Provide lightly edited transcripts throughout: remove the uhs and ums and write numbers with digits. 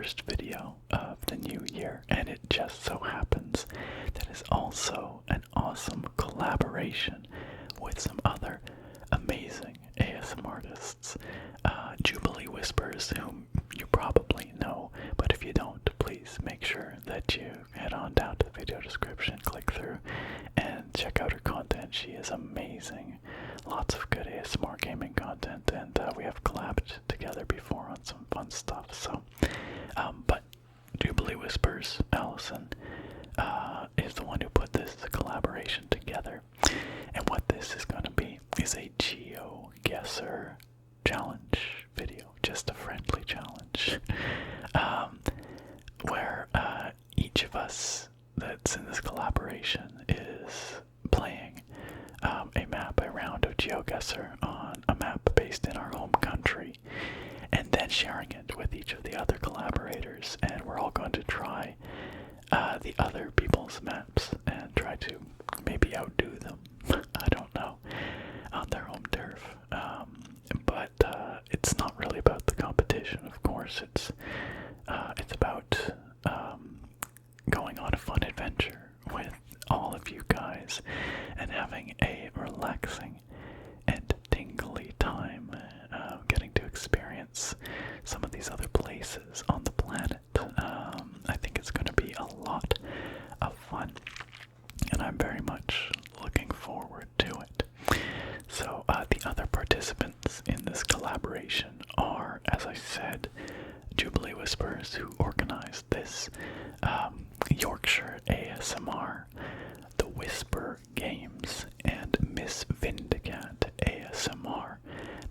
first video of the new year, and it just so happens that is also an awesome collaboration with some other amazing ASMRtists. JubileeWhispers, whom you probably know, but if you don't, please make sure that you head on down to the video description, click through, and check out her content. She is amazing. Lots of good ASMR gaming content, and we have collabed together before on some fun stuff. So, but JubileeWhispers, Allison, is the one who put this collaboration together. And what this is going to be is a GeoGuessr challenge video, just a friendly challenge, where each of us that's in this collaboration is playing a map, a round of GeoGuessr on a map based in our home country, and then sharing it with each of the other collaborators, and we're all going to try the other people's maps and try to maybe outdo them. I don't know, on their home turf. But it's not really about the competition, of course. It's about going on a fun adventure with all of you guys and having a relaxing and tingly time, getting to experience some of these other places on the planet. I think it's going to be a lot of fun, and I'm very much looking forward to it. So the other participants in this collaboration are, as I said, JubileeWhispers, who organized this, YorkshireASMR, theWhispergames, and MissVindicatASMR.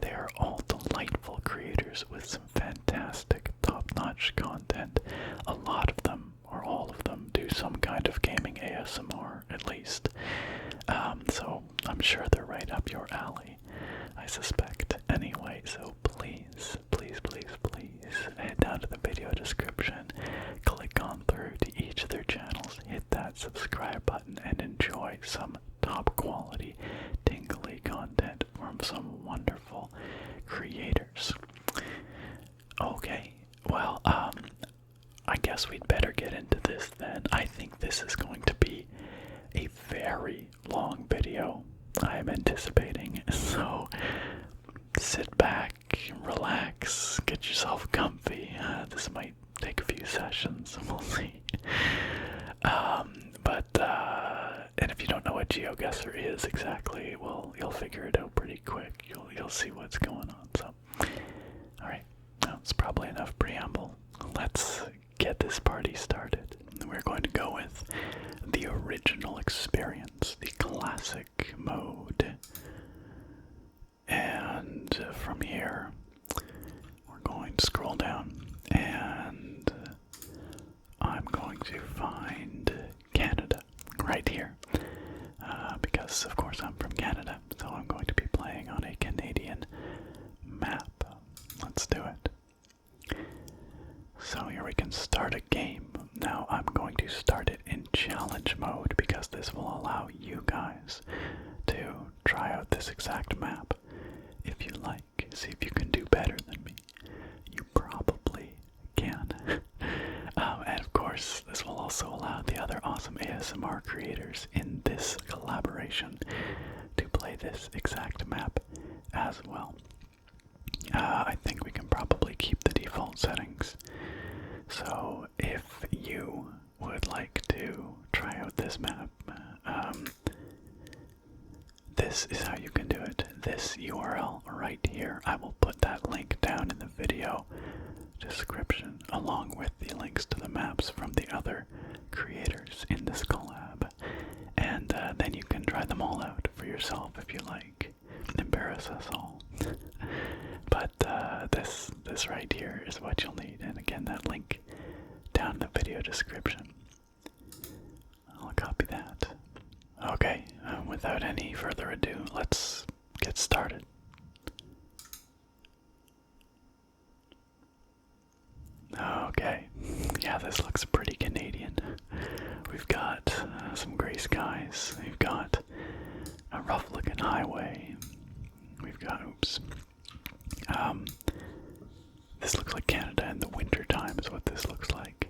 They are all delightful creators with some fantastic, top-notch content. A lot of them, or all of them, do some kind of gaming ASMR, at least. So I'm sure they're right up your alley, I suspect. Anyway, so please, please, please, please head down to the video description, click on through to each of their channels, hit that subscribe button, and enjoy some top quality, tingly content from some wonderful creators. Okay, well, I guess we'd better get into this then. I think this is going to be a very long video, I am anticipating, so sit back, relax, get yourself comfy. This might take a few sessions, we'll see. And if you don't know what GeoGuessr is exactly, well, you'll figure it out pretty quick. You'll see what's going on. So, all right, now it's probably enough preamble. Let's get this party started. We're going to go with the original experience, the classic mode. And from here, we're going to scroll down, and I'm going to find Canada right here. Because, of course, I'm from Canada, so I'm going to be playing on a Canadian map. Let's do it. So here we can start a game. Now I'm going to start it in challenge mode because this will allow you guys to try out this exact map if you like. See if you can do better than me. You probably can. And of course, this will also allow the other awesome ASMR creators in this collaboration to play this exact map as well. I think we can probably keep the default settings. So if you would like to try out this map, this is how you can do it. This URL right here, I will put that link down in the video description, along with the links to the maps from the other creators in this collab. And then you can try them all out for yourself if you like. Embarrass us all. But this right here is what you'll need, and again, that link down in the video description. I'll copy that. Okay, without any further ado, let's get started. Okay, yeah, this looks pretty Canadian. We've got some gray skies, we've got a rough looking highway, we've got, This looks like Canada in the winter time is what this looks like.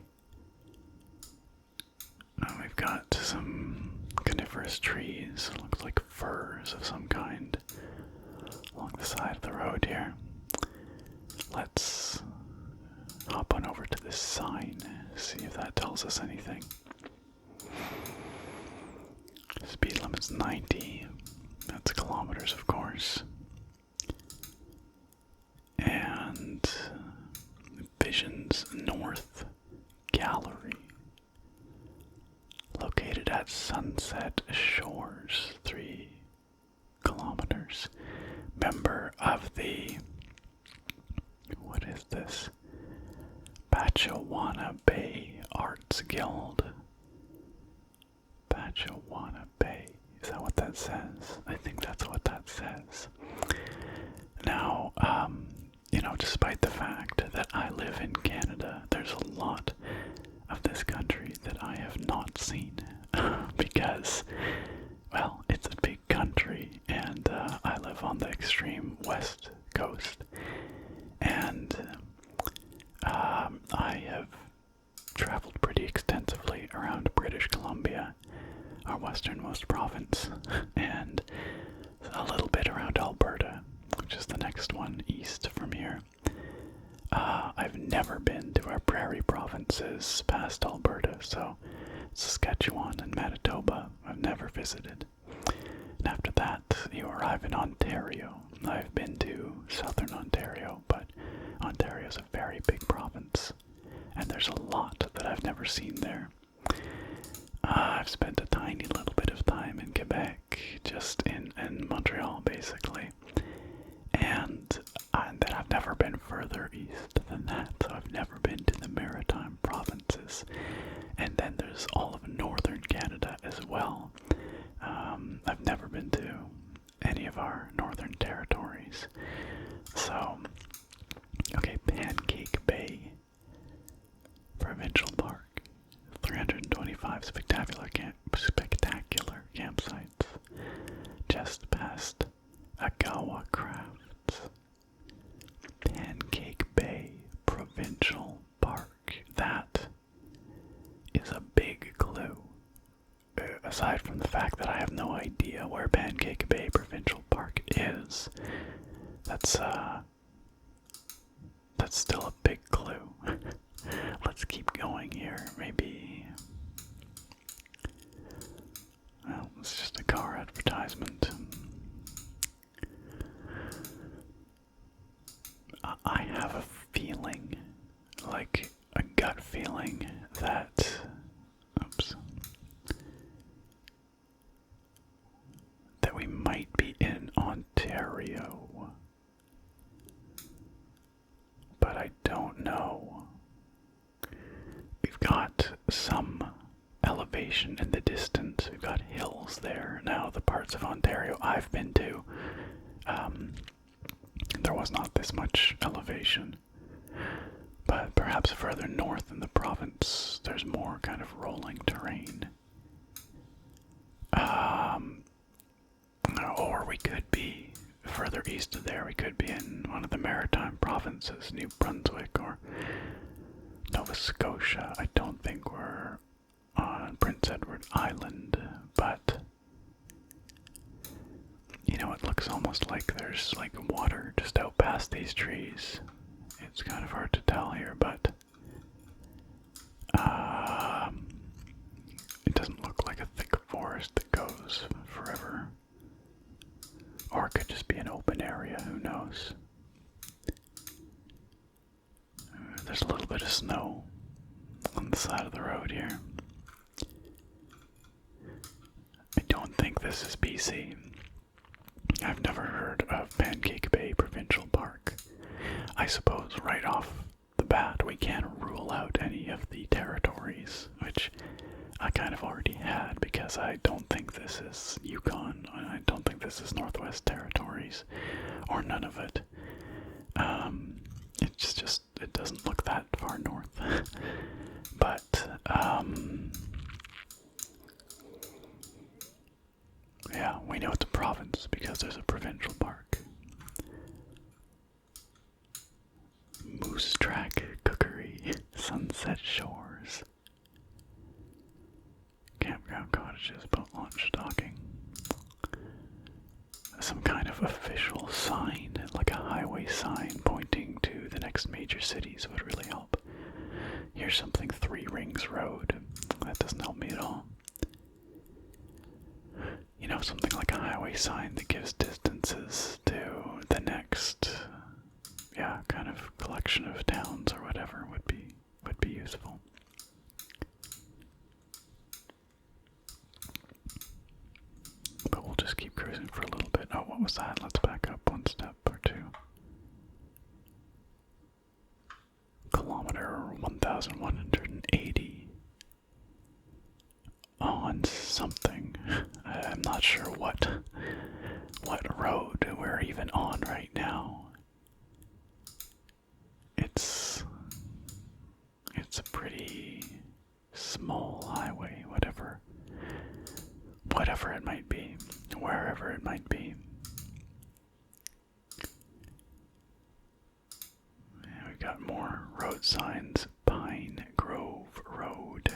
We've got some coniferous trees, looks like firs of some kind, along the side of the road here. Let's hop on over to this sign, see if that tells us anything. Speed limit's 90, that's kilometers of course. And Visions North Gallery, located at Sunset Shores, 3 kilometers. Member of the, what is this? Pachawana Bay Arts Guild. Pachawana Bay. Is that what that says? I think that's what that says. Now, you know, despite the fact that I live in Canada, there's a lot of this country that I have not seen because, well, it's a big country and I live on the extreme west coast, and I have traveled pretty extensively around British Columbia, our westernmost province, and a little bit around Alberta, which is the next one east from here. I've never been to our prairie provinces past Alberta, so Saskatchewan and Manitoba I've never visited. And after that, you arrive in Ontario. I've been to southern Ontario, but Ontario's a very big province, and there's a lot that I've never seen there. I've spent a tiny little bit of time in Quebec, just in Montreal basically, and then I've never been further east than that, so I've never been to the Maritime provinces. And then there's all of northern Canada as well. I've never been to any of our northern territories. So, okay, Pancake Bay Provincial Park, 325 spectacular campsites, just past Agawa Crafts. Pancake Bay Provincial Park. That is a big clue. Aside from the fact that I have no idea where Pancake Bay Provincial Park is, that's still a big clue. Let's keep going here. Maybe, well, it's just a car advertisement. I have a feeling, like a gut feeling, that, that we might be in Ontario, but I don't know. We've got some elevation in the distance. We've got hills there. Now, the parts of Ontario I've been to, there was not this much elevation, but perhaps further north in the province there's more kind of rolling terrain. Or we could be further east of there. We could be in one of the Maritime provinces, New Brunswick or Nova Scotia. I don't think we're on Prince Edward Island, but you know, it looks almost like there's like water just out past these trees. It's kind of hard to tell here, but it doesn't look like a thick forest that goes forever. Or it could just be an open area, who knows. There's a little bit of snow on the side of the road here. I don't think this is BC. I've never heard of Pancake Bay Provincial Park. I suppose right off the bat we can't rule out any of the territories, which I kind of already had, because I don't think this is Yukon, I don't think this is Northwest Territories, or none of it. It's just, it doesn't look that far north. But, yeah, we know it's a province because there's a provincial park. Moose Track Cookery, Sunset Shores, campground cottages, boat launch docking. Some kind of official sign, like a highway sign pointing to the next major cities would really help. Here's something 3 Rings Road. That doesn't help me at all. You know, something like a highway sign that gives distances to the next, yeah, kind of collection of towns or whatever would be useful. But we'll just keep cruising for a little bit. Oh, what was that? Let's back up 1 step or 2. Kilometer 1180 on something. I'm not sure what road we're even on right now. It's a pretty small highway, whatever it might be, wherever it might be. And we got more road signs. Pine Grove Road.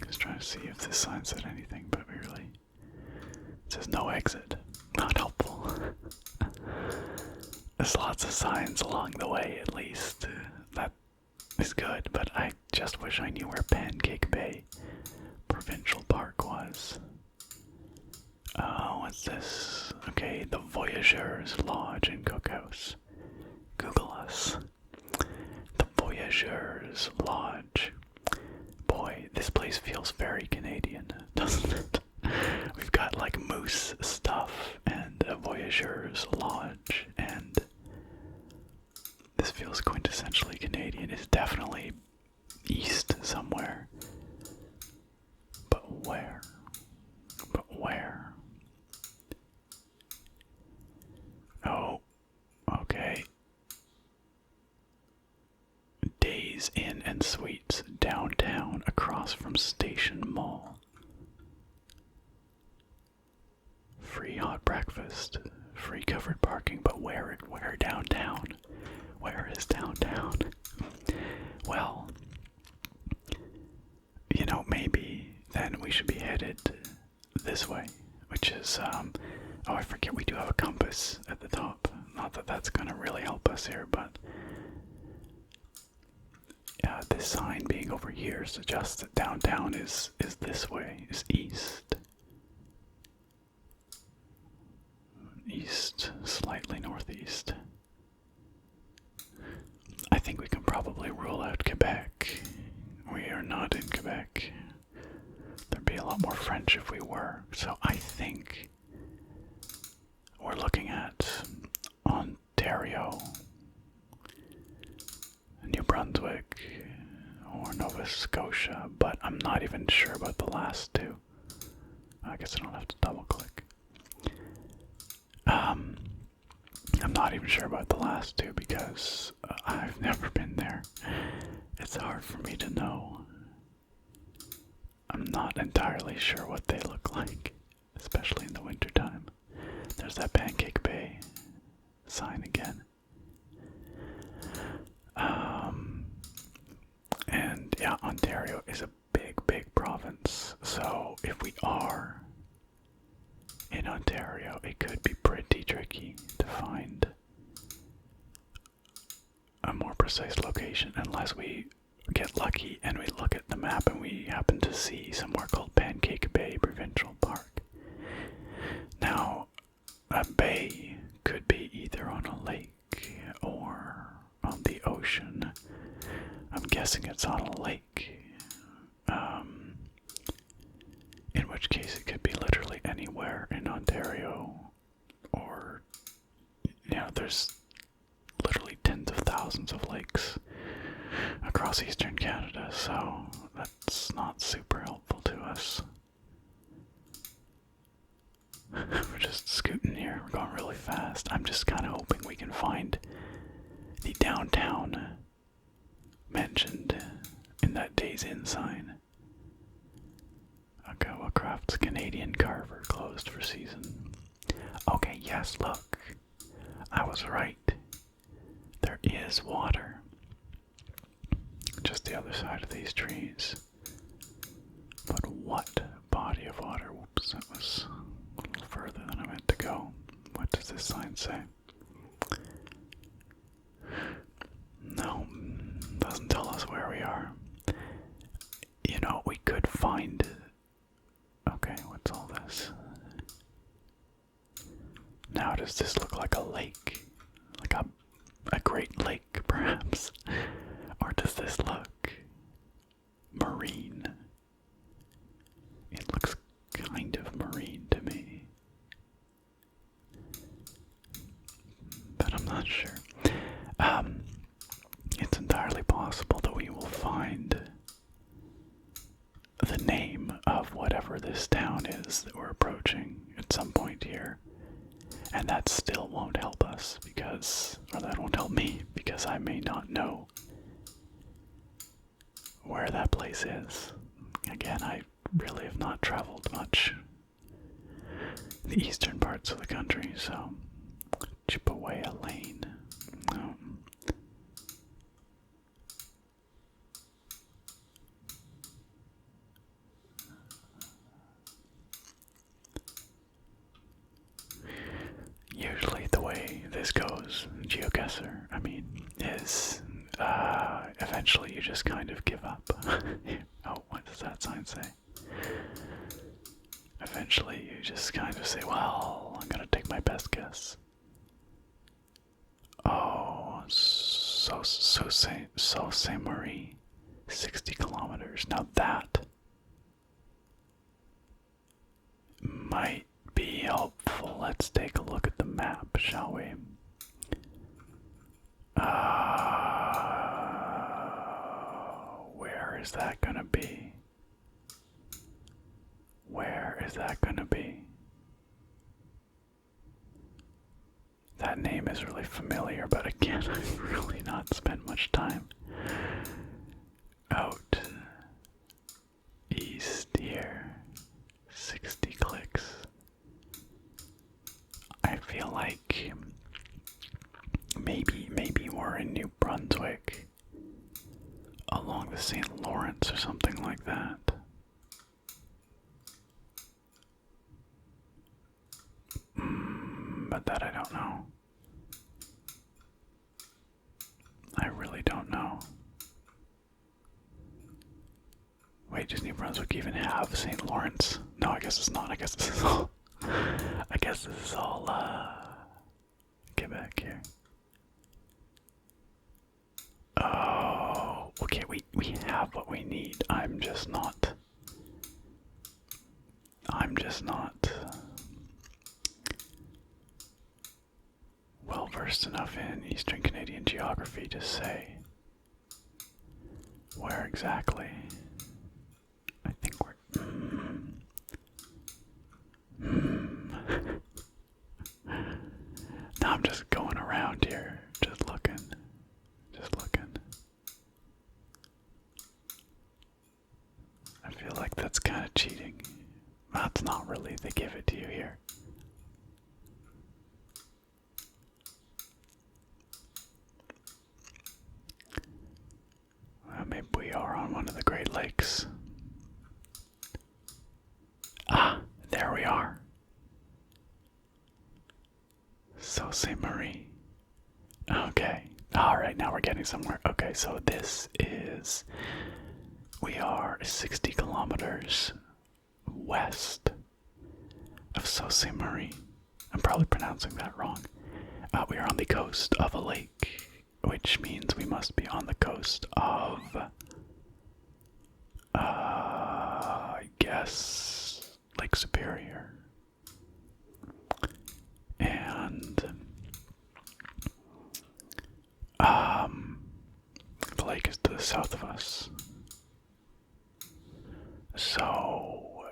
Just trying to see if this sign said anything, but it says no exit. Not helpful. There's lots of signs along the way, at least. That is good, but I just wish I knew where Pancake Bay Provincial Park was. Oh, what's this? Okay, the Voyageurs Lodge and Cookhouse. Google us. The Voyageurs Lodge. Boy, this place feels very Canadian, doesn't it? We've got like moose stuff and a Voyageurs Lodge, and this feels quintessentially Canadian. It's definitely east somewhere. But where? Oh, okay. Days Inn and Suites downtown across from Station Mall. Free hot breakfast, free covered parking, but where downtown? Where is downtown? Well, you know, maybe then we should be headed this way, which is, oh, I forget we do have a compass at the top. Not that that's gonna really help us here, but this sign being over here suggests that downtown is this way, is east. East, slightly northeast. I think we can probably rule out Quebec. We are not in Quebec. There'd be a lot more French if we were. So I think we're looking at Ontario, New Brunswick, or Nova Scotia, but I'm not even sure about the last 2. I guess I don't have to double click. I'm not even sure about the last 2 because I've never been there. It's hard for me to know. I'm not entirely sure what they look like, especially in the wintertime. There's that Pancake Bay sign again. And yeah, Ontario is a big province, so if we are in Ontario, it could be pretty tricky to find a more precise location unless we get lucky and we look at the map and we happen to see somewhere called Pancake Bay Provincial Park. Now, a bay could be either on a lake or on the ocean. I'm guessing it's on a lake. In which case it could be literally anywhere in Ontario, or, you know, there's literally tens of thousands of lakes across eastern Canada, so that's not super helpful to us. We're just scooting here, we're going really fast. I'm just kind of hoping we can find the downtown mentioned in that Days Inn sign. Okay, well, Craft's Canadian Carver closed for season. Okay, yes, look. I was right. There is water. Just the other side of these trees. But what body of water? Whoops, that was a little further than I meant to go. What does this sign say? No, doesn't tell us where we are. You know, we could find... Okay, what's all this? Now does this look like a lake? Like a great lake, perhaps? Or does this look marine? It looks kind of marine to me. But I'm not sure. It's entirely possible that we will find the name of whatever this town is that we're approaching at some point here. And that still won't help us because, or that won't help me because I may not know where that place is. Again, I really have not traveled much in the eastern parts of the country, so chip away a lane. No. Usually the way this goes, GeoGuessr, I mean, is eventually you just kind of give up. Oh, what does that sign say? Eventually you just kind of say, well, I'm gonna take my best guess. Oh, Sault Marie, 60 kilometers. Now that might be helpful. Let's take a look at the map, shall we? Where is that gonna be? Where is that gonna be? That name is really familiar, but again, I've really not spent much time out east here. 60 clicks. I feel like maybe we're in New Brunswick along the St. Lawrence or something like that. But that I don't know. I really don't know. Wait, does New Brunswick even have St. Lawrence? No, I guess it's not. I guess this is all Quebec here. Oh, okay, we have what we need. I'm just not well versed enough in Eastern Canadian geography to say where exactly. I think we're Now I'm just going around here, just looking. I feel like that's kind of cheating. That's not really, they give it to you here. Well, maybe we are on one of the Great Lakes. Ah, there we are. Sault Ste. Marie. Okay. Alright, now we're getting somewhere. Okay, so we are 60 kilometers west of Sault Ste. Marie. I'm probably pronouncing that wrong. We are on the coast of a lake, which means we must be on the coast of, I guess, Lake Superior. And the lake is to the south of us. So,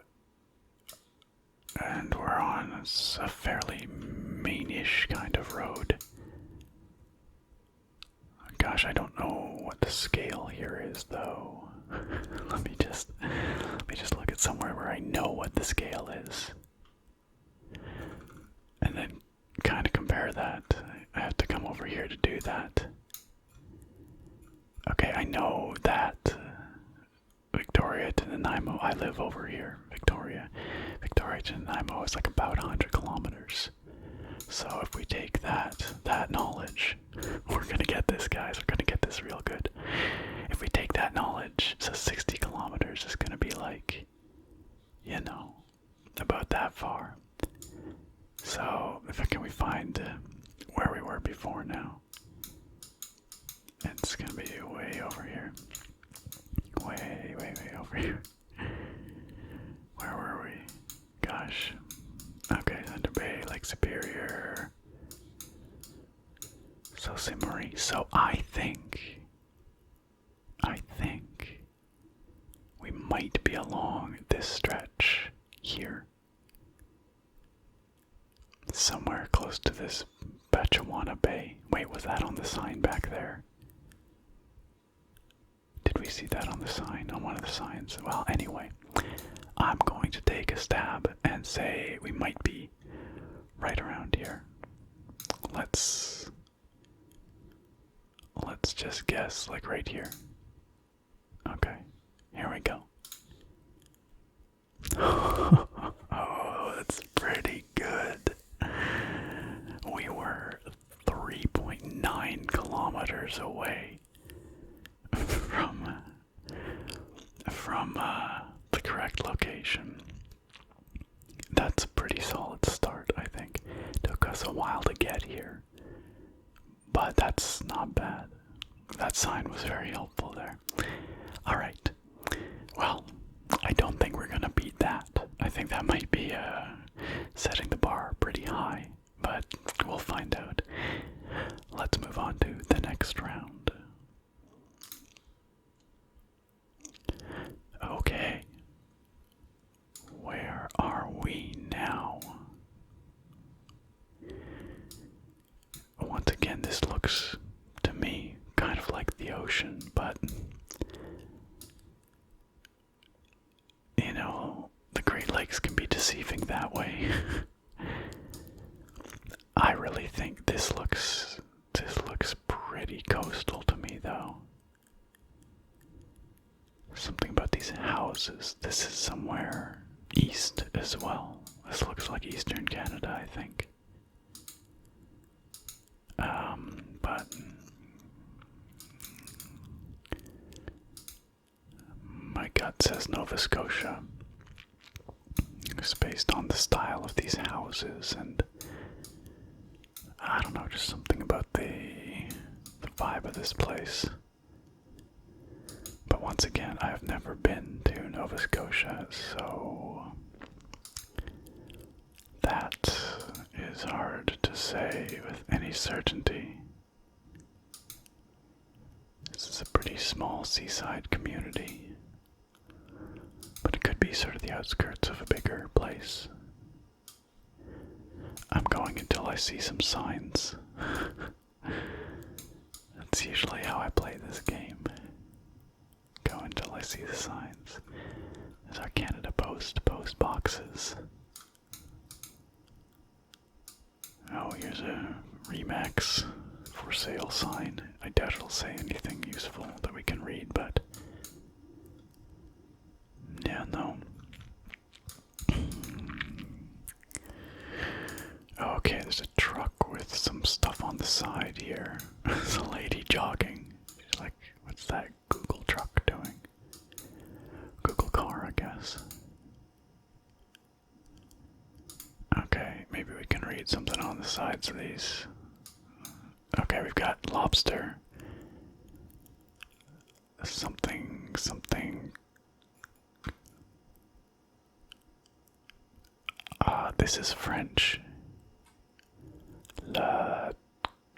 and we're on a fairly main-ish kind of road. Gosh, I don't know what the scale here is, though. Let me just look at somewhere where I know what the scale is. And then compare that. I have to come over here to do that. Okay, I know that Victoria to Nanaimo, I live over here. Victoria to Nanaimo is like about 100 kilometers. So if we take that knowledge, we're gonna get this, guys. We're gonna get this real good. If we take that knowledge, so 60 kilometers is gonna be like, you know, about that far. So can we find where we were before now? It's gonna be way over here. Way over here. Where were we? Gosh. Okay, Thunder Bay, Lake Superior. Sault Ste. Marie. So I think we might be along this stretch here. Somewhere close to this Bechuana Bay. Wait, was that on the sign back there? Did we see that on the sign? On one of the signs? Well, anyway, I'm going to take a stab and say we might be right around here. Let's just guess, like right here. Okay, here we go. Oh, that's pretty good. We were 3.9 kilometers away from the correct location. That's a pretty solid start, I think. Took us a while to get here, but that's not bad. That sign was very helpful there. Alright, well, I don't think we're gonna beat that. I think that might be setting the bar pretty high, but we'll find out. Let's move on to the next round. Okay. Where are we now? Once again, this looks to me kind of like the ocean, but you know, the Great Lakes can be deceiving that way. I really think this looks pretty coastal to me, though. Something about these houses. This is somewhere east as well. This looks like eastern Canada, I think. But my gut says Nova Scotia. It's based on the style of these houses, and I don't know, just something about the vibe of this place. But once again, I have never been to Nova Scotia, so that is hard to say with any certainty. This is a pretty small seaside community, but it could be sort of the outskirts of a bigger place. I'm going until I see some signs. That's usually how I play this game. Go until I see the signs. There's our Canada Post boxes. Oh, here's a Remax for sale sign. I doubt it'll say anything useful that we can read, but yeah, no. Okay, there's a truck with some stuff on the side here. There's a lady jogging. She's like, what's that Google truck doing? Google car, I guess. Okay, maybe we can read something on the sides of these. Okay, we've got lobster. Something. This is French.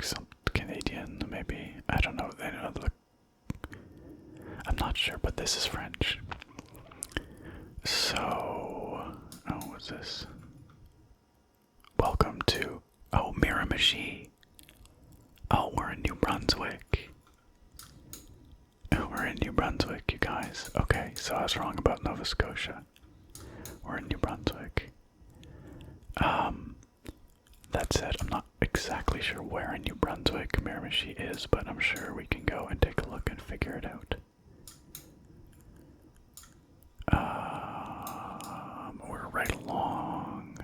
Some Canadian, maybe. I don't know. I'm not sure, but this is French. So, oh, what's this? Welcome to, Miramichi. Oh, we're in New Brunswick. We're in New Brunswick, you guys. Okay, so I was wrong about Nova Scotia. We're in New Brunswick. That said, I'm not exactly sure where in New Brunswick Miramichi is, but I'm sure we can go and take a look and figure it out. We're right along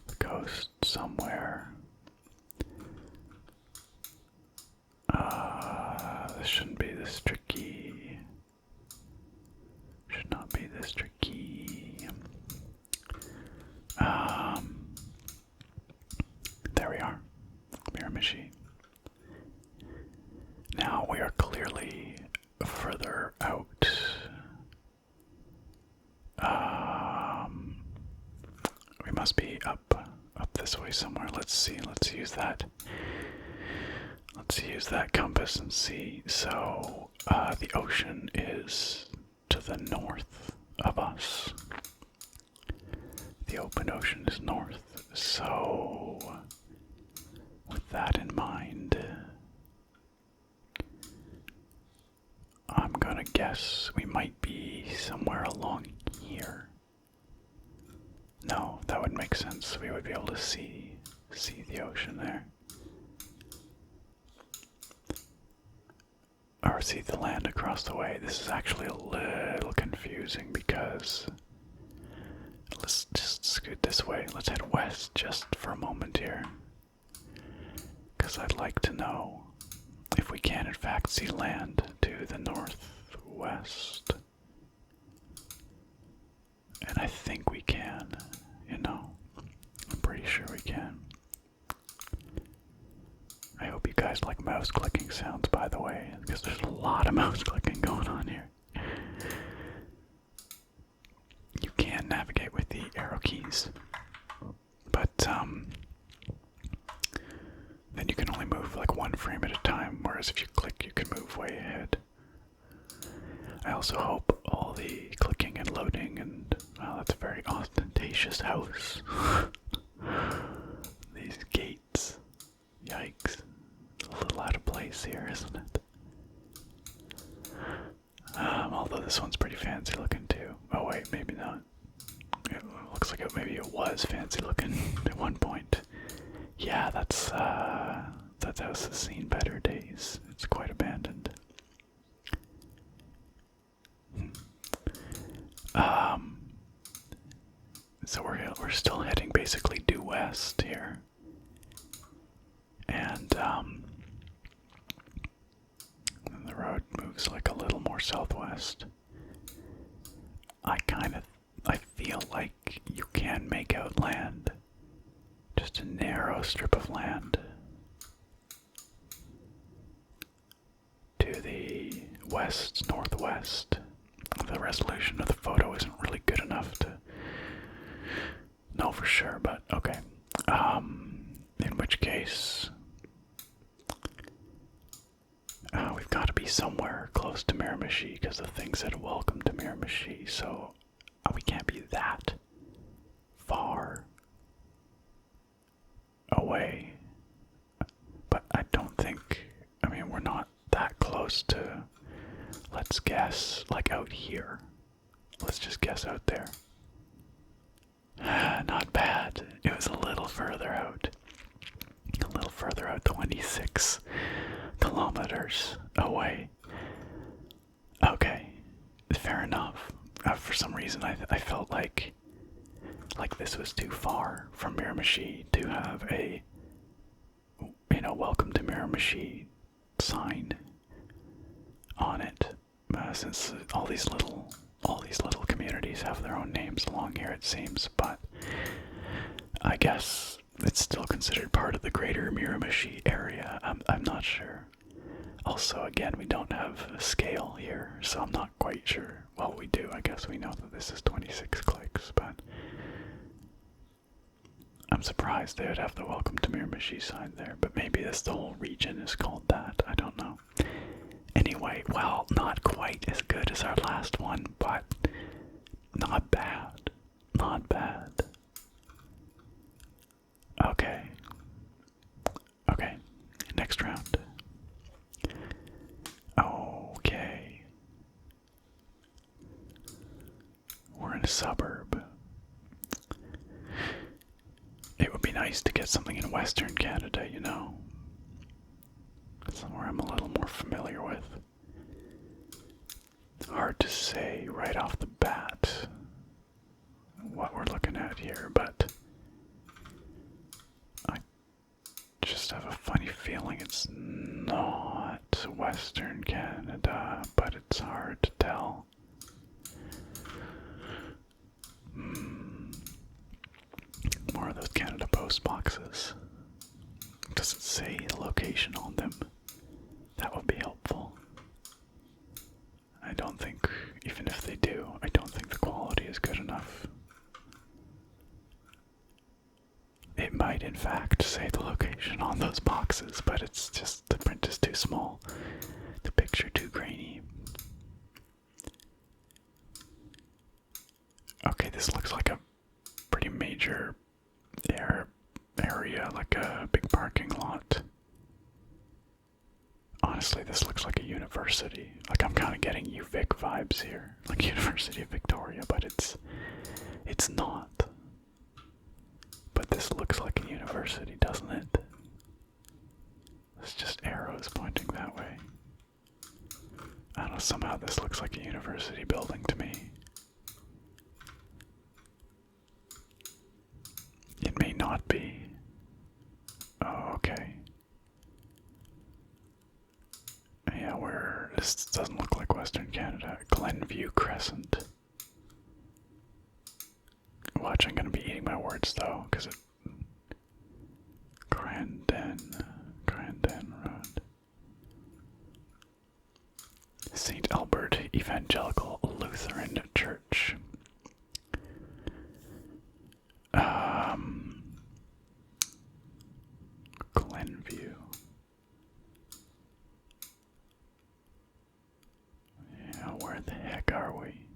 the coast somewhere. This shouldn't be this tricky. Should not be this tricky. There we are. Miramichi. Now we are clearly further out. We must be up this way somewhere. Let's see. Let's use that. Let's use that compass and see. So the ocean is to the north of us. The open ocean is north. So with that in mind, I'm gonna guess we might be somewhere along here. No, that would make sense. We would be able to see the ocean there. Or see the land across the way. This is actually a little confusing because let's just scoot this way. Let's head west just for a moment here. Because I'd like to know if we can in fact see land to the northwest. And I think we can, you know. I'm pretty sure we can. I hope you guys like mouse clicking sounds, by the way, because there's a lot of mouse clicking going on here. You can navigate with the arrow keys, but then you can only move like one frame at a time, whereas if you click, you can move way ahead. I also hope all the clicking and loading and, well, that's a very ostentatious house. These gates. Yikes. It's a little out of place here, isn't it? Although this one's pretty fancy looking too. Oh wait, maybe not. It looks like maybe it was fancy looking at one point. Yeah, that house has seen better days. It's quite abandoned. So we're still heading basically due west here, and the road moves like a little more southwest. I feel like you can make out land, just a narrow strip of land to the west northwest. The resolution of the photo isn't really good enough to know for sure, but okay. In which case, we've got to be somewhere close to Miramichi because the thing said welcome to Miramichi, so we can't be that far away. But I don't think, we're not that close to, let's guess, like out here. Let's just guess out there. Not bad. It was a little further out. 26 kilometers away. Okay, fair enough. For some reason I felt like this was too far from Miramichi to have a, welcome to Miramichi sign on it. Since all these little communities have their own names along here, it seems, but I guess it's still considered part of the greater Miramichi area. I'm not sure. Also, again, we don't have a scale here, so I'm not quite sure. Well, we do. I guess we know that this is 26 clicks, but I'm surprised they would have the welcome to Miramichi sign there, but maybe the whole region is called that. I don't know. Anyway, well, not quite as good as our last one, but not bad. Not bad. Okay. Okay, next round. Okay. We're in a suburb. It would be nice nice to get something in Western Canada, you know? Somewhere I'm a little more familiar with. Hard to say right off the bat what we're looking at here, but I just have a funny feeling it's not Western Canada, but it's hard to tell. More of those Canada Post boxes. Does it say the location on them? That would be helpful. I don't think, even if they do, I don't think the quality is good enough. It might in fact say the location on those boxes, but it's just, the print is too small. The picture too grainy. Okay, this looks like a pretty major area, like a big parking lot. Honestly, this looks like a university. Like, I'm kind of getting UVic vibes here, like University of Victoria, but it's not. But this looks like a university, doesn't it? It's just arrows pointing that way. I don't know, somehow this looks like a university building to me. It may not be. Oh, okay. Yeah, this doesn't look like Western Canada. Glenview Crescent. Watch, I'm gonna be eating my words though, because it. Crandon Road. St. Albert Evangelical Lutheran Church. Glenview. Yeah, where the heck are we?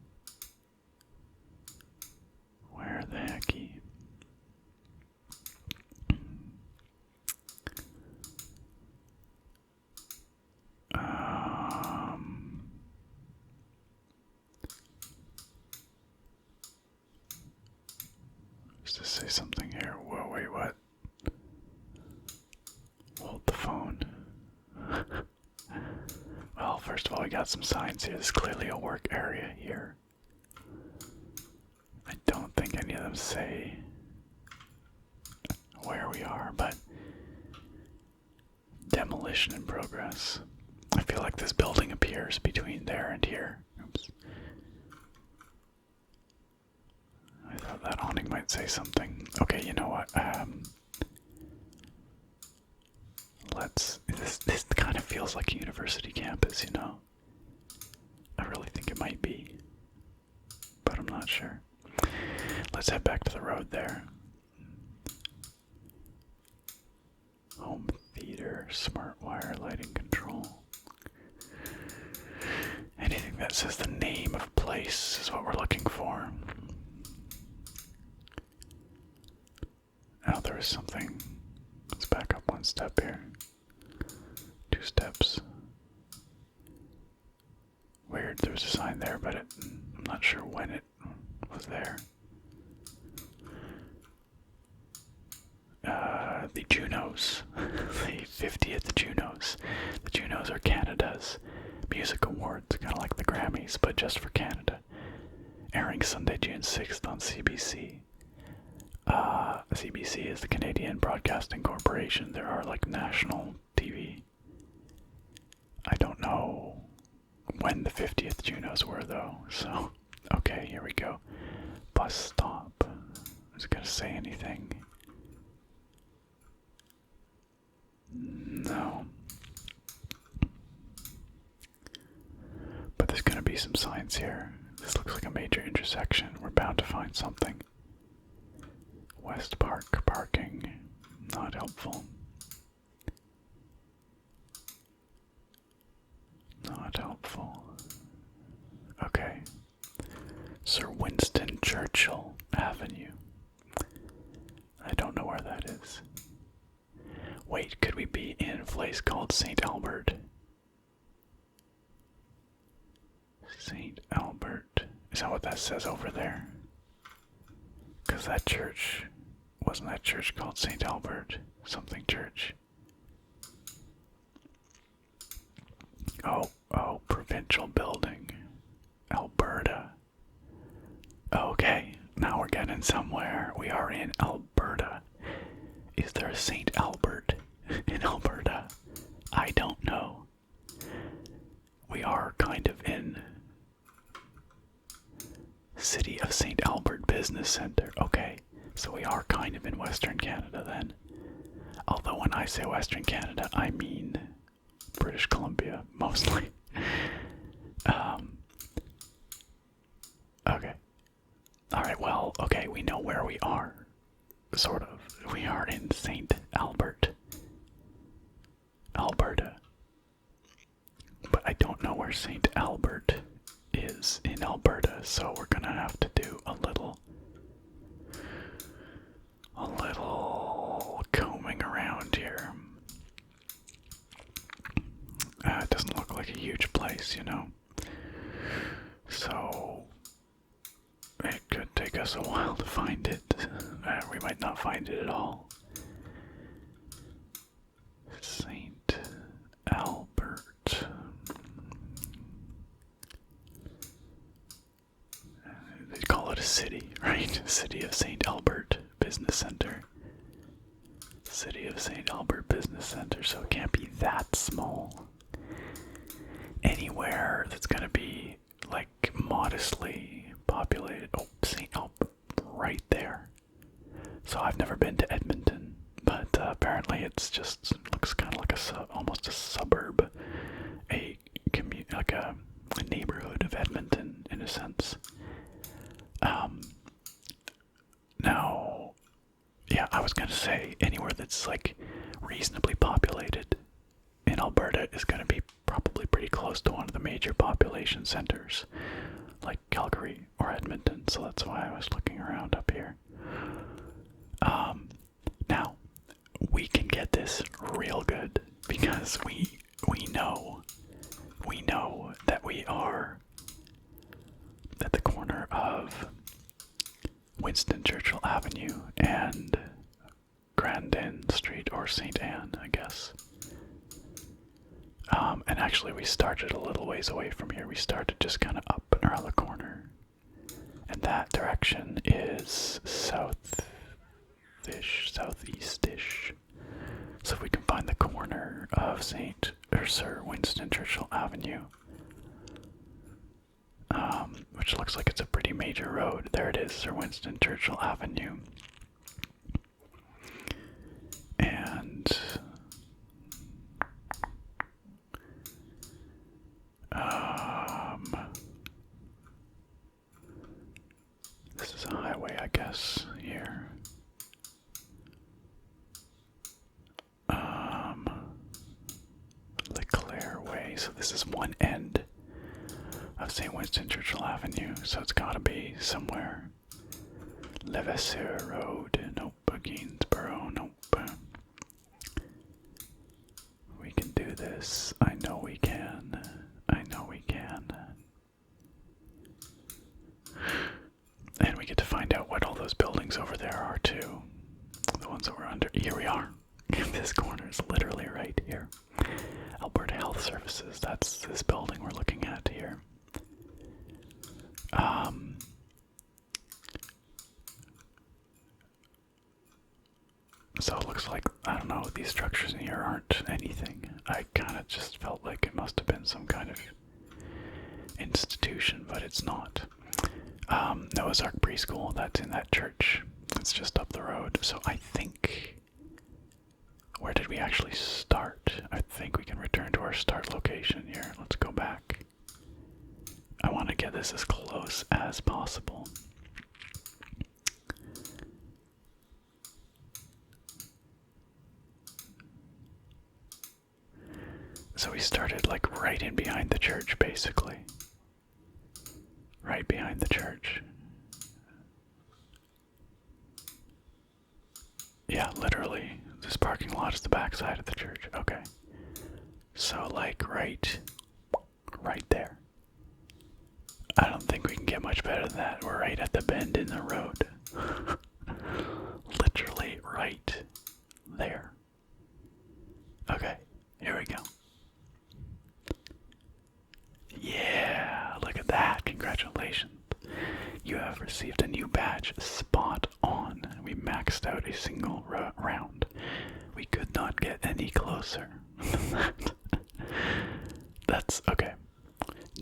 Where the hecky? Does this say something here? Whoa, wait, what? Hold the phone. Well, first of all, we got some signs here. There's clearly a work area here. I don't think any of them say where we are, but demolition in progress. I feel like this building appears between there and here. Oops. I thought that awning might say something. Okay, you know what? This kind of feels like a university campus, you know? I really think it might be, but I'm not sure. Let's head back to the road there. Home theater, smart wire lighting control. Anything that says the name of a place is what we're looking for. Oh, there was something. Let's back up one step here. 2 steps. Weird, there was a sign there, but I'm not sure when it was there. The Junos. The 50th Junos. The Junos are Canada's music awards, kind of like the Grammys, but just for Canada. Airing Sunday, June 6th on CBC. CBC is the Canadian Broadcasting Corporation. There are like national TV. I don't know when the 50th Junos were though, so okay, here we go. Bus stop. Is it gonna say anything? No. But there's gonna be some signs here. This looks like a major intersection. We're bound to find something. West Park parking. Not helpful. Not helpful. Okay. Sir Winston Churchill Avenue. I don't know where that is. Wait, could we be in a place called St. Albert? St. Albert. Is that what that says over there? Because that church wasn't that church called St. Albert? Something church. Oh, provincial building. Alberta. Okay, now we're getting somewhere. We are in Alberta. Is there a St. Albert in Alberta? I don't know. We are kind of in City of St. Albert Business Center. Okay, so we are kind of in Western Canada then. Although when I say Western Canada, I mean British Columbia, mostly. Okay. Alright, well, okay, we know where we are. Sort of. We are in St. Albert, Alberta. But I don't know where St. Albert is in Alberta, so we're gonna have to do a little combing around here. It doesn't look like a huge place, you know. So it could take us a while to find it. We might not find it at all. St. Albert. They call it a city, right? City of St. Albert Business Center. City of St. Albert Business Center, so it can't be that small. Anywhere that's gonna be like modestly populated. Oh, St. Albert, right there. So I've never been to Edmonton, but apparently it's just looks kind of like almost a suburb, like a neighborhood of Edmonton in a sense. Now, yeah, I was gonna say anywhere that's like reasonably populated in Alberta is gonna be probably pretty close to one of the major population centers, like Calgary or Edmonton. So that's why I was looking around up here. Now we can get this real good because we know that we are at the corner of Winston Churchill Avenue and Grandin Street, or St. Anne, I guess. And actually we started a little ways away from here. We started just kind of up and around the corner. And that direction is southeast-ish. So if we can find the corner of Sir Winston Churchill Avenue, which looks like it's a pretty major road. There it is, Sir Winston Churchill Avenue. And this is a highway, I guess, here. Leclerc Way. So this is one end of St. Winston Churchill Avenue, so it's gotta be somewhere. Levasseur Road, nope. Gainsborough, nope. We can do this. I know we can. And we get to find out what all those buildings over there are too. The ones that we're under. Here we are. This corner is literally right here. Alberta Health Services. That's this building we're looking at here. So it looks like, I don't know, these structures in here aren't anything. I kind of just felt like it must have been some kind of institution, but it's not. Noah's Ark Preschool, that's in that church. It's just up the road. So I think, where did we actually start? I think we can return to our start location here. Let's go back. I want to get this as close as possible. So we started like right in behind the church, basically. Right behind the church. Yeah, literally. This parking lot is the back side of the church. Okay. So like right there. I don't think we can get much better than that. We're right at the bend in the road. literally right there. Okay, here we go. Yeah, look at that. Congratulations. You have received a new badge. Spot on. We maxed out a single round. We could not get any closer. That's okay.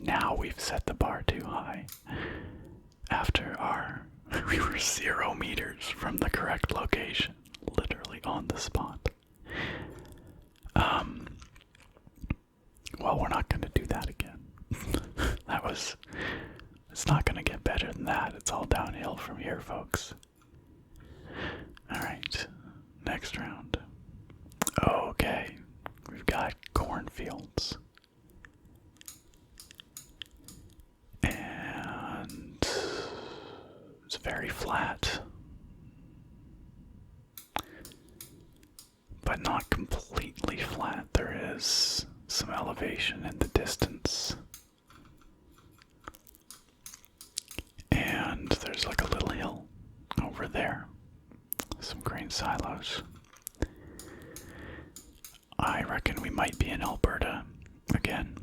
Now we've set the bar too high. After we were 0 meters from the correct location. Literally on the spot. Well, we're not going to do that again. It's not going to get better than that. It's all downhill from here, folks. Alright, next round. Okay, we've got cornfields. And it's very flat. But not completely flat. There is some elevation in the distance. And there's like a little hill over there. Some grain silos. I reckon we might be in Alberta again.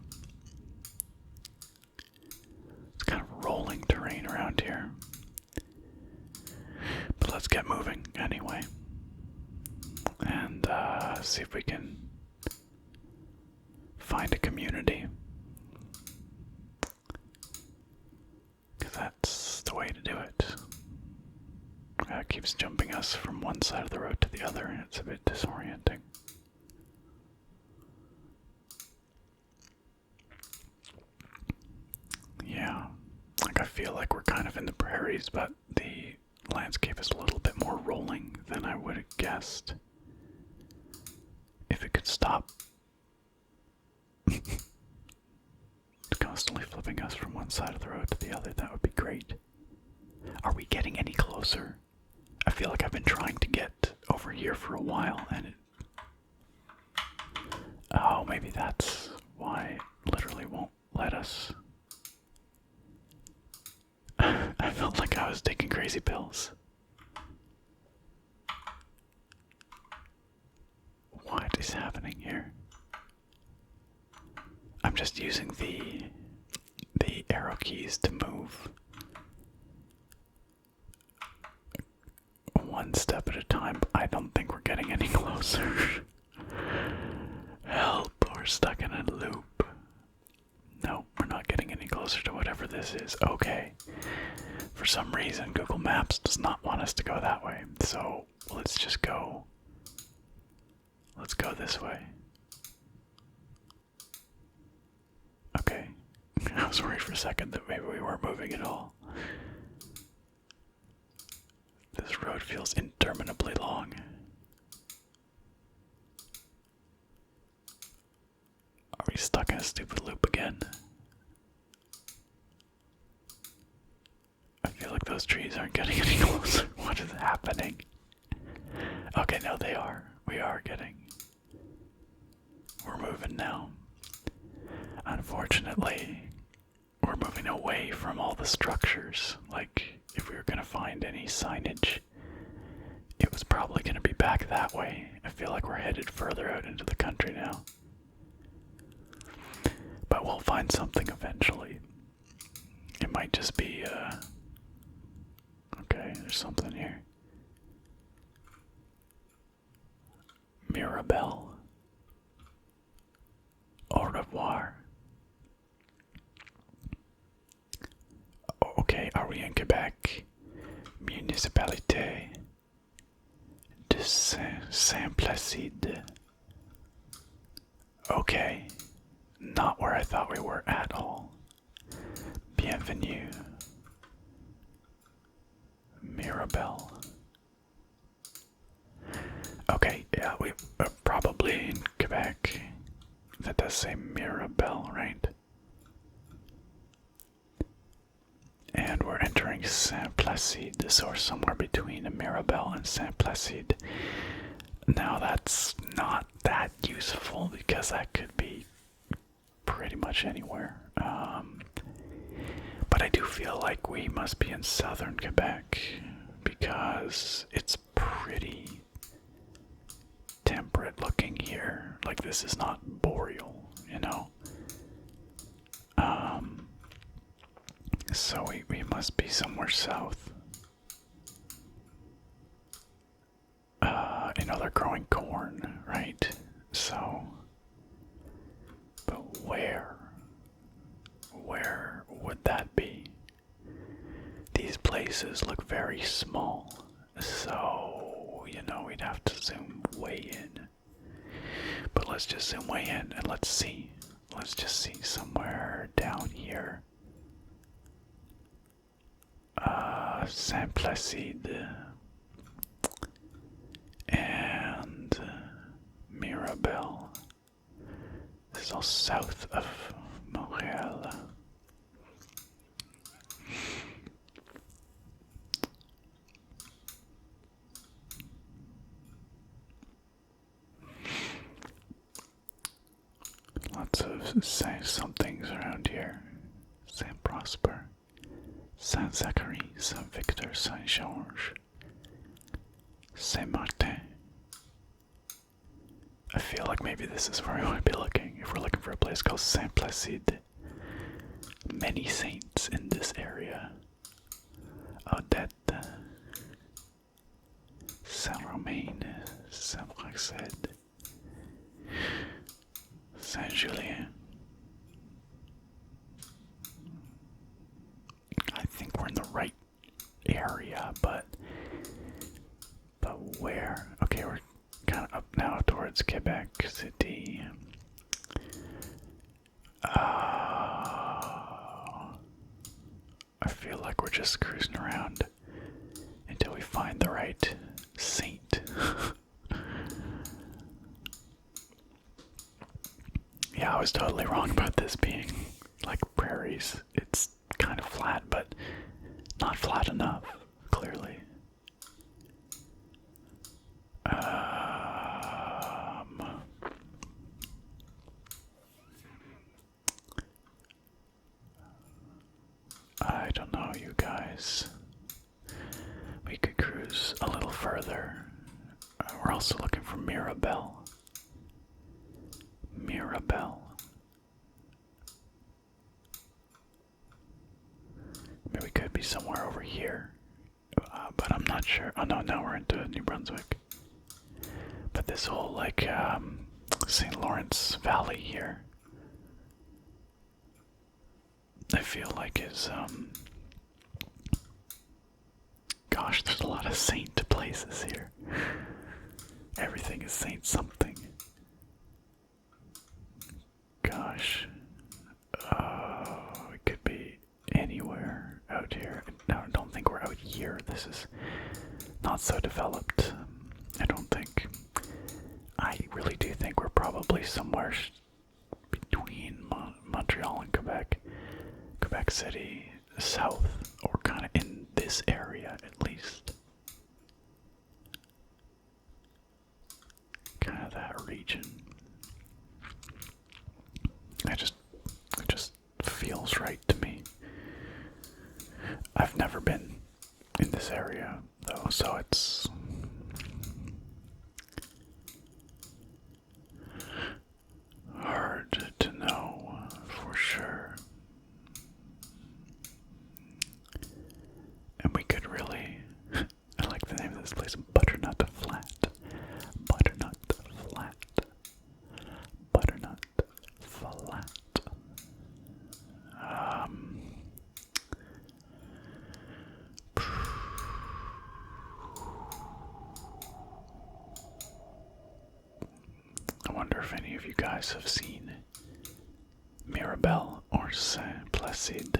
It's kind of rolling terrain around here. But let's get moving anyway. And see if we can find a community. Because that's the way to do it. It keeps jumping us from one side of the road to the other, and it's a bit disorienting. Yeah, like I feel like we're kind of in the prairies, but the landscape is a little bit more rolling than I would have guessed. If it could stop constantly flipping us from one side of the road to the other, that would be great. Are we getting any closer? I feel like I've been trying to get over here for a while, and it... Oh, maybe that's why it literally won't let us. I felt like I was taking crazy pills. What is happening here? I'm just using the arrow keys to move one step at a time. I don't think we're getting any closer. Help, we're stuck in a loop. No, we're not getting any closer to whatever this is. Okay. For some reason, Google Maps does not want us to go that way. So let's just go. Let's go this way. Okay. I was worried for a second that maybe we weren't moving at all. This road feels interminably long. Are we stuck in a stupid loop again? I feel like those trees aren't getting any closer. What is happening? Okay, no, they are. We are getting... We're moving now. Unfortunately, we're moving away from all the structures. Like, if we were going to find any signage, it was probably going to be back that way. I feel like we're headed further out into the country now. But we'll find something eventually. It might just be, okay, there's something here. Mirabelle. Au revoir. Okay, are we in Quebec? Municipalité de Saint-Placide. Okay, not where I thought we were at all. Bienvenue. Mirabelle. Okay, yeah, we are probably in Quebec. That does say Mirabelle, right? And we're entering Saint-Placide, or somewhere between Mirabelle and Saint-Placide. Now that's not that useful because that could be pretty much anywhere. But I do feel like we must be in southern Quebec because it's pretty temperate looking here. Like, this is not boreal, you know? So we must be somewhere south. You know, they're growing corn, right? So, but where would that be? These places look very small, so, you know, we'd have to zoom way in. But let's just zoom way in and let's see. Let's just see somewhere down here. Saint Placide and Mirabel. This is all south of Montreal. Lots of somethings around here. Saint Prosper, Saint Zachary, Saint Victor, Saint George, Saint Martin. I feel like maybe this is where we might be looking, if we're looking for a place called Saint Placide. Many saints in this area. Odette, Saint Romain, Saint Praxed, Saint Julien. I think we're in the right area, but where? Okay, we're kind of up now towards Quebec City. I feel like we're just cruising around until we find the right saint. Yeah, I was totally wrong about this being like prairies. It's kind of flat, but not flat enough, clearly. I don't know, you guys. We could cruise a little further. We're also looking for Mirabel. Mirabel. Maybe we could be somewhere over here. But I'm not sure. Oh no, now we're into New Brunswick. But this whole, like, St. Lawrence Valley here, I feel like is, gosh, there's a lot of saint places here. Everything is saint something. Gosh. It could be anywhere out here. No, I don't think we're out here. This is not so developed. I don't think. I really do think we're probably somewhere between Montreal and Quebec. Quebec City, south, or kind of in this area at least. Kind of that region. It just feels right to me. I've never been in this area though, so it's hard to know for sure. And we could really, I like the name of this place, Butternut Flat. Butternut Flat. Butternut Flat. I wonder if any of you guys have seen Mirabel or Saint Placide,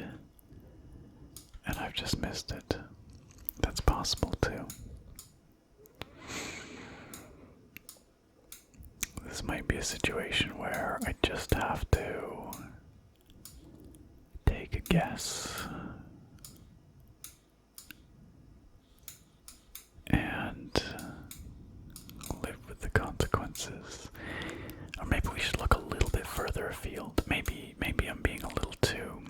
and I've just missed it. That's possible too. This might be a situation where I just have to take a guess and live with the consequences. Or maybe we should look a little bit further afield. Maybe I'm being a little too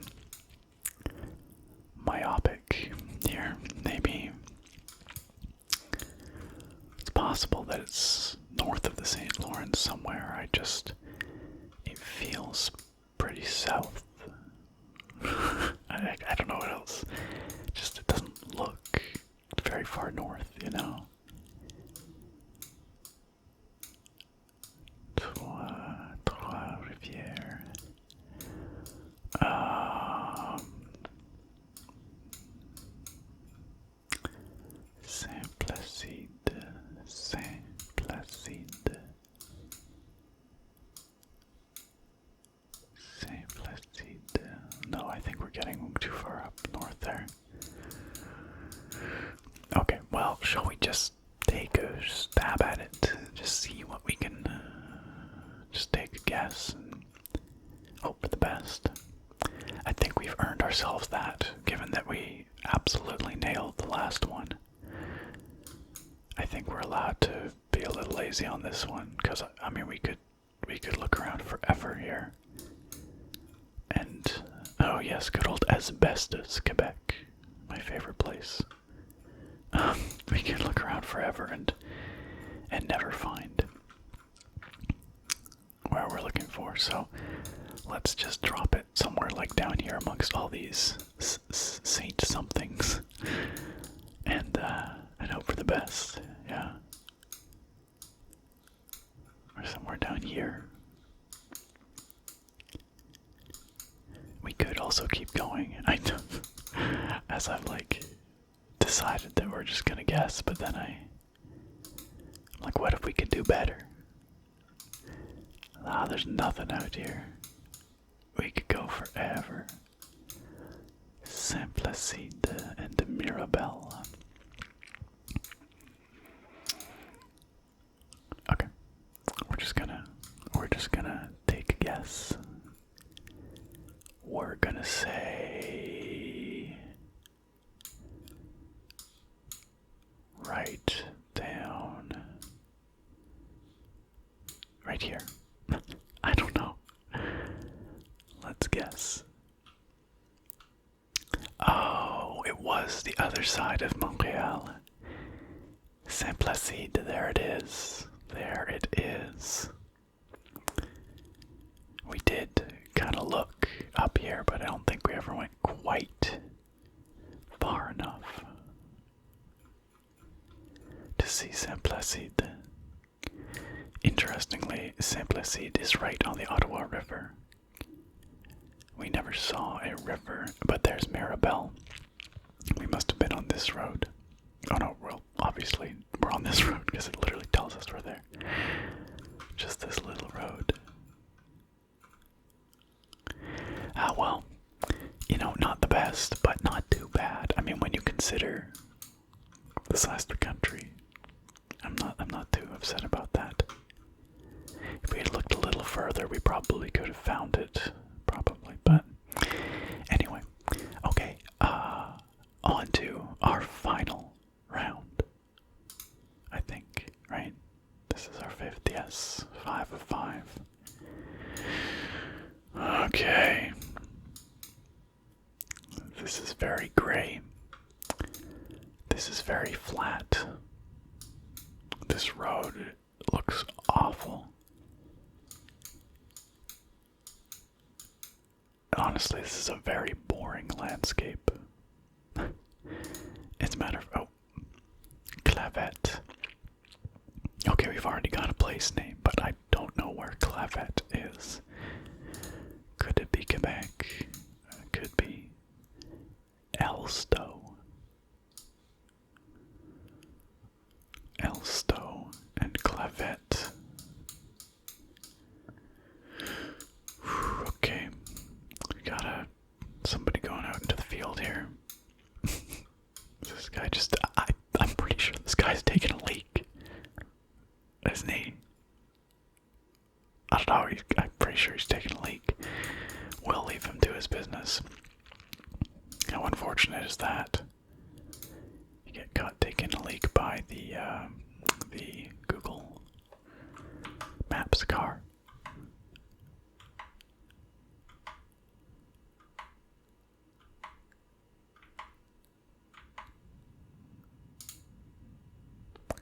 myopic here. Maybe possible that it's north of the St. Lawrence somewhere. It feels pretty south. I don't know what else. Just it doesn't look very far north, you know. Trois Rivières. Saint-Placide. Saint-Placide. Saint-Placide. No, I think we're getting too far up north there. Okay, well, shall we just take a stab at it? Just see what we can. Just take a guess and hope for the best. I think we've earned ourselves that, given that we absolutely nailed the last one. I think we're allowed to be a little lazy on this one, because I mean we could look around forever here. And oh yes, good old Asbestos, Quebec, my favorite place. We can look around forever and never find where we're looking for. So let's just drop it somewhere like down here amongst all these saint somethings, and hope for the best. Yeah, or somewhere down here. We could also keep going. As I've like decided that we're just gonna guess, but then I'm like, what if we could do better? Ah, there's nothing out here. We could go forever. Saint-Placide and Mirabel. Okay, we're just gonna take a guess. We're gonna say right down right here. I don't know. Let's guess. Oh, it was the other side of Montreal. Saint-Placide, there it is. There it is. We did kind of look up here, but I don't think we ever went quite far enough to see Saint-Placide. Interestingly, Saint-Placide is right on the Ottawa River. We never saw a river, but there's Mirabel. We must have been on this road. Oh no, well, obviously we're on this road because it literally tells us we're there. Just this little road. Ah, well, you know, not the best, but not too bad. I mean, when you consider the size of the country, I'm not too upset about that. If we had looked a little further, we probably could have found it. Probably, but anyway. Okay, on to our final round. I think, right? This is our fifth, yes. 5 of 5. Okay. This is very gray. This is very flat. This road looks awful. Honestly, this is a very boring landscape. It's a matter of, oh, Clavette. Okay, we've already got a place name, but I don't know where Clavette is. Could it be Quebec? Could be Elstow. Elstow and Clavette. Okay, we got somebody going out into the field here. This guy just, I'm pretty sure this guy's taking a leak, isn't he? I don't know, I'm pretty sure he's taking a leak. We'll leave him to his business. How unfortunate is that? You get caught taking a leak by the Google Maps car.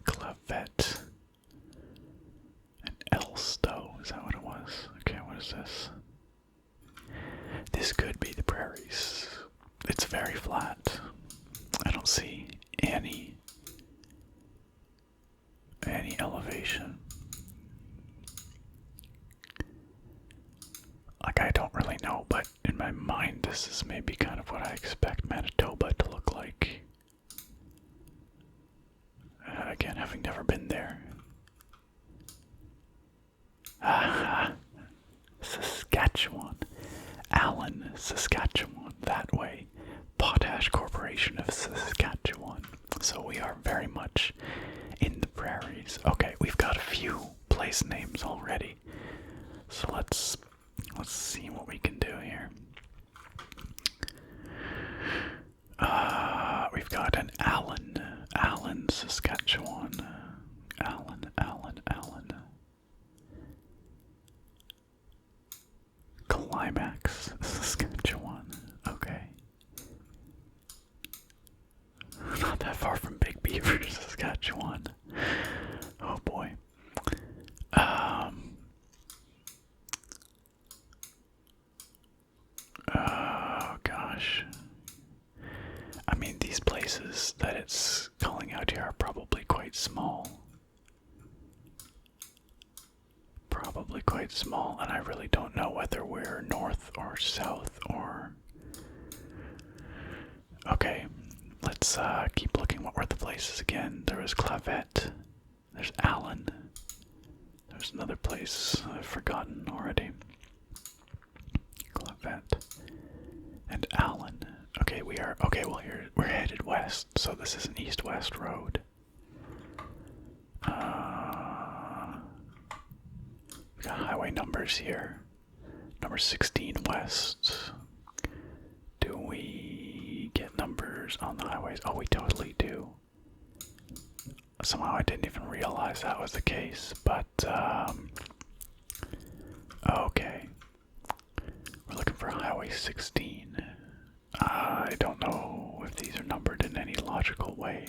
Clavette. is this? This could be the prairies. It's very flat. I don't see any elevation. Like, I don't really know, but in my mind this is maybe kind of what I expect Manitoba to look like. Again, having never been there. Ah, Saskatchewan. Allen, Saskatchewan, that way. Potash Corporation of Saskatchewan. So we are very much in the prairies. Okay, we've got a few place names already. So let's see what we can do here. We've got an Allen, Saskatchewan. Allen. Climax, Saskatchewan. Okay. Not that far from Big Beaver, Saskatchewan. Oh boy. Oh gosh. I mean, these places that it's calling out here are probably quite small. Probably quite small, and I really don't know whether we're north or south or... Okay, let's keep looking. What were the places again? There was Clavette. There's Allen. There's another place I've forgotten already. Clavette and Allen. Okay, well, we're headed west, so this is an east-west road. We got highway numbers here. Number 16 west. Do we get numbers on the highways? Oh, we totally do. Somehow I didn't even realize that was the case, but, okay. We're looking for Highway 16. I don't know if these are numbered in any logical way.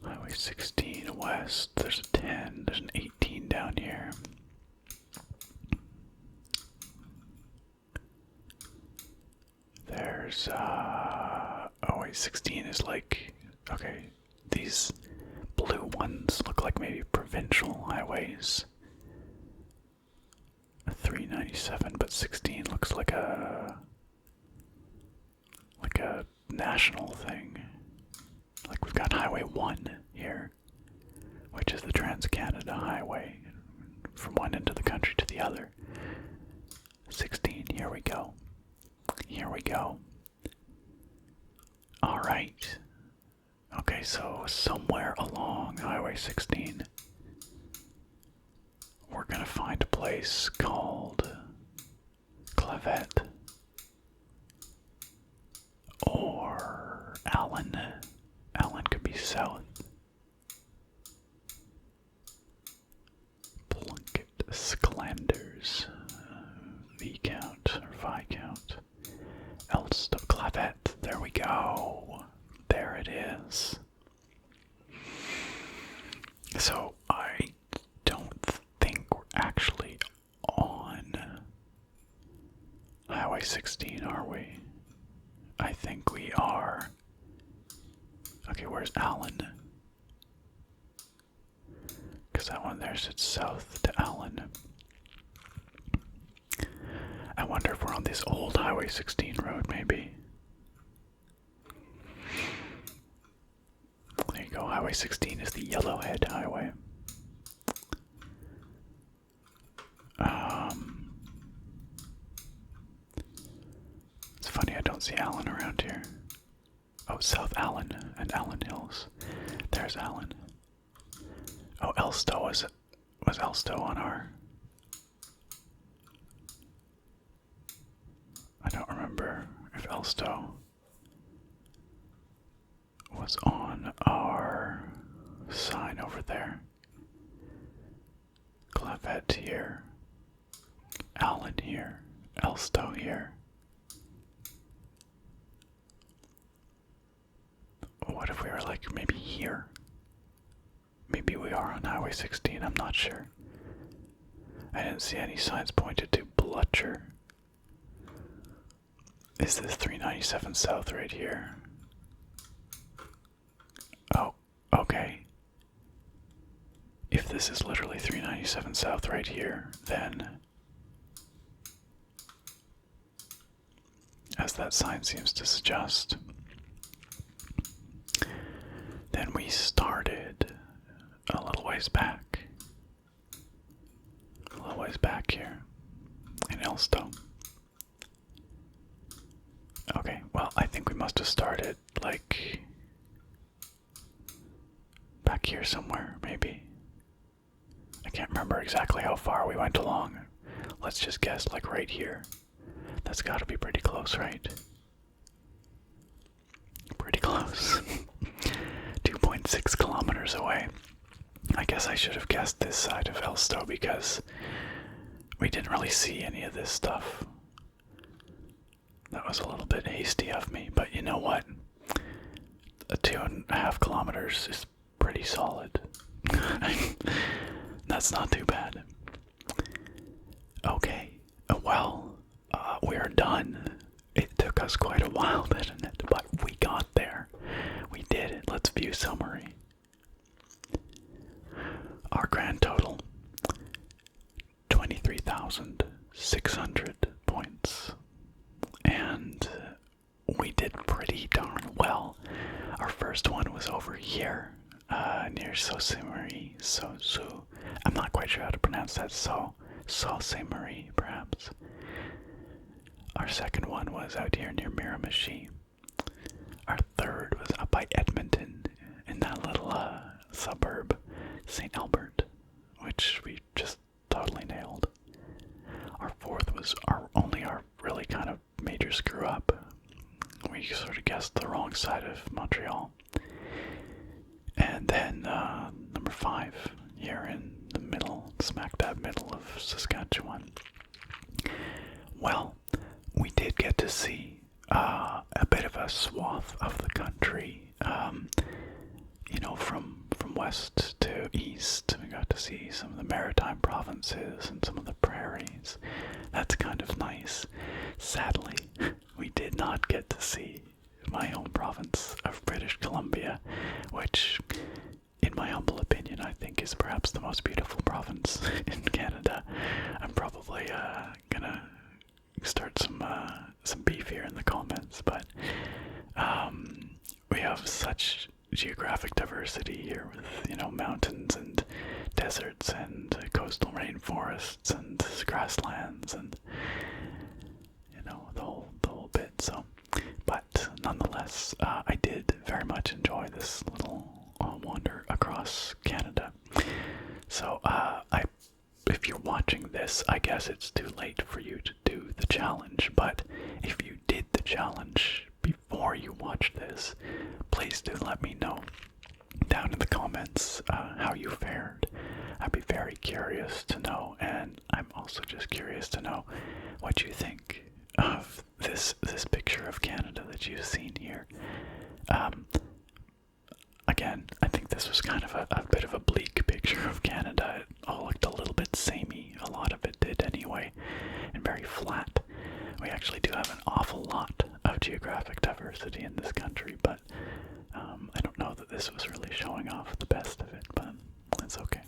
Highway 16 west, there's a 10, there's an 18 down here. There's, oh wait, 16 is like, okay, these blue ones look like maybe provincial highways. 397, but 16 looks like a national thing. Like we've got Highway 1 here, which is the Trans-Canada Highway from one end of the country to the other. 16, here we go. Here we go. Alright. Okay, so somewhere along Highway 16, we're gonna find a place called Clavette or Allen. Allen could be south. Plunkett, Sklanders, Viscount or Viscount, Elst of Clavette. There we go. There it is. So I don't think we're actually on Highway 16, are we? I think we are. Okay, where's Allen? Because that one there sits south to Allen. I wonder if we're on this old Highway 16 road, maybe. There you go, Highway 16 is the Yellowhead Highway. It's funny I don't see Allen around here. Oh, South Allen and Allen Hills. There's Allen. Oh, Elstow was Elstow on our... I don't remember if Elstow was on our sign over there. Clavette here. Allen here. Elstow here. What if we were like maybe here? Maybe we are on Highway 16, I'm not sure. I didn't see any signs pointed to Blutcher. Is this 397 South right here? Oh, okay. If this is literally 397 South right here, then, as that sign seems to suggest, then we started a little ways back. A little ways back here in Elstone. Okay, well, I think we must have started, like, back here somewhere, maybe. I can't remember exactly how far we went along. Let's just guess, like, right here. That's gotta be pretty close, right? Pretty close. 2.6 kilometers away. I guess I should have guessed this side of Elstow because we didn't really see any of this stuff. That was a little bit hasty of me, but you know what? 2.5 kilometers is pretty solid. That's not too bad. Okay, well, we're done. It took us quite a while, didn't it? But we got there. We did it. Let's view summary. Our grand total, 23,600 points. And we did pretty darn well. Our first one was over here, near Sault-Ste-Marie. I'm not quite sure how to pronounce that. Sault-Ste-Marie, perhaps. Our second one was out here near Miramichi. Our third was up by Edmonton, in that little suburb, St. Albert, which we just totally nailed. Our fourth was our really kind of major screw up. We sort of guessed the wrong side of Montreal. And then number 5, here in the middle, smack dab middle of Saskatchewan. Well, we did get to see a bit of a swath of the country. You know, from west to east, we got to see some of the maritime provinces and some of the prairies. That's kind of nice. Sadly, we did not get to see my home province of British Columbia, which, in my humble opinion, I think is perhaps the most beautiful province in Canada. I'm probably gonna start some beef here in the comments, but we have such geographic diversity here with, you know, mountains and deserts and coastal rainforests and grasslands and, you know, the whole bit. So, but nonetheless, I did very much enjoy this little wander across Canada. So, if you're watching this, I guess it's too late for you to do the challenge, but if you did the challenge before you watch this, please do let me know down in the comments how you fared. I'd be very curious to know, and I'm also just curious to know what you think of this picture of Canada that you've seen here. Again, I think this was kind of a bit of a bleak picture of Canada. It all looked a little bit samey, a lot of it did anyway, and very flat. We actually do have an awful lot of geographic diversity in this country, but I don't know that this was really showing off the best of it, but it's okay.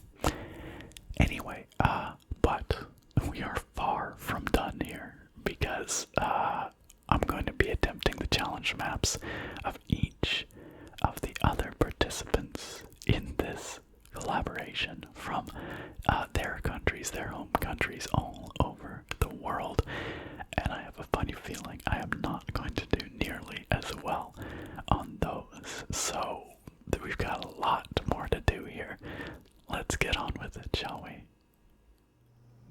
Anyway, but we are far from done here, because I'm going to be attempting the challenge maps of each of the other participants in this collaboration from their countries, their home countries, all over the world. And I have a funny feeling I am not going to do nearly as well on those. So we've got a lot more to do here. Let's get on with it, shall we?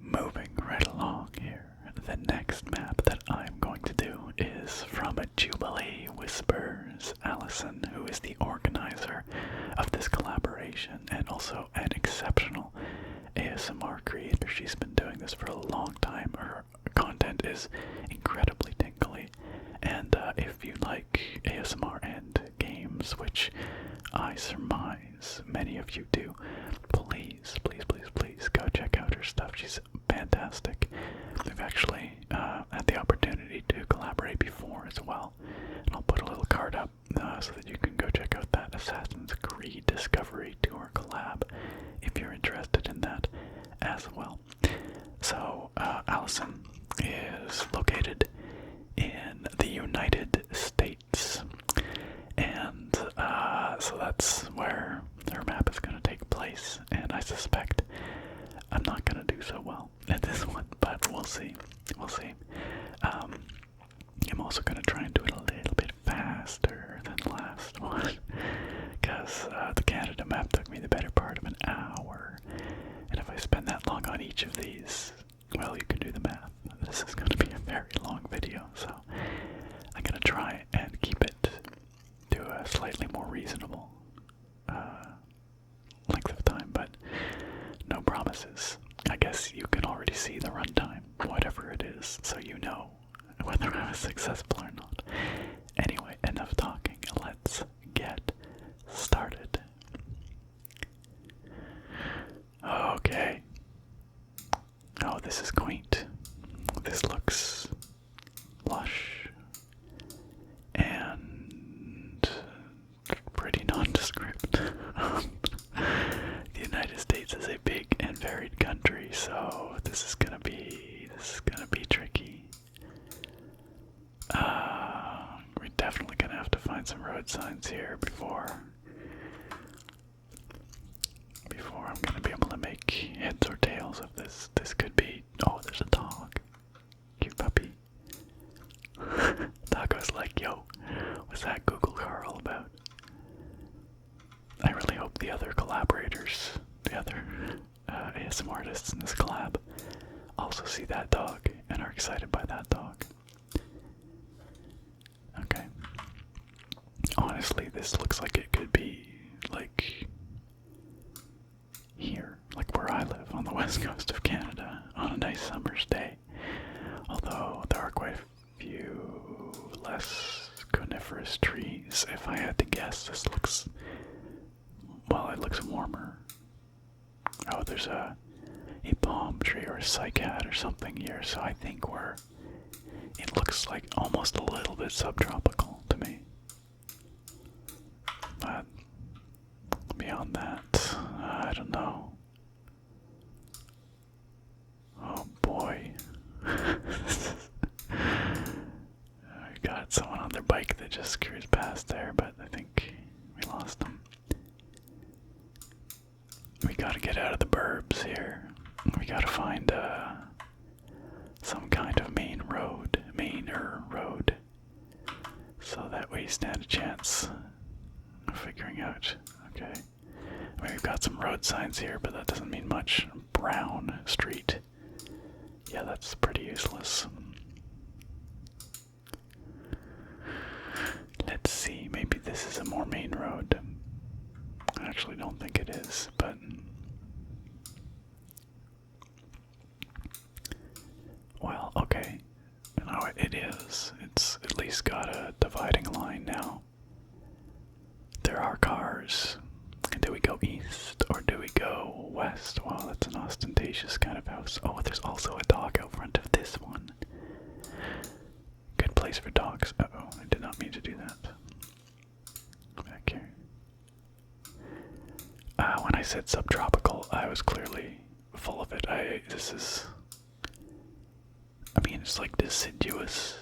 Moving right along here, the next map that I'm going to do is from a JubileeWhispers, Allison, who is the organizer of this collaboration and also an exceptional ASMR creator. She's been doing this for a long time. Her content is incredibly tingly, and if you like ASMR and games, which I surmise many of you do, please go check out her stuff. She's well. And I'll put a little card up so that you can go check out that Assassin's Creed Discovery Tour collab if you're interested in that as well. So, Allison is located in the United States, and so that's where her map is going to take place, and I suspect I'm not going to do so well at this one, but we'll see. We'll see. I'm also going to try and do it a little bit faster than the last one, because the Canada map took me the better part of an hour, and if I spend that long on each of these, well, you can do the math. This is going to be a very long video, so I'm going to try and keep it to a slightly more reasonable length of time, but no promises. I guess you can already see the runtime, whatever it is, so you know whether I was successful or not. Anyway, enough talking. Let's get started. Okay. Oh, this is quaint. This looks lush and pretty nondescript. The United States is a big and varied country, so this is gonna be tricky. We're definitely gonna have to find some road signs here before I'm gonna be able to make heads or tails of this. This could be. Oh, there's a dog. Cute puppy. Dog was like, yo, what's that Google car all about? I really hope the other collaborators, the other ASMRtists in this collab, also see that dog and are excited by that dog. Okay. Honestly, this looks like it could be, like, here, like where I live on the west coast of Canada on a nice summer's day. Although there are quite a few less coniferous trees. If I had to guess, this looks, well, it looks warmer. Oh, there's a palm tree or a cycad or something here, so I think it looks like almost a little bit subtropical to me. But beyond that, I don't know. Oh boy. I got someone on their bike that just cruised past there, but I think we lost them. We gotta get out of the burbs here. We gotta find some kind of mainer road, so that we stand a chance of figuring out. Okay, I mean, we've got some road signs here, but that doesn't mean much. Brown Street. Yeah, that's pretty useless. Let's see, maybe this is a more main road. I actually don't think it is, but well, okay. No, it is. It's at least got a dividing line now. There are cars. Do we go east or do we go west? Wow, that's an ostentatious kind of house. Oh, there's also a dog out front of this one. Good place for dogs. Uh-oh, I did not mean to do that. Back here. When I said subtropical, I was clearly full of it. It's like deciduous,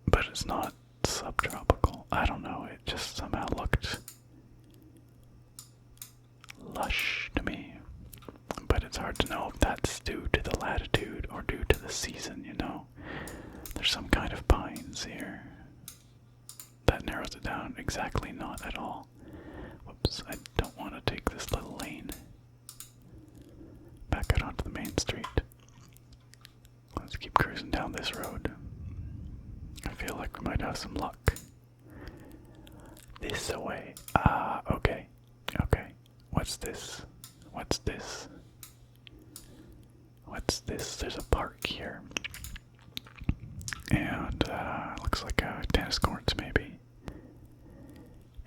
but it's not subtropical. I don't know, it just somehow looked lush to me. But it's hard to know if that's due to the latitude or due to the season, you know. There's some kind of pines here. That narrows it down. Exactly not at all. Whoops, I don't want to take this little lane. Back out onto the main street. Let's keep cruising down this road. I feel like we might have some luck. This away. Okay. Okay. What's this? What's this? What's this? There's a park here. And, looks like tennis courts, maybe.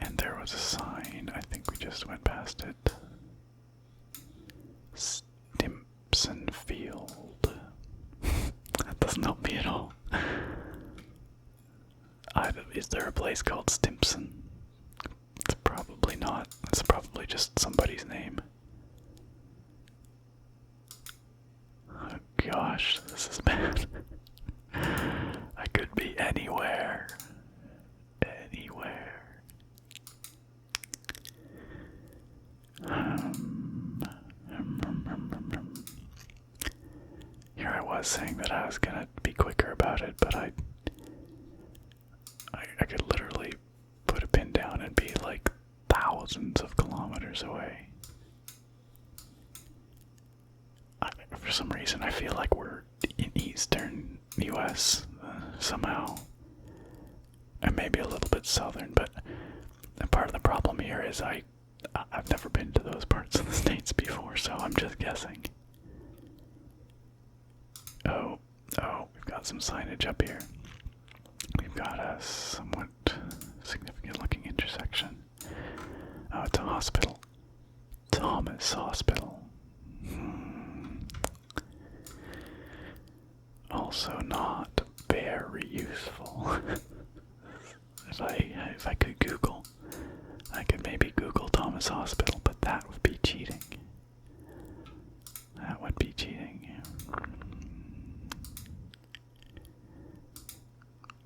And there was a sign. I think we just went past it. Stimson Field. That doesn't help me at all. Is there a place called Stimpson? It's probably not. It's probably just somebody's name. Oh gosh, this is bad. I could be anywhere. Anywhere. Here I was saying that I was gonna be quicker about it, but I could literally put a pin down and be like thousands of kilometers away. For some reason, I feel like we're in eastern US somehow, and maybe a little bit southern. But part of the problem here is I've never been to those parts of the States before, so I'm just guessing. Oh, we've got some signage up here. We've got a somewhat significant looking intersection. Oh, it's a hospital. Thomas Hospital. Also not very useful. If I could Google, I could maybe Google Thomas Hospital, but that would be cheating. That would be cheating.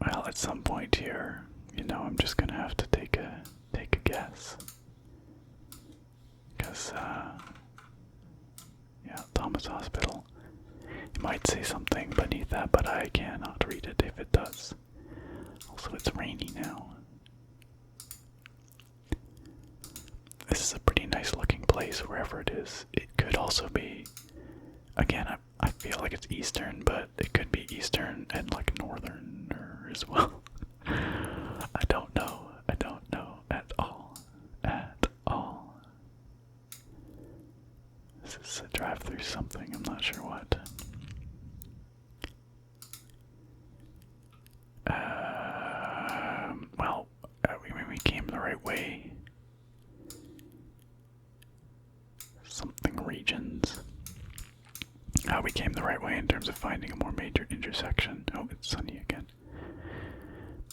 Well, at some point here, you know, I'm just gonna have to take a guess. Because yeah, Thomas Hospital. It might say something beneath that, but I cannot read it if it does. Also, it's rainy now. This is a pretty nice looking place wherever it is. It could also be, again, I feel like it's eastern, but it could be eastern and like northern as well. I don't know at all. This is a drive through something, I'm not sure what. Well, we came the right way. Something regions. We came the right way in terms of finding a more major intersection. Oh, it's sunny again.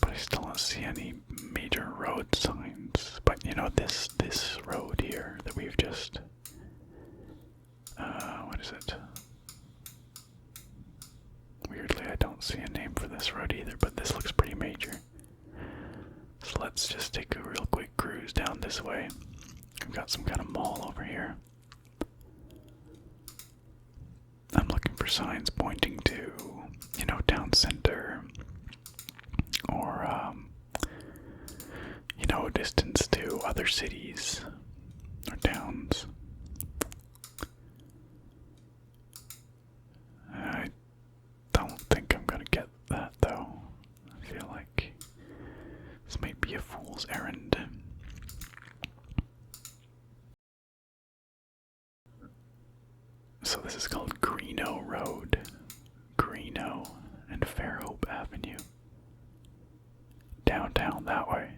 But I still don't see any major road signs. But you know, this road here that we've just what is it? Weirdly, I don't see a name for this road either, but this looks pretty major. So let's just take a real quick cruise down this way. We've got some kind of mall over here. I'm looking for signs pointing to, you know, town center, or, you know, distance to other cities or towns. I don't think I'm gonna get that, though. I feel like this might be a fool's errand. So this is called Greeno Road. Greeno and Fairhope Avenue. Downtown that way.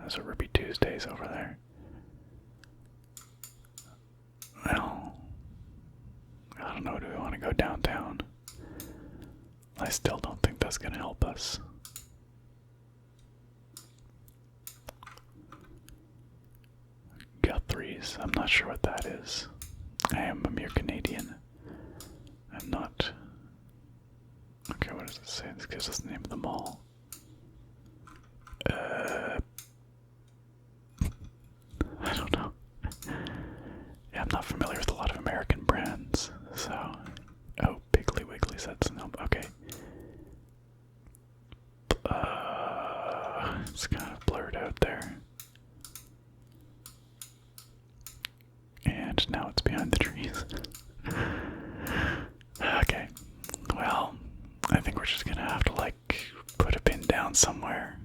There's a Ruby Tuesdays over there. Well, I don't know, do we want to go downtown? I still don't think that's going to help us. Guthrie's, I'm not sure what that is. I am a mere Canadian. I'm not. Okay, what does it say? This gives us the name of the mall. I don't know. Yeah, I'm not familiar with a lot of American brands, so. Oh, Piggly Wiggly said no. Okay. It's kind of blurred out there. And now it's behind the trees. Okay. Well, I think we're just gonna have to, like, put a pin down somewhere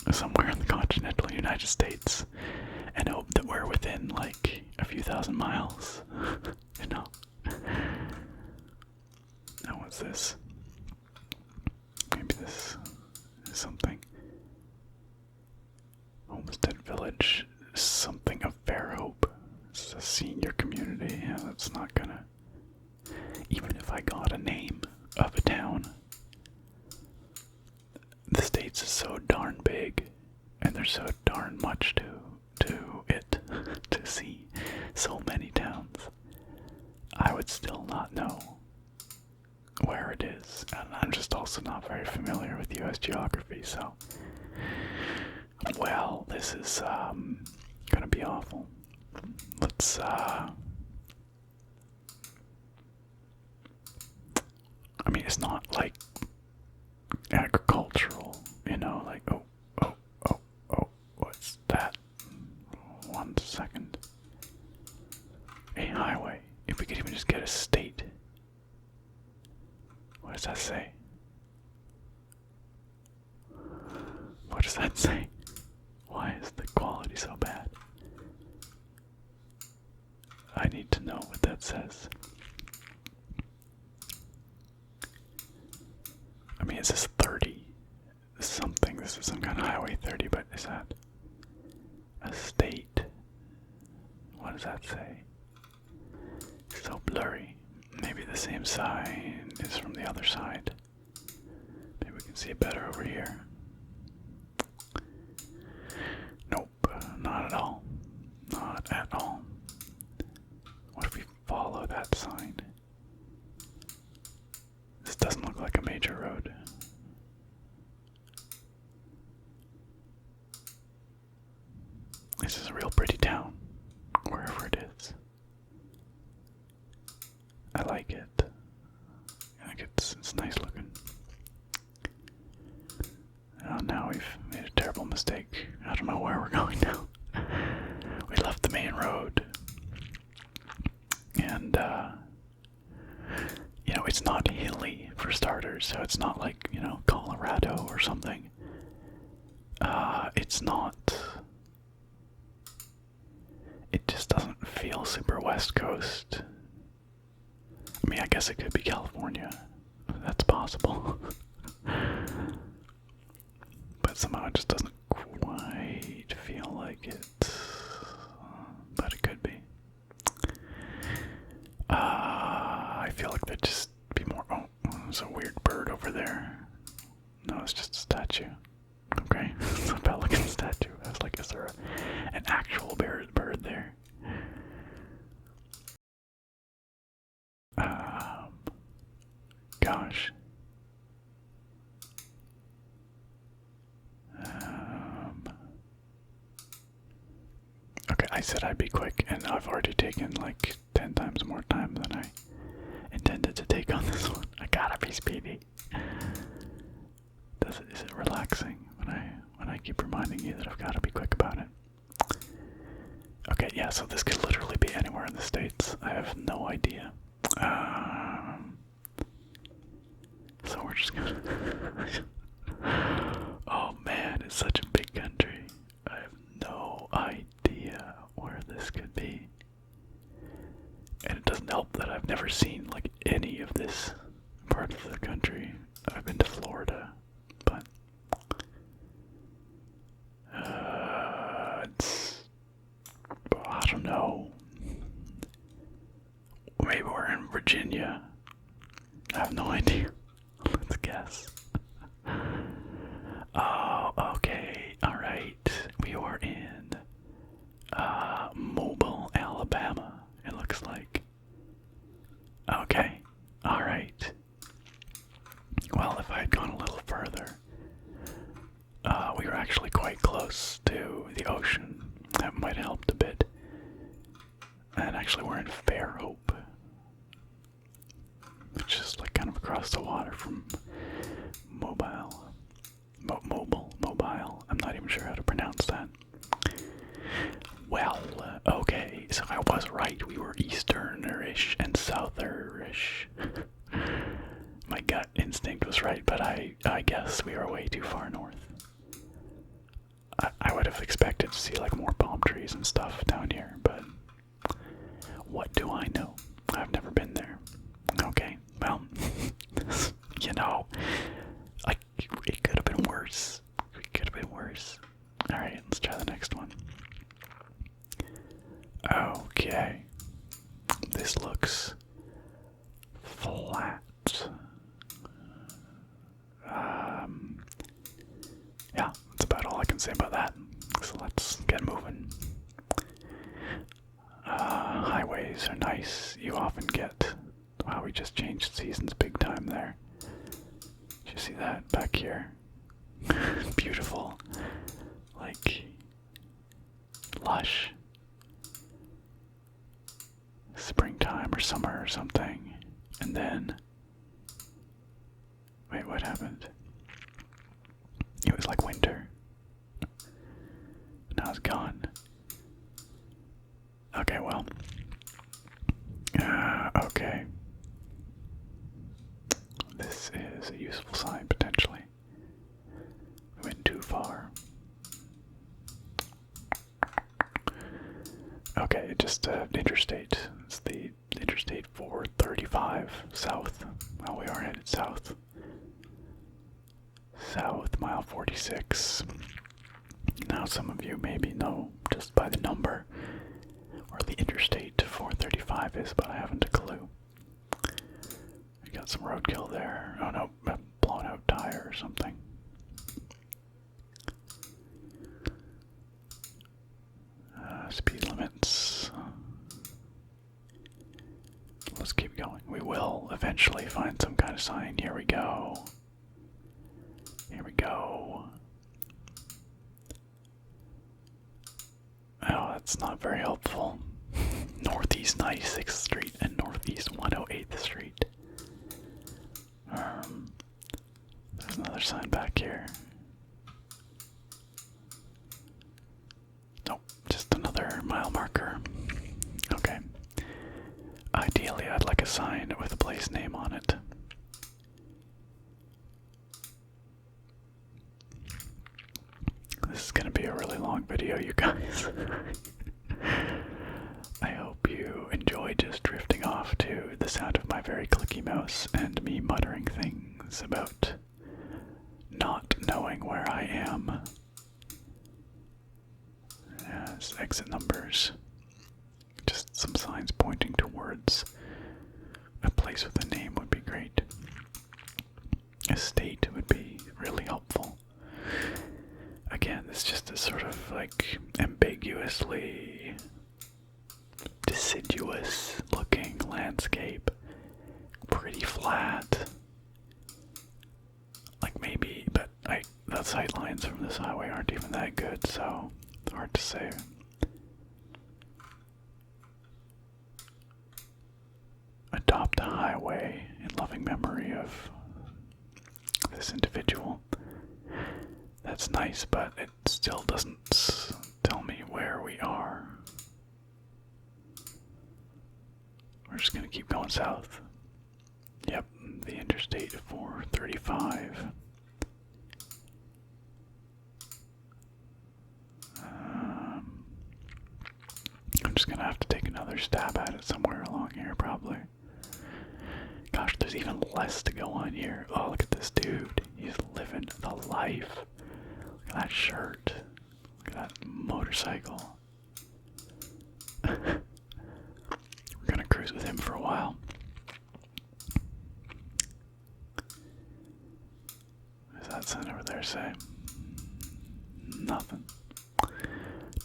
in the continental United States and hope that we're within, like, a few thousand miles. You know? Now, what's this? Maybe this is something. Homestead Village, something of Fairhope. It's a senior community. Yeah, that's not gonna. Even if I got a name of a town, the state so darn big, and there's so darn much to it to see so many towns. I would still not know where it is, and I'm just also not very familiar with US geography, so well, this is gonna be awful. Let's I mean, it's not like agricultural, you know, like oh, what's that? 1 second. A highway. If we could even just get a state. What does that say? What does that say? Why is the quality so bad? I need to know what that says. I mean, it says 30 something. This is some kind of highway 30, but is that a state? What does that say? It's so blurry. Maybe the same sign is from the other side. Maybe we can see it better over here. Nope, not at all. Not at all. What if we follow that sign? This doesn't look like a major road. This is a real pretty town, wherever it is. I like it. I think it's nice looking. Now we've made a terrible mistake. I don't know where we're going now. We left the main road. And, you know, it's not hilly for starters, so it's not like, you know, Colorado or something. It's not. It just doesn't feel super West Coast. I mean, I guess it could be California. That's possible. But somehow it just doesn't quite feel like it. But it could be. I feel like there'd just be more. Oh, there's a weird bird over there. No, it's just a statue. Okay, it's a pelican statue. I was like, is there an actual bird there? Gosh. Okay, I said I'd be quick, and I've already taken like 10 times more time than I intended to take on this one. I gotta be speedy. Is it relaxing when I keep reminding you that I've gotta be quick about it? Okay, yeah, so this could literally be anywhere in the States. I have no idea. So we're just gonna oh man, it's such a big country. I have no idea where this could be. And it doesn't help that I've never seen like any of this part of the country. I've been to Florida, but I don't know. Maybe we're in Virginia. I have no idea. Let's guess. Oh, okay. Alright. We are in Mobile, Alabama, it looks like. Okay. Alright. Well, if I had gone a little further, we were actually quite close to the ocean. That might have helped a bit. And actually we're in Fairhope, which is like kind of across the water from Mobile. I'm not even sure how to pronounce that. Well, okay, so I was right. We were easternerish and southerish. My gut instinct was right, but I guess we were way too far north. I would have expected to see like more palm trees and stuff down here, but what do I know? I've never been there. Okay, well, you know, it could have been worse. It could have been worse. Alright, let's try the next one. Okay. This looks flat. yeah, that's about all I can say about that. So let's get moving. Highways are nice. You often get. Wow, we just changed seasons big time there. Did you see that back here? Beautiful. Like, lush. Springtime or summer or something. And then. Wait, what happened? It was like winter. Now it's gone. Okay, well. Okay. This is a useful sign, potentially. We went too far. Okay, just interstate. It's the Interstate 435 south. Well, we are headed south. South, mile 46. Now, some of you maybe know just by the number where the Interstate 435 is, but I haven't a clue. We got some roadkill there. Oh no, a blown out tire or something. Speed limits. Let's keep going. We will eventually find some kind of sign. Here we go. Here we go. Oh, that's not very helpful. Northeast 96th Street and Northeast 108th Street. There's another sign back here. Nope, just another mile marker. Okay. Ideally, I'd like a sign with a place name on it. This is going to be a really long video, you guys. I hope you enjoy just drifting off to the sound of my very clicky mouse and me muttering things about not knowing where I am. As exit numbers. Just some signs pointing towards a place with a name would be great. A state would be really helpful. Again, it's just a sort of like ambiguously deciduous looking landscape. Pretty flat. Like maybe, but the sight lines from this highway aren't even that good, so it's hard to say. Adopt a highway in loving memory of this individual. That's nice, but it still doesn't tell me where we are. We're just gonna keep going south. Yep, the Interstate 435. I'm just gonna have to take another stab at it somewhere along here, probably. Gosh, there's even less to go on here. Oh, look at this dude. He's living the life. Look at that shirt. Look at that motorcycle. We're gonna cruise with him for a while. What does that sign over there say? Nothing.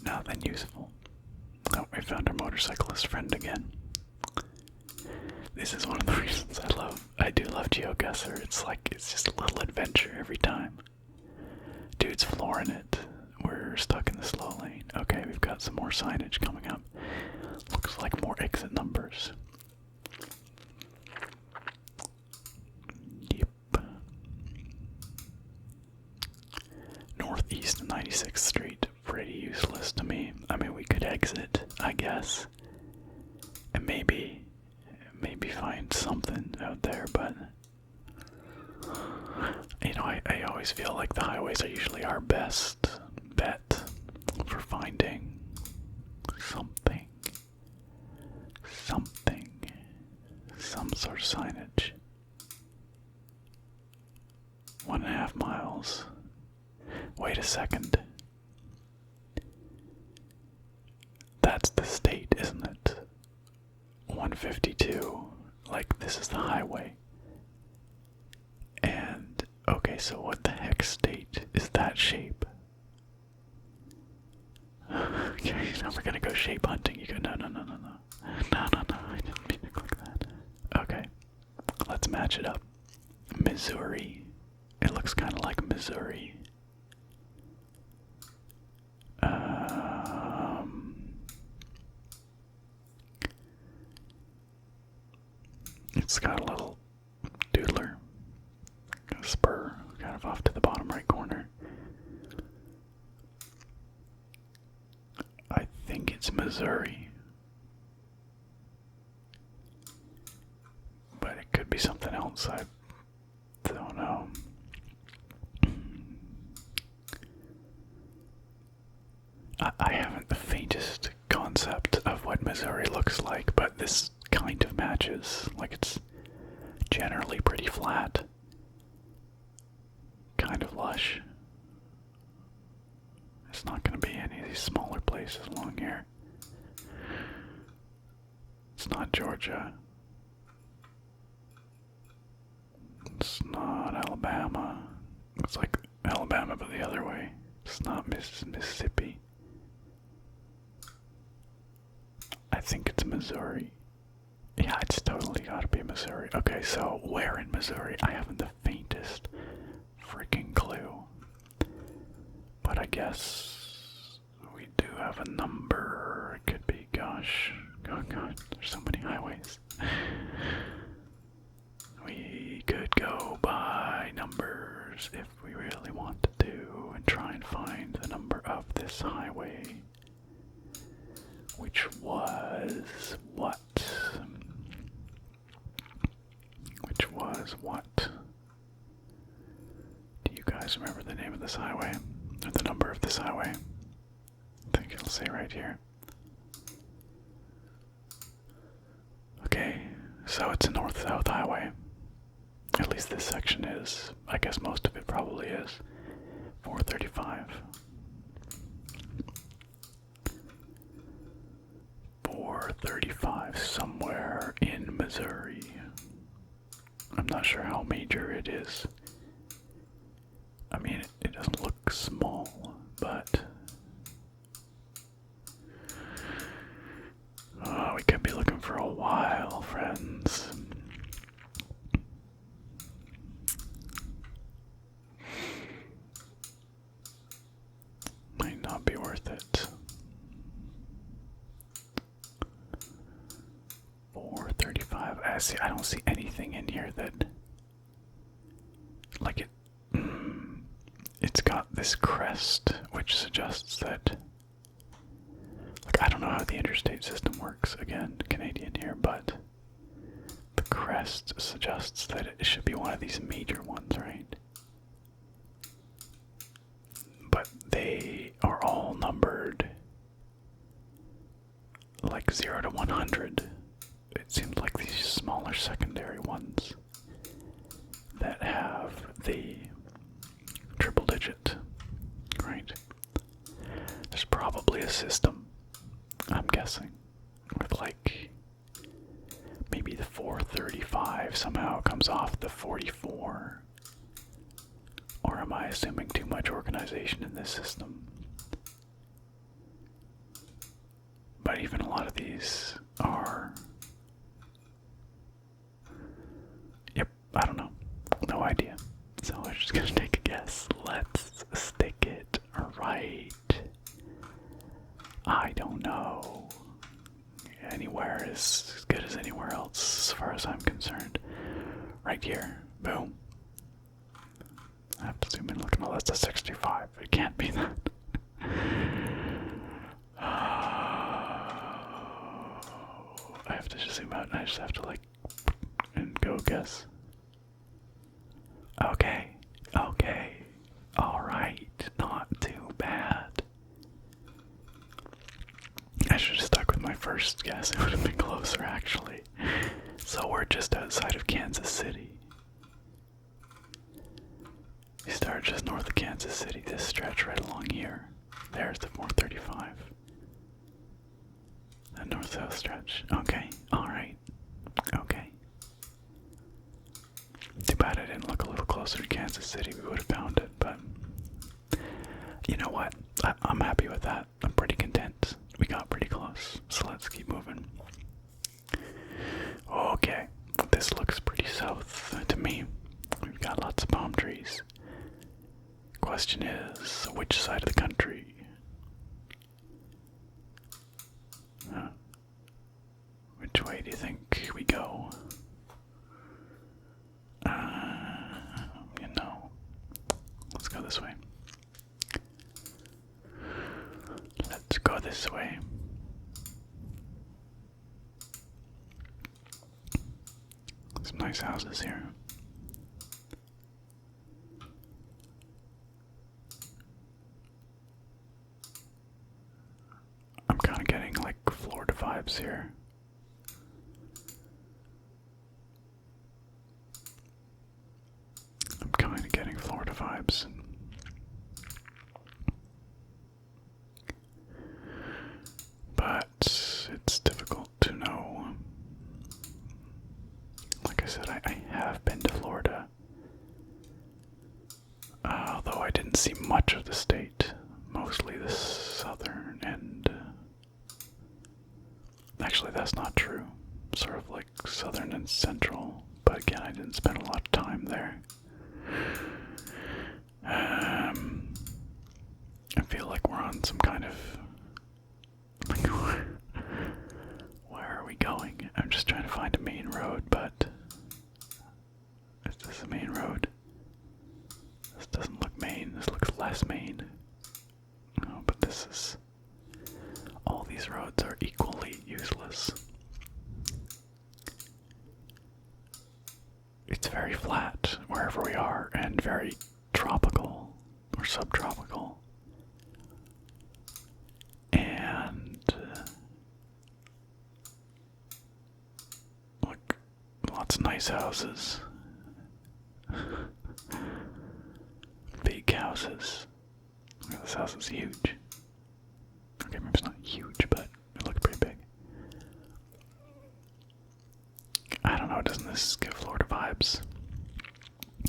Nothing useful. Oh, we found our motorcyclist friend again. This is one of the reasons I do love GeoGuessr. It's just a little adventure every time. Dude's flooring it. We're stuck in the slow lane. Okay, we've got some more signage coming up. Looks like more exit numbers. Yep. Northeast 96th Street. Pretty useless to me. I mean, we could exit, I guess. And maybe find something out there, but you know, I always feel like the highways are usually our best bet for finding something, some sort of signage. 1.5 miles. Wait a second. That's the state, isn't it? 152. Like, this is the highway. And, okay, so what the heck state is that shape. Okay, now we're gonna go shape hunting. You go, no, no, no, no, no. No, no, no, I didn't mean to click that. Okay, let's match it up. Missouri. It looks kind of like Missouri. It's got a little doodler, a spur, kind of off to the bottom right corner. I think it's Missouri, but it could be something else. I don't know. I haven't the faintest concept of what Missouri looks like, but this kind of matches. Like, it's generally pretty flat, kind of lush. It's not going to be any of these smaller places along here. It's not Georgia. It's not Alabama. It's like Alabama, but the other way. It's not Mississippi. I think it's Missouri. Yeah, it's totally gotta be Missouri. Okay, so where in Missouri? I haven't the faintest freaking clue. But I guess we do have a number. It could be, gosh. Oh god, there's so many highways. We could go by numbers if we really wanted to and try and find the number of this highway. Which was what? Which was what? Do you guys remember the name of this highway? Or the number of this highway? I think it'll say right here. Okay, so it's a north-south highway. At least this section is. I guess most of it probably is. 435. 435, somewhere in Missouri. I'm not sure how major it is. I mean, it doesn't look small, but we could be looking for a while, friends. Might not be worth it. 435. I don't see anything in here that, like, it's got this crest, which suggests that, like, I don't know how the interstate system works. Again, Canadian here, but the crest suggests that it should be one of these major ones, right? But they are all numbered like 0 to 100. It seems like these smaller secondary ones that have the triple digit, right? There's probably a system, I'm guessing, with like maybe the 435 somehow comes off the 44. Or am I assuming too much organization in this system? But even a lot of these are... Yep, I don't know. No idea. So we're just gonna take a guess. Let's stick it right. I don't know. Anywhere is as good as anywhere else, as far as I'm concerned. Right here. Boom. I have to zoom in and look. No, that's a 65. It can't be that. I have to just zoom out and I just have to, like, and go guess. Okay. Okay. Alright. Not too bad. I should have stuck with my first guess. It would have been closer, actually. So we're just outside of Kansas City. You start just north of Kansas City, this stretch right along here. There's the 435. The north-south stretch. Okay, alright. Okay. Too bad I didn't look a little closer to Kansas City. We would have found it, but You know what? I'm happy with that. I'm pretty content. We got pretty close, so let's keep moving. Okay, this looks pretty south to me. We've got lots of palm trees. Question is, which side of the country? Which way do you think we go? You know, let's go this way. Let's go this way. Some nice houses here. I'm kind of getting like Florida vibes here. I'm kind of getting Florida vibes. But it's difficult to know. Like I said, I have been to Florida. Although I didn't see much of the state. Mostly the southern end. Actually, that's not true. Sort of like southern and central. But again, I didn't spend a lot of time there. I feel like we're on some kind of... Where are we going? I'm just trying to find a main road, but... Is this a main road? This doesn't look main. This looks less main. Oh, but this is... All these roads are equally useless. It's very flat wherever we are, and very tropical or subtropical. And look, lots of nice houses. Big houses. This house is huge. Okay, maybe it's not huge, but it looks pretty big. I don't know, doesn't this give Florida vibes?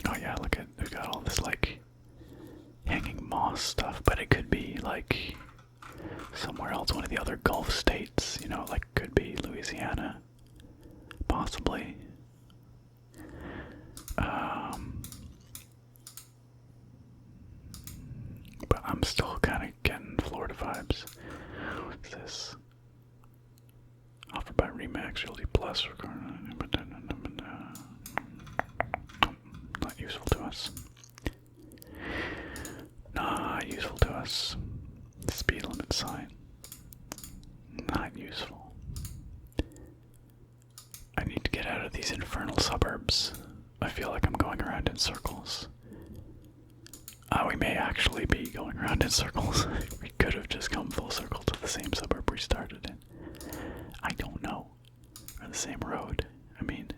Oh yeah, look at, we've got all this like hanging moss stuff, but it could be like somewhere else, one of the other Gulf states, you know, like could be Louisiana, possibly. But I'm still kind of getting Florida vibes. What's this? Offered by Remax, Realty Plus, not useful to us. Not useful to us. Speed limit sign. Not useful. I need to get out of these infernal suburbs. I feel like I'm going around in circles. We may actually be going around in circles. We could have just come full circle to the same suburb we started in. I don't know. Or the same road. I mean...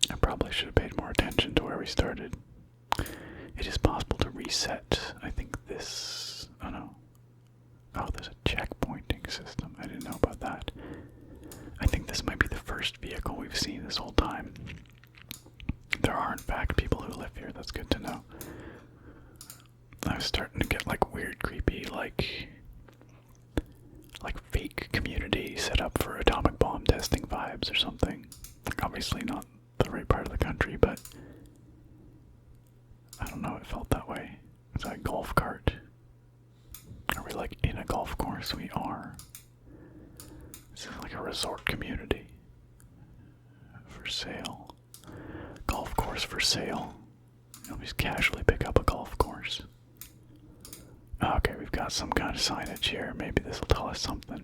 I probably should have paid more attention to where we started. It is possible to reset. I think this... Oh no. Oh, there's a checkpointing system. I didn't know about that. I think this might be the first vehicle we've seen this whole time. There are, in fact, people who live here. That's good to know. I was starting to get, like, weird, creepy, like fake community set up for atomic bomb testing vibes or something. Like, obviously not the right part of the country, but I don't know, it felt that way. Is that a golf cart? Are we, like, in a golf course? We are. This is like a resort community. For sale. Golf course for sale. You'll just casually pick up a golf course. Okay, we've got some kind of signage here. Maybe this will tell us something.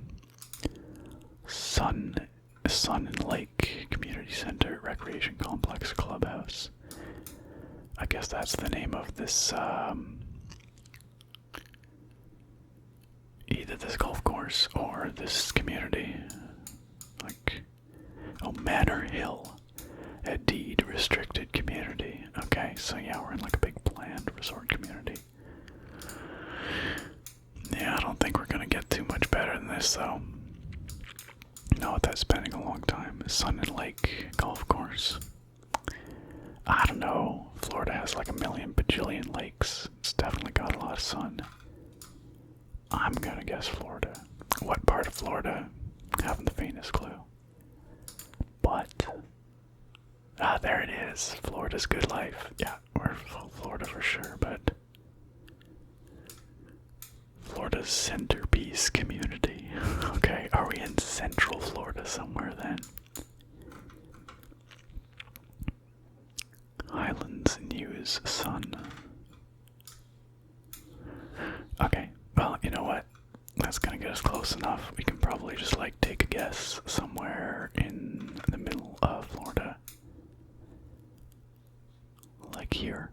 Sun and Lake Community Center, Recreation Complex, Clubhouse. I guess that's the name of this, either this golf course or this community. Like, oh, Manor Hill, a deed restricted community. Okay, so yeah, we're in like a big planned resort community. Yeah, I don't think we're gonna get too much better than this though. No, that's spending a long time. Sun and Lake Golf Course. I don't know. Florida has like a million bajillion lakes. It's definitely got a lot of sun. I'm gonna guess Florida. What part of Florida? Haven't the faintest clue. But there it is. Florida's good life. Yeah, we're Florida for sure, but Florida's centerpiece community. Okay, are we in central Florida somewhere then? Highlands News Sun. Okay, well, you know what? That's gonna get us close enough. We can probably just like take a guess somewhere in the middle of Florida. Like here.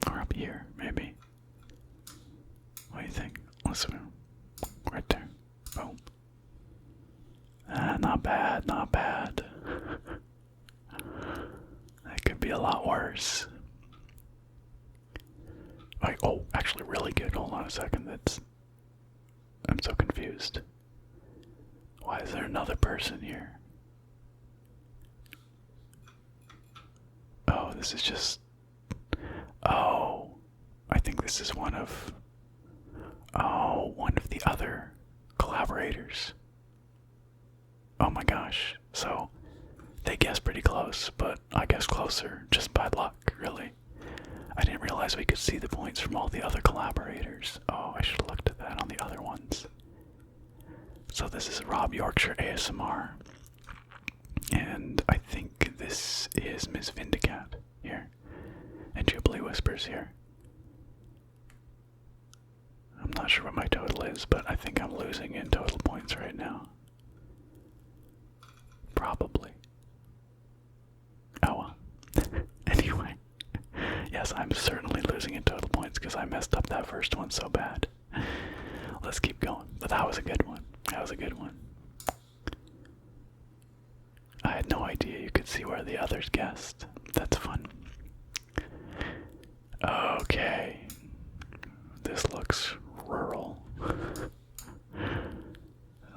Or up here, maybe. What do you think? Listen, right there. Boom. Not bad, not bad. That could be a lot worse. Like, oh, actually really good. Hold on a second. I'm so confused. Why is there another person here? Oh, this is just... Oh, I think this is one of the other collaborators. Oh my gosh. So, they guessed pretty close, but I guess closer just by luck, really. I didn't realize we could see the points from all the other collaborators. Oh, I should have looked at that on the other ones. So this is YorkshireASMR. And I think this is MissVindicat here. And JubileeWhispers here. I'm not sure what my total is, but I think I'm losing in total points right now. Probably. Oh well. Anyway. Yes, I'm certainly losing in total points because I messed up that first one so bad. Let's keep going. But that was a good one. That was a good one. I had no idea you could see where the others guessed. That's fun. Okay. This looks rural. Like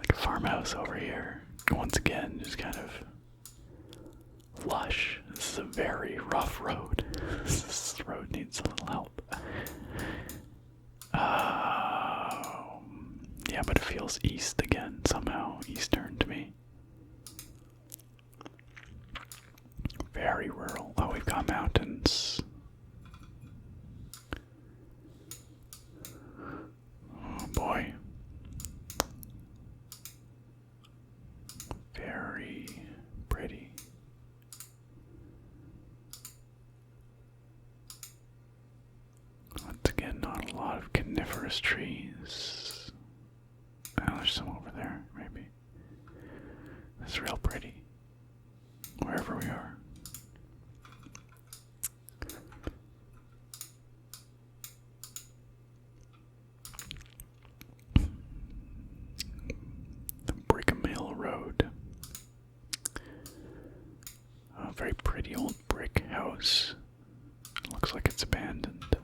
a farmhouse over here. Once again, just kind of lush. This is a very rough road. This road needs a little help. Yeah, but it feels east again, somehow. Eastern to me. Very rural. Oh, we've got mountains. Oh boy. Very pretty. Once again, not a lot of coniferous trees. Oh, there's some over there, maybe. It's real pretty. Wherever we are. The Brigham Hill Road. A very pretty old brick house. Looks like it's abandoned.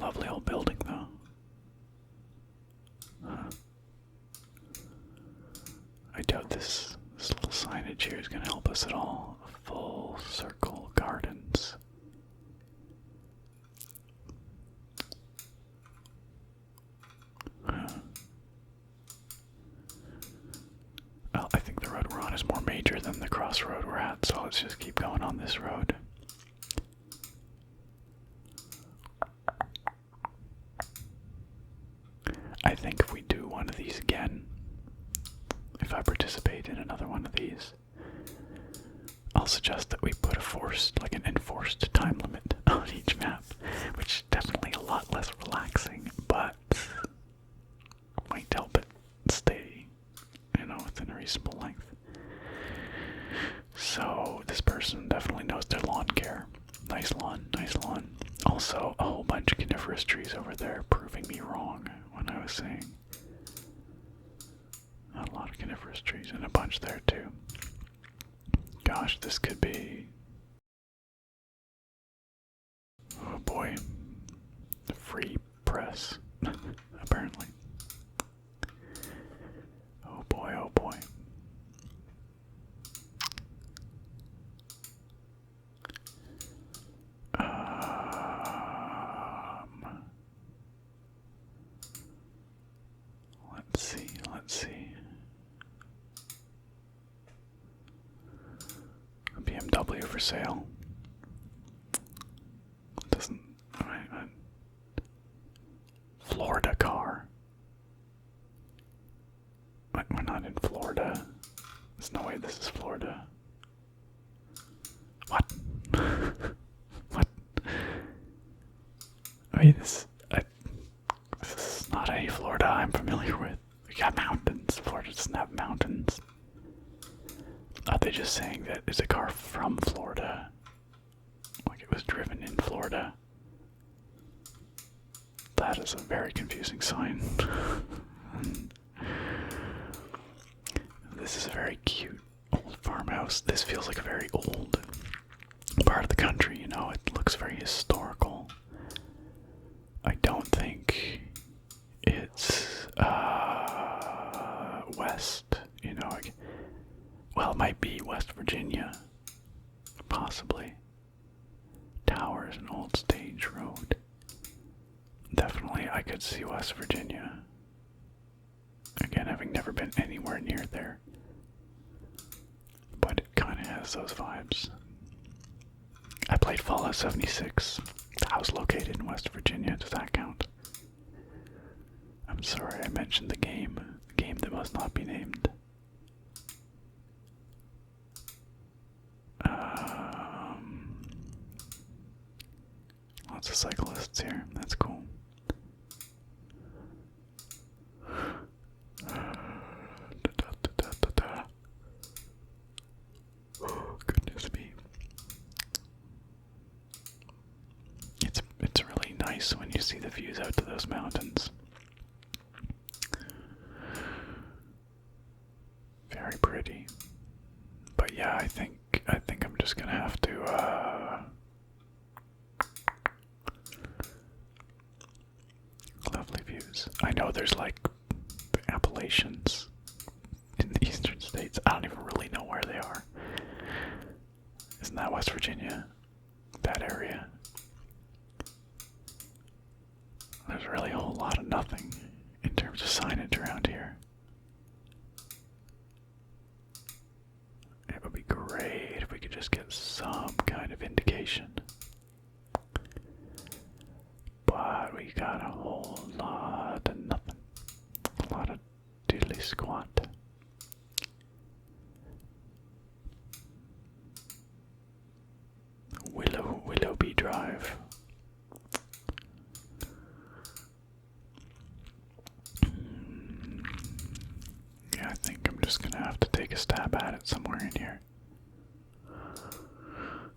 Lovely old building, though. I doubt this little signage here is going to help us at all. Full Circle Gardens. Well, I think the road we're on is more major than the crossroad we're at, so let's just keep going on this road. I think if we do one of these again, if I participate in another one of these, I'll suggest that we put an enforced time limit on each map, which is definitely a lot less relaxing, but might help it stay, within a reasonable length. So this person definitely knows their lawn care. Nice lawn, nice lawn. Also, a whole bunch of coniferous trees over there, proving me wrong when I was saying a lot of coniferous trees, and a bunch there too. Gosh, this could be... Oh boy. The free press, apparently. Oh boy, oh boy. for sale. It doesn't. Florida car. We're not in Florida. There's no way this is Florida. What? What? I mean, this is not any Florida I'm familiar with. We got mountains. Florida doesn't have mountains. Are they just saying that it's a car from Florida? Like it was driven in Florida? That is a very confusing sign. This is a very cute old farmhouse. This feels like a very old part of the country, you know, it looks very historical. I don't think it's west, you know, like, well, it might be West Virginia, possibly. Towers and Old Stage Road. Definitely, I could see West Virginia. Again, having never been anywhere near there. But it kind of has those vibes. I played Fallout 76. That was located in West Virginia. Does that count? I'm sorry, I mentioned the game. The game that must not be named. Lots of cyclists here. That's cool. Oh, goodness me. It's really nice when you see the views out to those mountains. Very pretty. But yeah, I think I'm just gonna have to lovely views. I know there's like the Appalachians in the eastern states. I don't even really know where they are. Isn't that West Virginia? That area? There's really a whole lot of nothing in terms of signage around here. It would be great if we could just get some kind of indication. But we got a whole lot of nothing. A lot of diddly squat. Willoughby Drive. Yeah, I think I'm just gonna have to take a stab at it somewhere in here.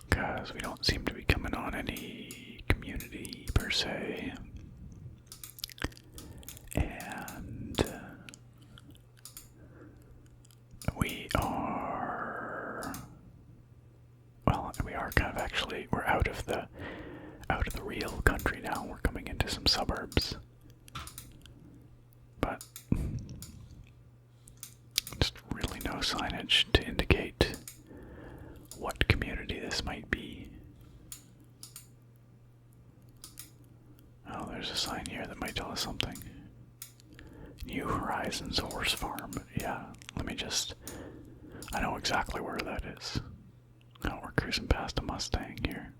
Because we don't seem to be coming on any community per se. And we are, well, we are kind of actually, we're out of the real country now. We're coming into some suburbs. But just really no signage to indicate what community this might be. Oh, there's a sign here that might tell us something. New Horizons Horse Farm. Yeah, let me just, I know exactly where that is. Oh, we're cruising past a Mustang here.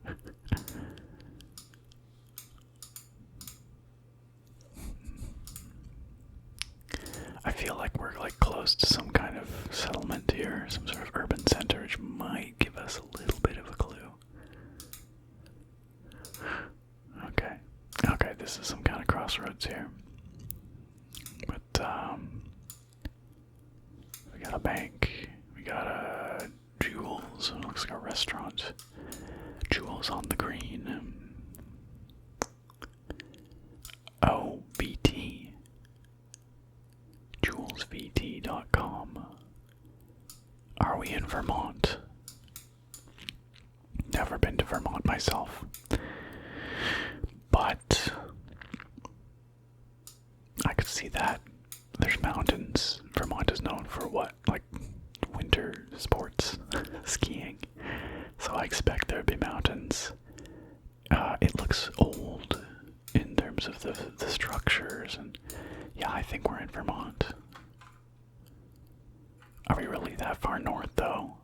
I feel like we're like close to some kind of settlement here, some sort of urban center, which might give us a little bit of a clue. Okay, this is some kind of crossroads here. But we got a bank, we got a Jules, it looks like a restaurant. Jules on the Green. Oh, BT. JulesVT.com. Are we in Vermont? Never been to Vermont myself. But I could see that. There's mountains. Vermont is known for what? Like winter sports, skiing. So I expect there'd be mountains. It looks old in terms of the structures, and yeah, I think we're in Vermont. Are we really that far north, though?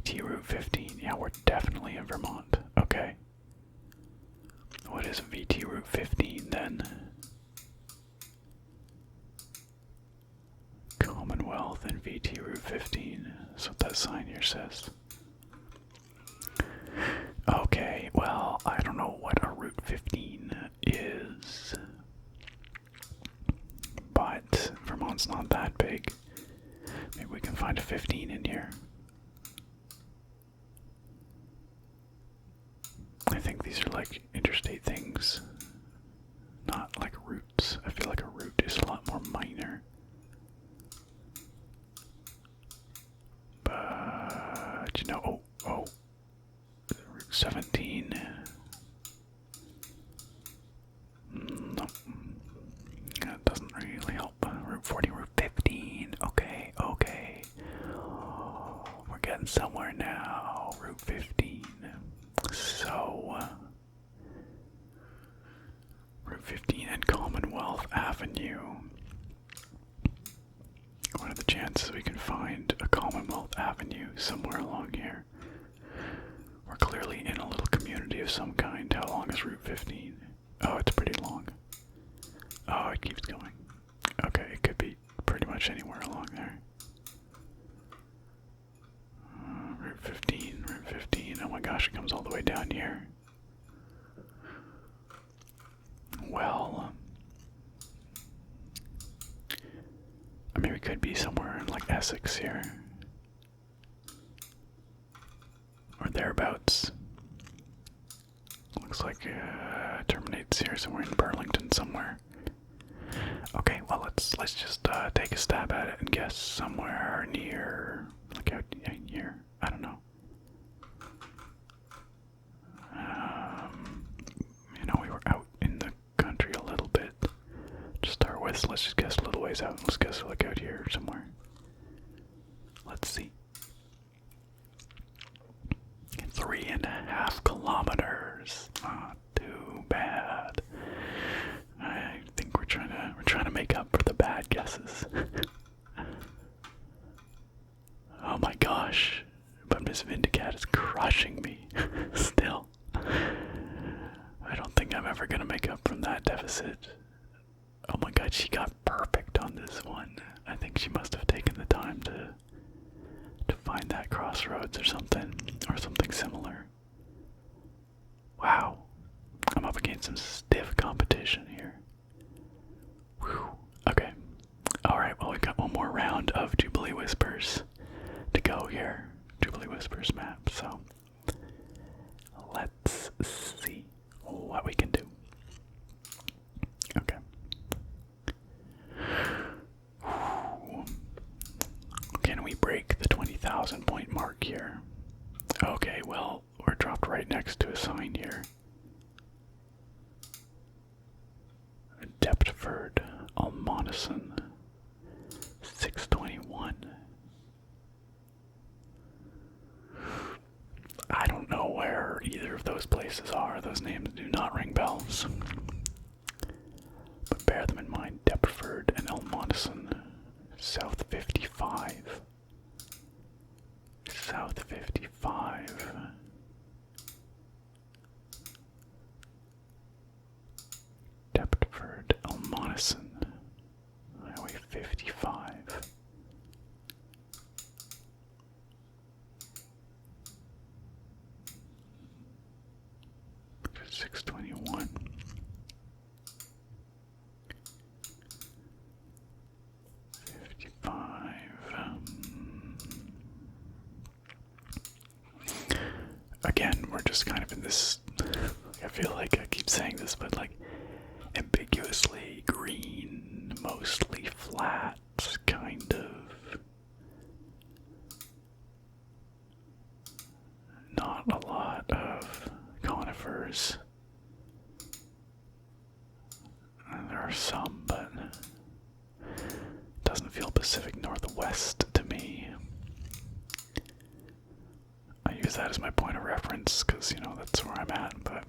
VT Route 15. Yeah, we're definitely in Vermont. Okay. What is VT Route 15 then? Commonwealth and VT Route 15. That's what that sign here says. Okay, well, I don't know what a Route 15 is, but Vermont's not that big. Maybe we can find a 15 in here. I think these are like interstate things, not like routes. I feel like a route is a lot more minor. But, you know, oh. Route 17. No. That doesn't really help. Route 40, Route 15. Okay. Oh, we're getting somewhere now. Route 15. So, Route 15 and Commonwealth Avenue. What are the chances we can find a Commonwealth Avenue somewhere along here? We're clearly in a little community of some kind. How long is Route 15? Oh, it's pretty long. Oh, it keeps going. Okay, it could be pretty much anywhere along there. Route 15, Route 15. Oh my gosh, it comes all the way down here. Well, I mean, we could be somewhere in like Essex here. Or thereabouts. Looks like it terminates here somewhere in Burlington somewhere. Okay, well let's just take a stab at it and guess somewhere near, like out here. I don't know. You know, we were out in the country a little bit. To start with, let's just guess a little ways out. Let's guess like out here somewhere. Let's see. 3.5 kilometers. Not too bad. I think we're trying to make up for the bad guesses. Oh my gosh. But MissVindicat is crushing me. Still. I don't think I'm ever gonna make up from that deficit. Oh my god, she got perfect on this one. I think she must have taken the time to find that crossroads or something similar. Wow. I'm up against some stiff competition here. Whew. Okay. Alright, well, we've got one more round of Jubilee Whispers to go here. Jubilee Whispers map, so let's see what we can do. Okay. Can we break the 20,000 point mark here? Okay, well, we're dropped right next to a sign here. Deptford, Almonison, 621. I don't know where either of those places are. Those names do not ring bells. But bear them in mind. Deptford and Almonison, South 55. South 55. Deptford, Almonison, Highway 55. 621. Again, we're just kind of in this, I feel like I keep saying this, but like ambiguously green, mostly flat, kind of. Not a lot of conifers. There are some, but it doesn't feel Pacific Northwest to me. I use that as my point of reference because, you know, that's where I'm at, but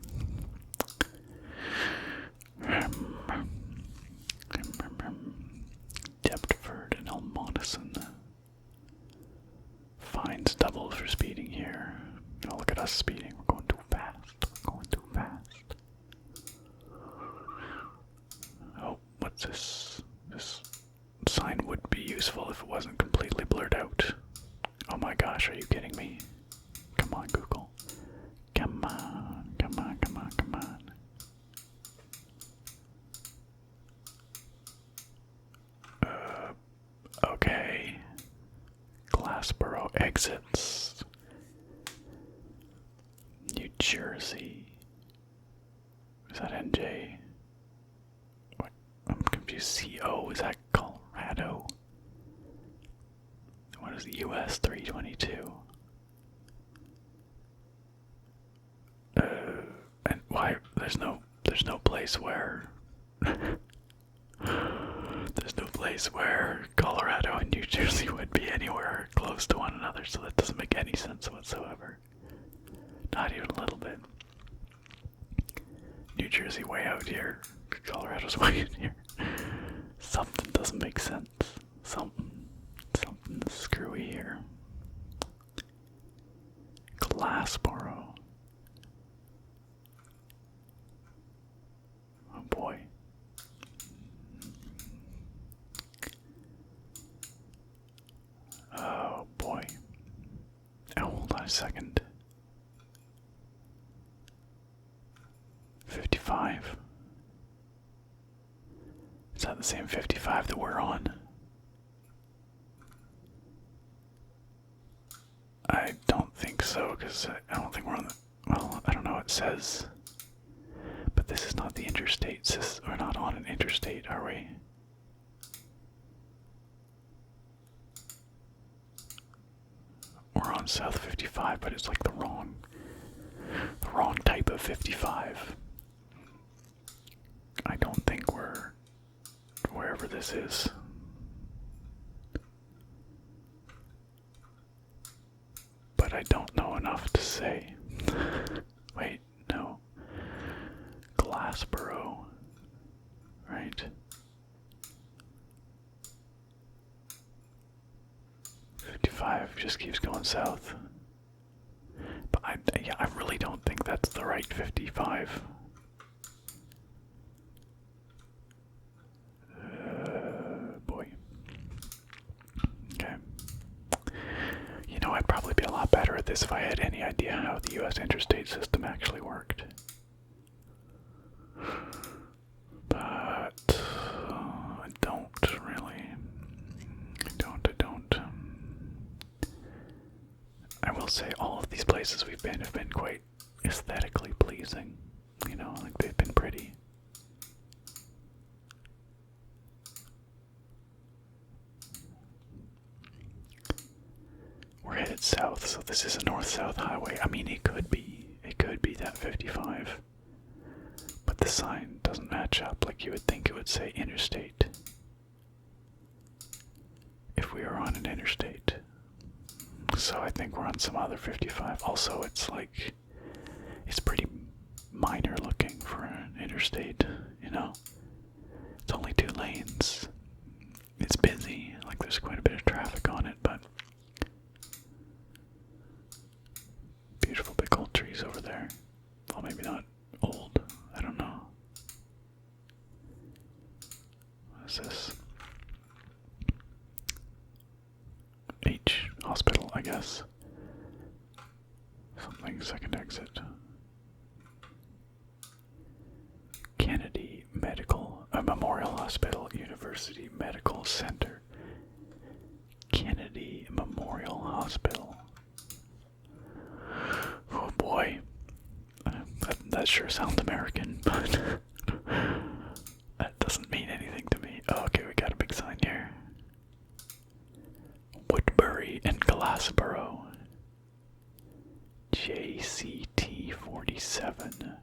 Deptford and Almonison finds double for speeding This sign would be useful if it wasn't completely blurred out. Oh my gosh, are you kidding me? Come on, Google. Come on, come on, come on, come on. Okay. Glassboro exits. New Jersey. Is that NJ? What? I'm confused. CO, is that Colorado? What is the US 322? And why there's no place where there's no place where Colorado and New Jersey would be anywhere close to one another, so that doesn't make any sense whatsoever. Not even a little bit. New Jersey way out here, Colorado's way in here. Something doesn't make sense. Something screwy here. Glassboro. Oh boy. Oh boy. Oh, hold on a second. 55. Is that the same 55 that we're on? I don't think so, because I don't think we're on the... Well, I don't know what it says. But this is not the interstate. We're not on an interstate, are we? We're on South 55, but it's like the wrong type of 55. I don't think we're wherever this is. But I don't know enough to say. Wait, no. Glassboro, right? 55 just keeps going south. But I really don't think that's the right 55. Boy. Okay. You know, I'd probably be a lot better at this if I had any idea how the US interstate system actually worked. But I don't really. I don't. I will say all of these places we've been have been quite aesthetically pleasing. You know, like they've been pretty. We're headed south, so this is a north-south highway. I mean, it could be that 55. But the sign doesn't match up like you would think it would say interstate. If we were on an interstate. So I think we're on some other 55. Also, it's like, it's pretty minor looking for an interstate, you know? It's only 2 lanes. It's busy, like there's quite a bit of traffic on it, but beautiful big old trees over there. Well, maybe not old, I don't know. What is this? H hospital, I guess. Something, second exit. Kennedy Memorial Hospital, University Medical Center. Kennedy Memorial Hospital. Oh boy. That sure sounds American, but that doesn't mean anything to me. Oh, okay, we got a big sign here. Woodbury and Glassboro. JCT 47.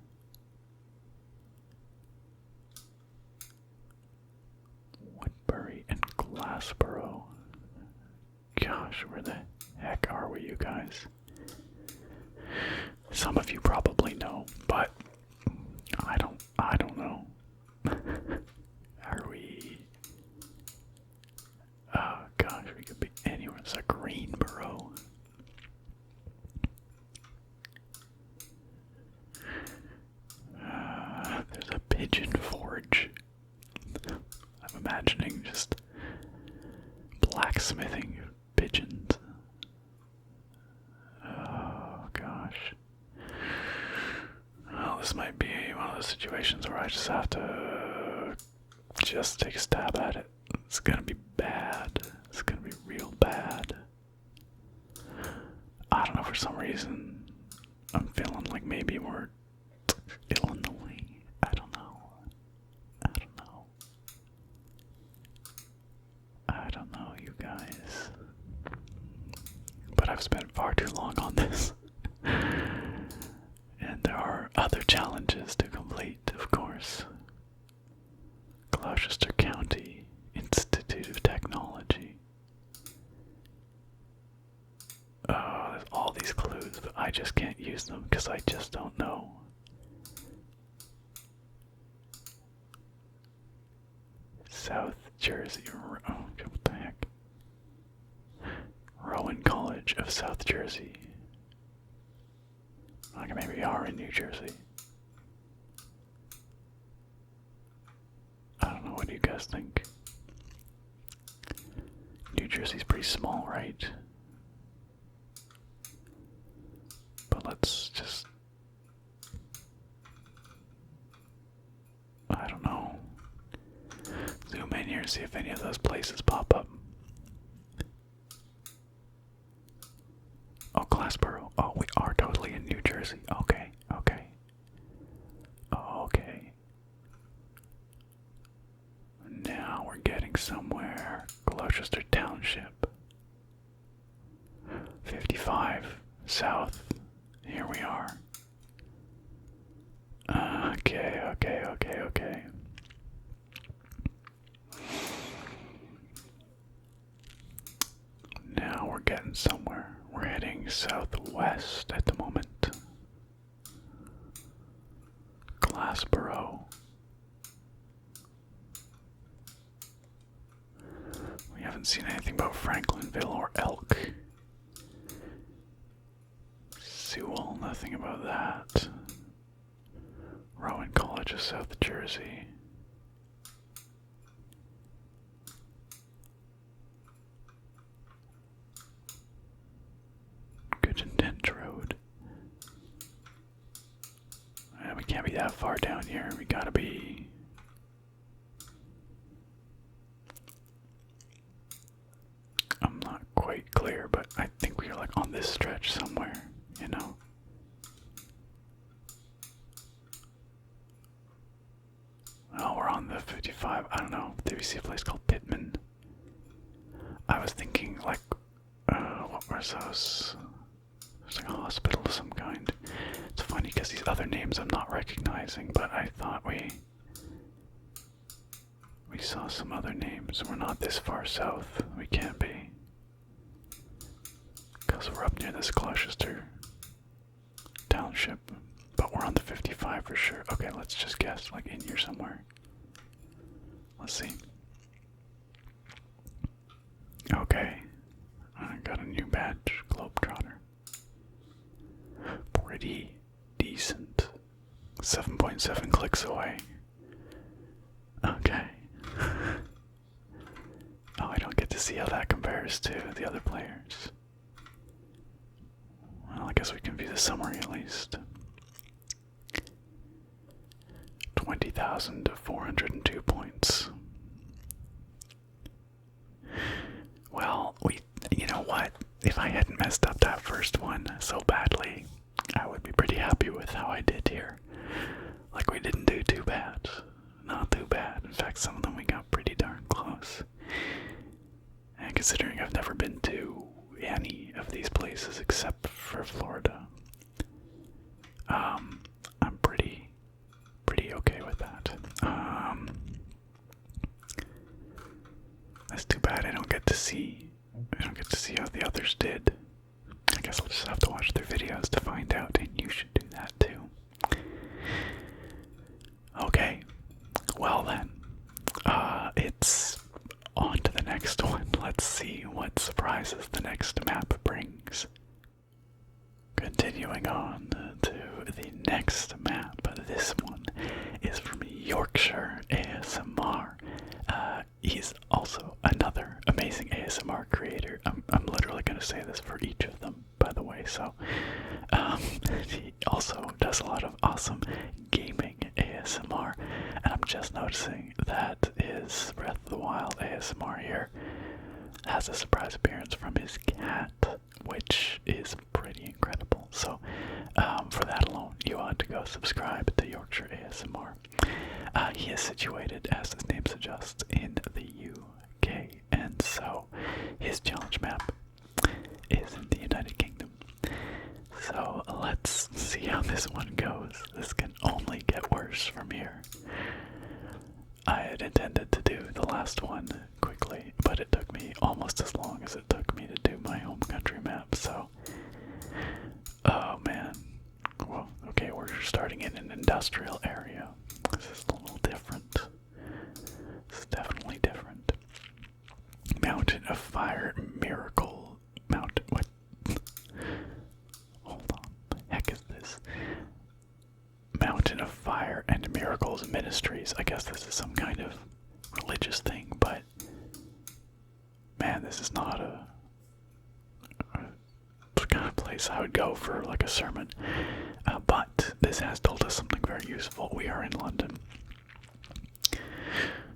Woodbury and Glassboro. Gosh, where the heck are we, you guys? Some of you probably know, but I don't know. Are we? Oh gosh, we could be anywhere. It's a Greenboro. There's a Pigeon Forge. imagining just blacksmithing pigeons. Oh gosh. Well, this might be one of those situations where I just have to just take a stab at it. It's gonna be bad. It's gonna be real bad. I don't know, for some reason I'm feeling like maybe we're Illinois. I don't know. I don't know, you guys. But I've spent far too long on this. And there are other challenges to complete, of course. Gloucester County Institute of Technology. Oh, there's all these clues, but I just can't use them because I just don't know. South Jersey. Oh, what the heck? Rowan College of South Jersey. Okay, maybe we are in New Jersey. I don't know, what do you guys think? New Jersey's pretty small, right? But let's just... I don't know. Zoom in here and see if any of those places pop up. Oh, Glassboro. Oh, we are totally in New Jersey. Okay, okay. Okay. Now we're getting somewhere. Gloucester Township. 55 South. Here we are. Okay. Now we're getting somewhere. We're heading southwest at the moment. Glassboro. We haven't seen anything about Franklinville or Elk. Sewell, nothing about that. Rowan College of South Jersey. Good Intent Road. We can't be that far down here. We gotta be... I'm not quite clear, but I think we are like on this stretch somewhere, you know? Oh, we're on the 55. I don't know. Did we see a place called Pittman? I was thinking like, what was those? There's like a hospital of some kind. It's funny because these other names I'm not recognizing, but I thought we saw some other names. We're not this far south. We can't be. Because we're up near this Gloucester Township. But we're on the 55 for sure. Okay, let's just guess, like in here somewhere. Let's see. Okay. I got a new badge, Globetrotter. Pretty decent. 7.7 clicks away. Okay. Oh, I don't get to see how that compares to the other players. Well, I guess we can view the summary at least. 20,402 points. Well, you know what? If I hadn't messed up that first one so badly, I would be pretty happy with how I did here. Like, we didn't do too bad. Not too bad. In fact, some of them we got pretty darn close. And considering I've never been to any of these places except for Florida, I'm pretty okay with that. That's too bad I don't get to see how the others did. I guess I'll just have to watch their videos to find out, and you should do that too. Okay, well then, it's on to the next one. Let's see what surprises the next map brings. Continuing on to the next map. This one is from Yorkshire ASMR. he's also another amazing ASMR creator. I'm literally going to say this for each of them, by the way. So he also does a lot of awesome gaming ASMR, and I'm just noticing that his Breath of the Wild ASMR here has a surprise appearance from his cat, which is pretty incredible. So for that alone, you ought to go subscribe to Yorkshire ASMR. He is situated, as his name suggests, in the UK, and so his challenge map is in the United Kingdom. So let's see how this one goes. This can only get worse from here. I had intended to do the last one quickly, but it took me almost as long as it took me to do my home country map, so... Oh man. Well, okay, we're starting in an industrial area. This is a little different. This is definitely different. Mountain of Fire Miracle. Mountain... What? Hold on. The heck is this? Mountain of Fire and Miracles Ministries. I guess this is some kind of religious thing, but man, this is not a kind of place I would go for like a sermon. But this has told us something very useful. We are in London.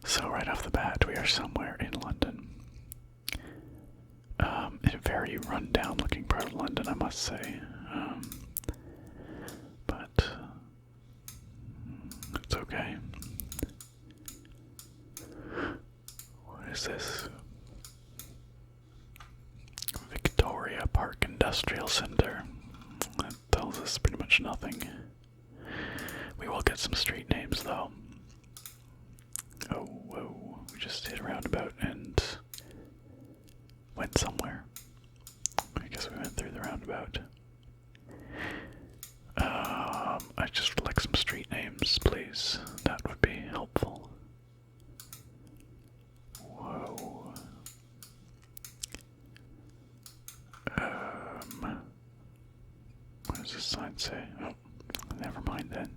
So right off the bat, we are somewhere in London. In a very run-down looking part of London, I must say. But it's okay. What is this? Victoria Park Industrial Center. That tells us pretty much nothing. We will get some street names though. Oh, whoa. We just hit a roundabout and went somewhere. I guess we went through the roundabout. I'd just like some street names, please. That would be helpful. Whoa. What does this sign say? Oh, never mind then.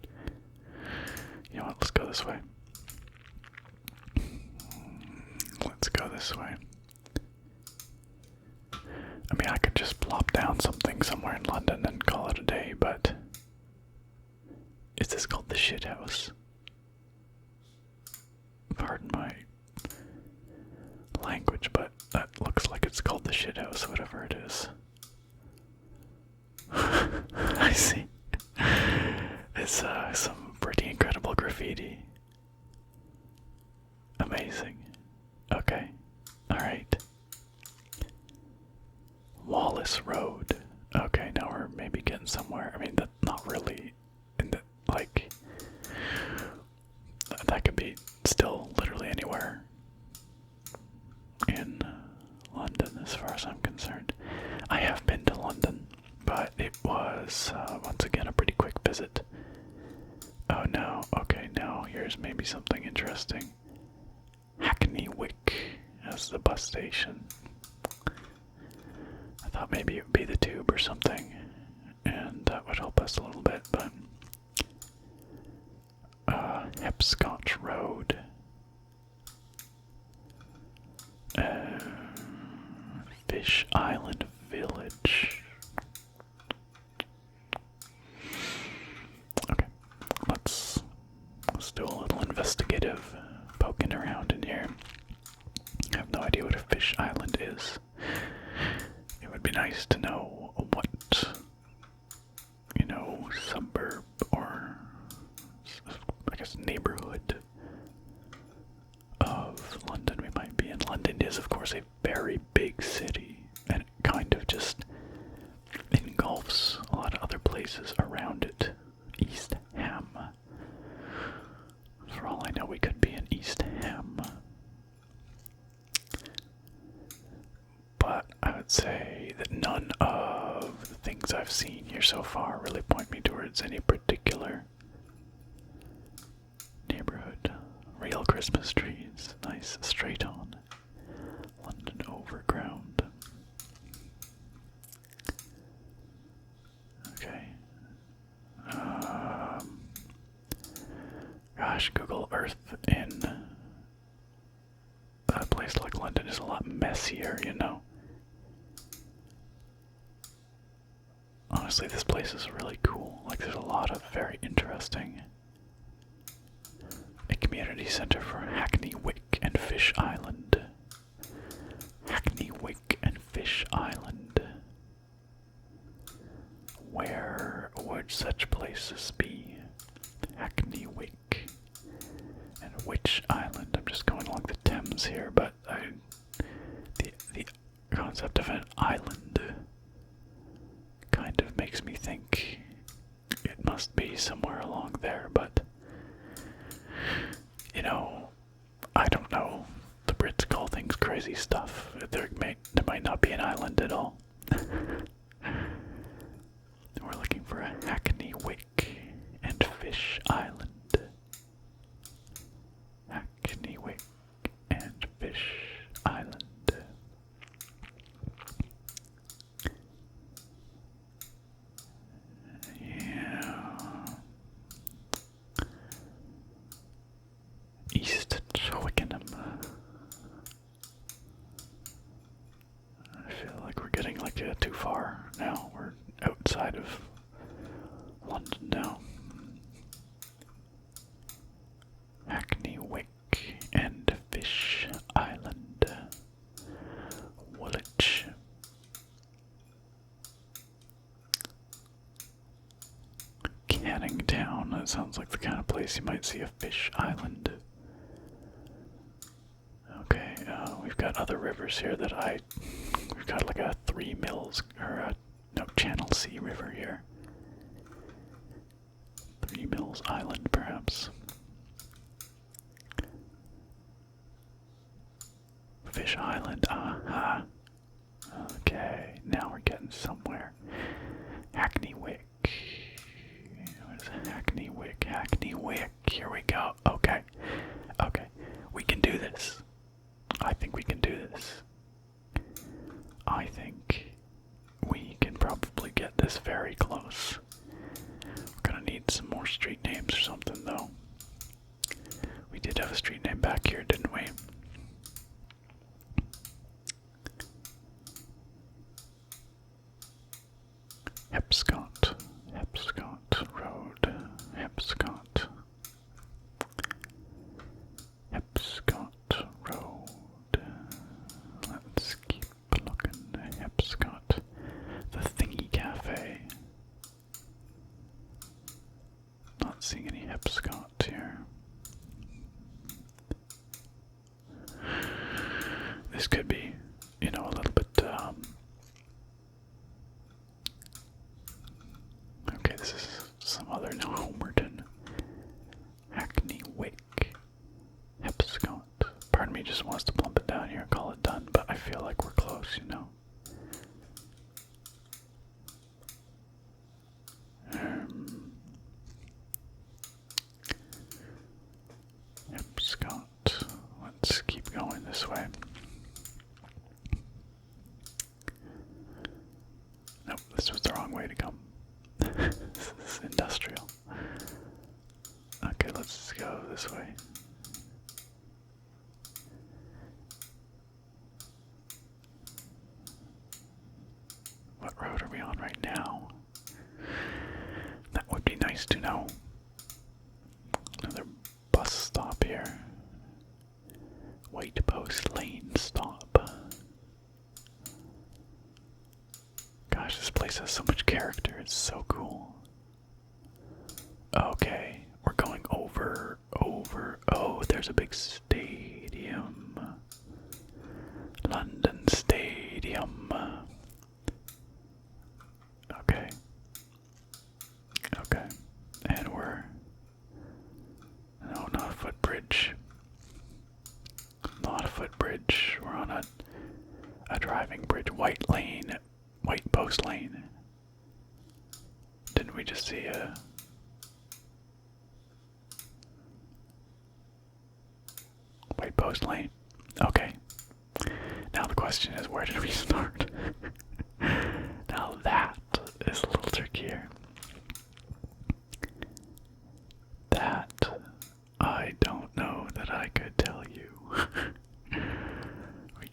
You know what, let's go this way. Let's go this way. I mean, I could just plop down something somewhere in London and call it a day, but... Is this called the shit house? Pardon my language, but that looks like it's called the shit house, whatever it is. I see. It's some pretty incredible graffiti. Amazing. Okay. Alright. Wallace Road. Okay, now we're maybe getting somewhere. I mean, that's not really in the, like, that could be still literally anywhere in London as far as I'm concerned. I have been to London, but it was, once again, a pretty quick visit. Oh no, okay, now here's maybe something interesting. Hackney Wick as the bus station. I thought maybe it would be the tube or something, and that would help us a little bit, but... Hepscotch Road. Fish Island Village. Okay, let's do a little investigative poking around in here. I have no idea what a fish island is. It would be nice to know what, you know, suburb or I guess neighborhood of London we might be in. London is, of course, a very big city, and it kind of just engulfs a lot of other places around it. East Ham. For all I know, we could be in East Ham. But I would say that none of the things I've seen here so far really point me towards any particular neighborhood. Real Christmas trees. Nice. Straight on. London Overground. Okay. Gosh, Google Earth in London is a lot messier, you know. Honestly, this place is really cool. Like, there's a lot of very interesting. A community center for Hackney Wick and Fish Island. Hackney Wick and Fish Island. Where would such places be? Hackney Wick and which island? I'm just going along the Thames here, but the concept of an island kind of makes me think it must be somewhere along there, but you know, I don't know. The Brits call things crazy stuff. There might not be an island at all. We're looking for a Hackney Wick and Fish Island. Hackney Wick and Fish Island. Yeah. East Twickenham. I feel like we're getting too far now. We're outside of London now. Hackney Wick and Fish Island. Woolwich. Canning Town. That sounds like the kind of place you might see a fish island. Okay, we've got other rivers here that we've got like a Three Mills, or no, Channel Sea River here. Three Mills Island, perhaps. Fish Island, aha. Okay, now we're getting somewhere. Hackney Wick. What is Hackney Wick? Hackney Wick. Here we go. Okay. Okay. We can do this. I think we can do this. I think we can probably get this very close. We're gonna need some more street names or something, though. We did have a street name back here, didn't we? Hepscott. Hepscott Road. Hepscott. Hepscott Road. Let's keep looking. Hepscott. The Thingy Cafe. Not seeing any Hepscott here. This could be, you know, a little bit, okay, this is some other, no, Homerton. Hackney Wick. Hepscott. Part of me just wants to plump it down here and call it done, but I feel like we're close, you know. Hepscott. Let's keep going this way. Nope, this was the wrong way to come. This is industrial. Okay, let's go this way. What road are we on right now? That would be nice to know. Another bus stop here. White Post Lane stop. Gosh, this place has so much character. It's so cool. Okay, we're going over. Oh, there's a big stadium. London Stadium. Okay. Okay. And we're... No, not a footbridge. Not a footbridge. We're on a driving bridge. White Lane. White Post Lane. Didn't we just see a... White Post Lane? Okay. Now the question is, where did we start? Now that is a little trickier. That, I don't know that I could tell you. We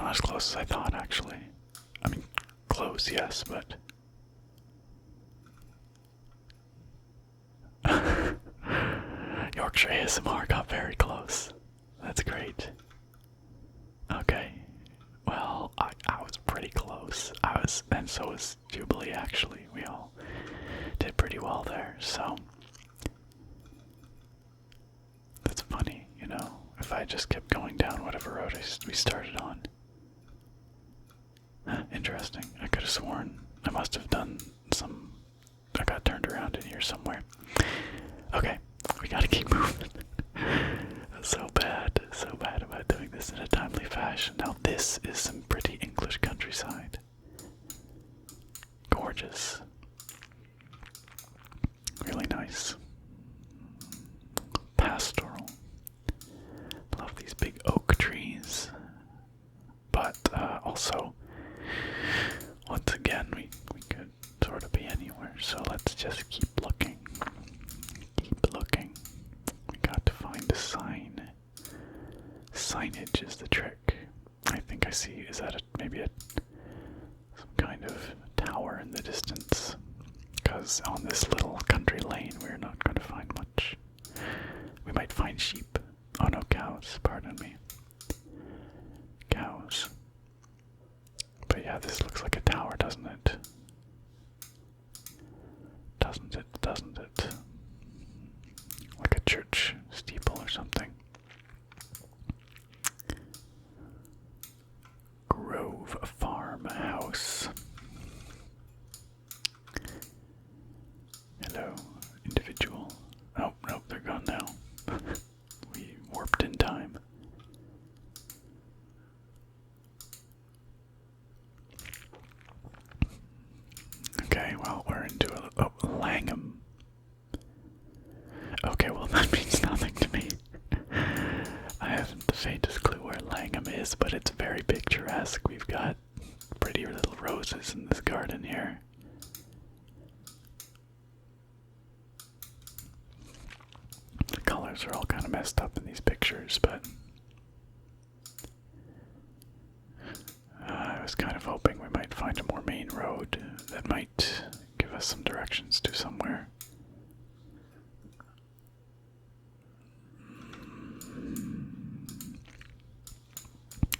not as close as I thought, actually. I mean, close, yes, but... Yorkshire ASMR got very close. That's great. Okay. Well, I was pretty close. And so was Jubilee, actually. We all did pretty well there, so... That's funny, you know, if I just kept going down whatever road we started on. Interesting. I could have sworn I must have done some... I got turned around in here somewhere. Okay, we gotta keep moving. So bad about doing this in a timely fashion. Now this is some pretty English countryside. Gorgeous. Really nice. Pastoral. Love these big oak trees. But also, once again, we could sort of be anywhere. So let's just keep looking. Keep looking. We got to find a sign. Signage is the trick. I think I see. Is that maybe some kind of tower in the distance? Because on this little country lane, we're not going to find much. We might find sheep. Oh no, cows. Pardon me. Cows. But yeah, this looks like a tower, doesn't it? Doesn't it? Doesn't it? Like a church steeple or something. Grove Farmhouse. Hello, individual. Oh, nope, they're gone now. We warped in time. Okay, well, we're into Langham. Okay, well, that means nothing to me. I haven't the faintest clue where Langham is, but it's very picturesque. We've got pretty little roses in this garden here. The colors are all kind of messed up in these pictures, but I was kind of hoping we might find a more main road that might give us some directions to somewhere.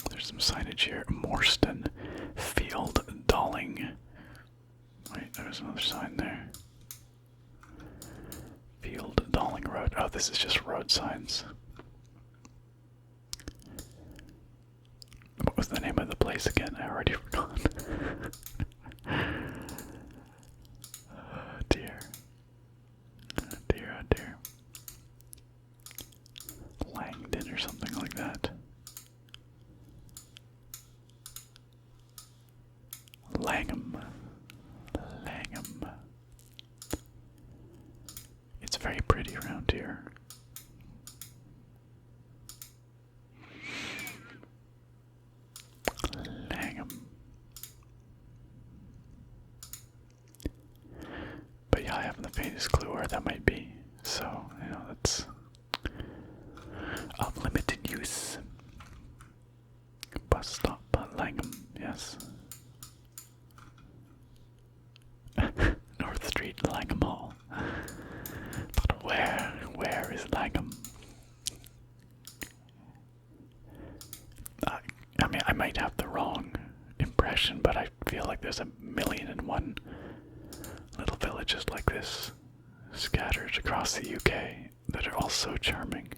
There's some signage here. Morstan Field Dalling. Wait, there's another sign there. Field Dalling Road. Oh, this is just road signs. What was the name of the place again? I already forgot. Oh dear. Oh dear, oh dear. Langdon or something like that. Langham. Langham. It's very pretty around here. Langham. But yeah, I haven't the faintest clue where that might be. So, you know, that's of limited use. Bus stop, Langham, yes. North Street, Langham Hall. But where is Langham? I mean, I might have the wrong impression, but I feel like there's 1,000,001 little villages like this scattered across the UK that are all so charming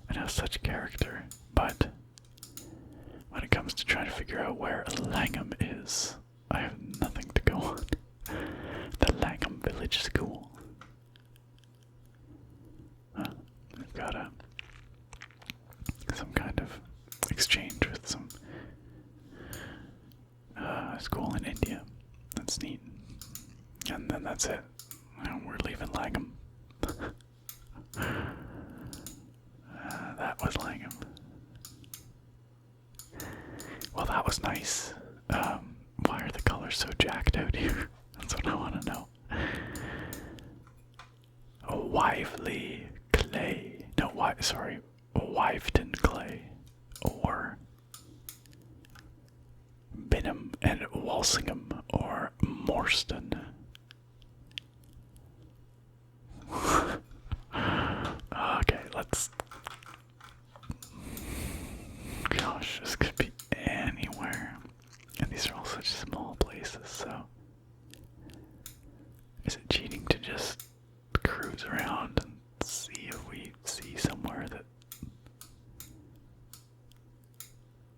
and have such character. But when it comes to trying to figure out where Langham is, I have nothing to go on. The Langham Village School. We've got some kind of exchange with some school in India. That's neat. And then that's it. We're leaving Langham. That was Langham. Well, that was nice. Why are the colors so jacked out here? That's what I want to know. Wively Clay. No, sorry. Wiveton Clay. Or and Walsingham or Morstan. Okay, let's. Gosh, this could be anywhere. And these are all such small places, so. Is it cheating to just cruise around and see if we see somewhere that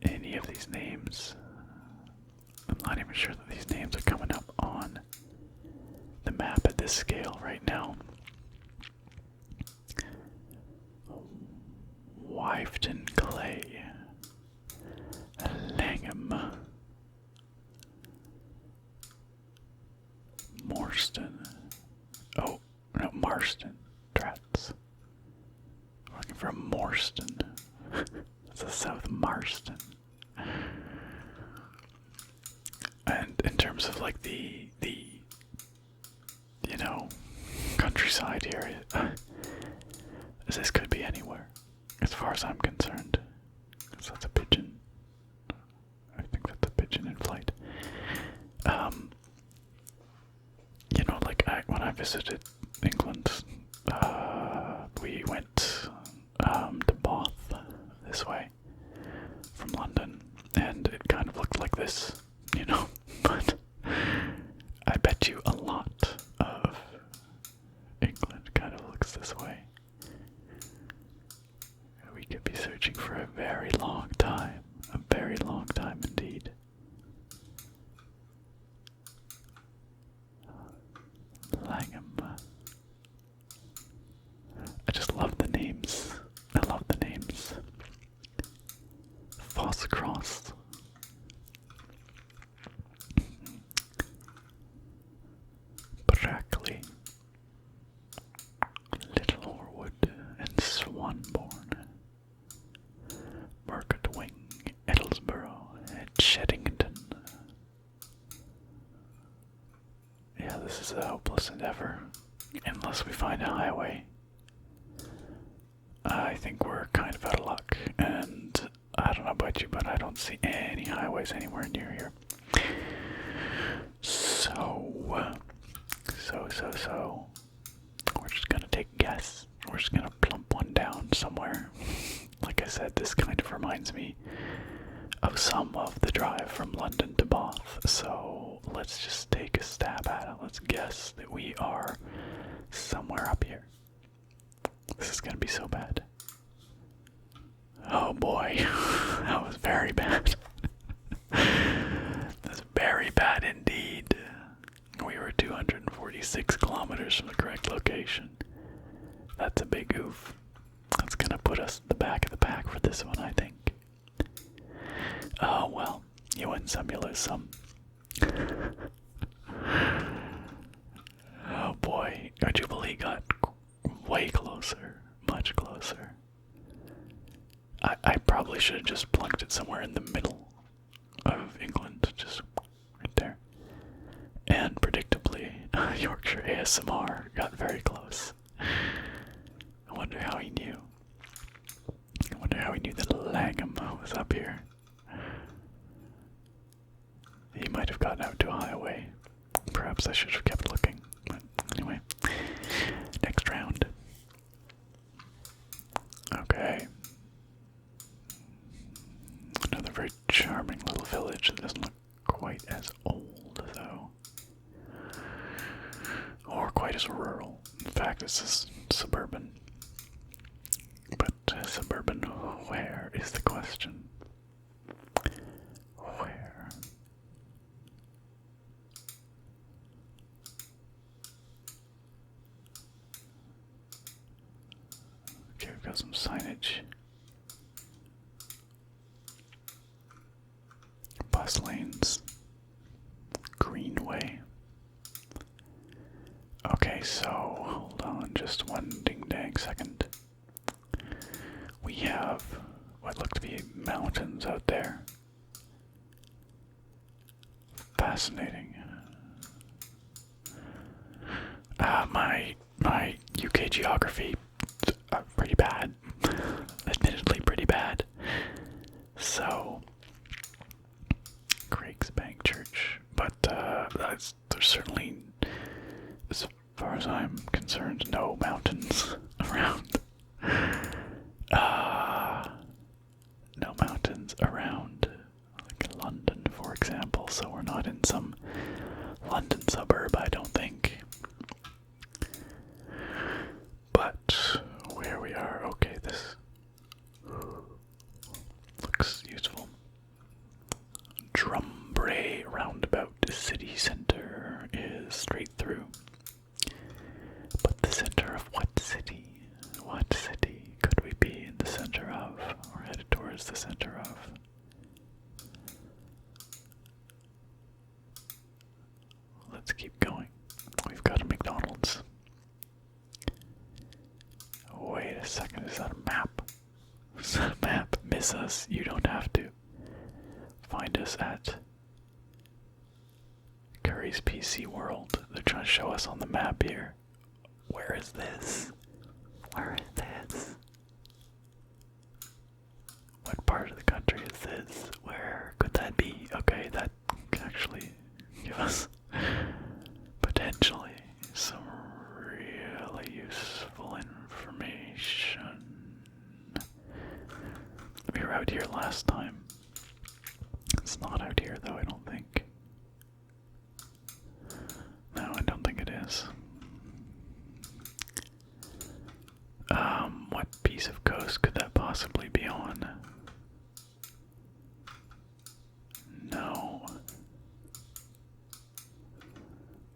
any of these names? I'm not even sure that these names are coming up on the map at this scale right now. Wifton Clay, Langham, Morstan. Oh, no, Marston. Drats. I'm looking for Morstan. It's the South Marston. And in terms of like the you know, countryside area, this could be anywhere, as far as I'm concerned. So that's a pigeon. I think that's a pigeon in flight. You know, like when I visited England, we went to Bath this way from London, and it kind of looked like this, you know. But I bet you a lot of England kind of looks this way. We could be searching for a very long time indeed. Langham. I just love the names. I love the names. Fosscross. Brackley. Little Horwood and Swanbourne. Marketwing, Edlesborough, and Sheddington. Yeah, this is a hopeless endeavor. Unless we find a highway. I think we're kind of out of luck, and I don't know about you, but I don't see any highways anywhere near here. So, we're just gonna take a guess. We're just gonna plump one down somewhere. Like I said, this kind of reminds me of some of the drive from London to Bath, so let's just take a stab at it. Let's guess that we are somewhere up here. This is gonna be so bad. Oh boy, that was very bad. That's very bad indeed. We were 246 kilometers from the correct location. That's a big oof. That's gonna put us at the back of the pack for this one, I think. Oh well, you win some, you lose some. Oh boy, our Jubilee got way closer, much closer. I probably should have just plunked it somewhere in the middle of England, just right there. And predictably, Yorkshire ASMR got very close. I wonder how he knew. I wonder how he knew that Langham was up here. He might have gotten out to a highway. Perhaps I should have kept looking. But anyway, next round. Okay. Another very charming little village that doesn't look quite as old, though. Or quite as rural. In fact, this is suburban. But suburban where is the question? Where? Okay, we've got some signage. Bus lanes. Greenway. Okay, so hold on just one ding-dang second. We have what look to be mountains out there. Fascinating. My UK geography pretty bad. Admittedly pretty bad. So Craigsbank Church. there's certainly, as far as I'm concerned, no mountains around. No mountains around, like London, for example, so we're not in some London suburb, I don't think. But where we are, okay, this looks useful. Drumbray roundabout city center is straight through. But the center of what city? What city could we be in the center of, or headed towards the center of? Let's keep going. We've got a McDonald's. Wait a second, is that a map? Is that a map? Miss us, you don't have to. Find us at Curry's PC World. They're trying to show us on the map here. Where is this? Where is this? What part of the country is this? Where could that be? Okay, that could actually give us potentially some really useful information. We were out here last time. It's not out here though, I don't think. No, I don't think it is. What piece of coast could that possibly be on? No.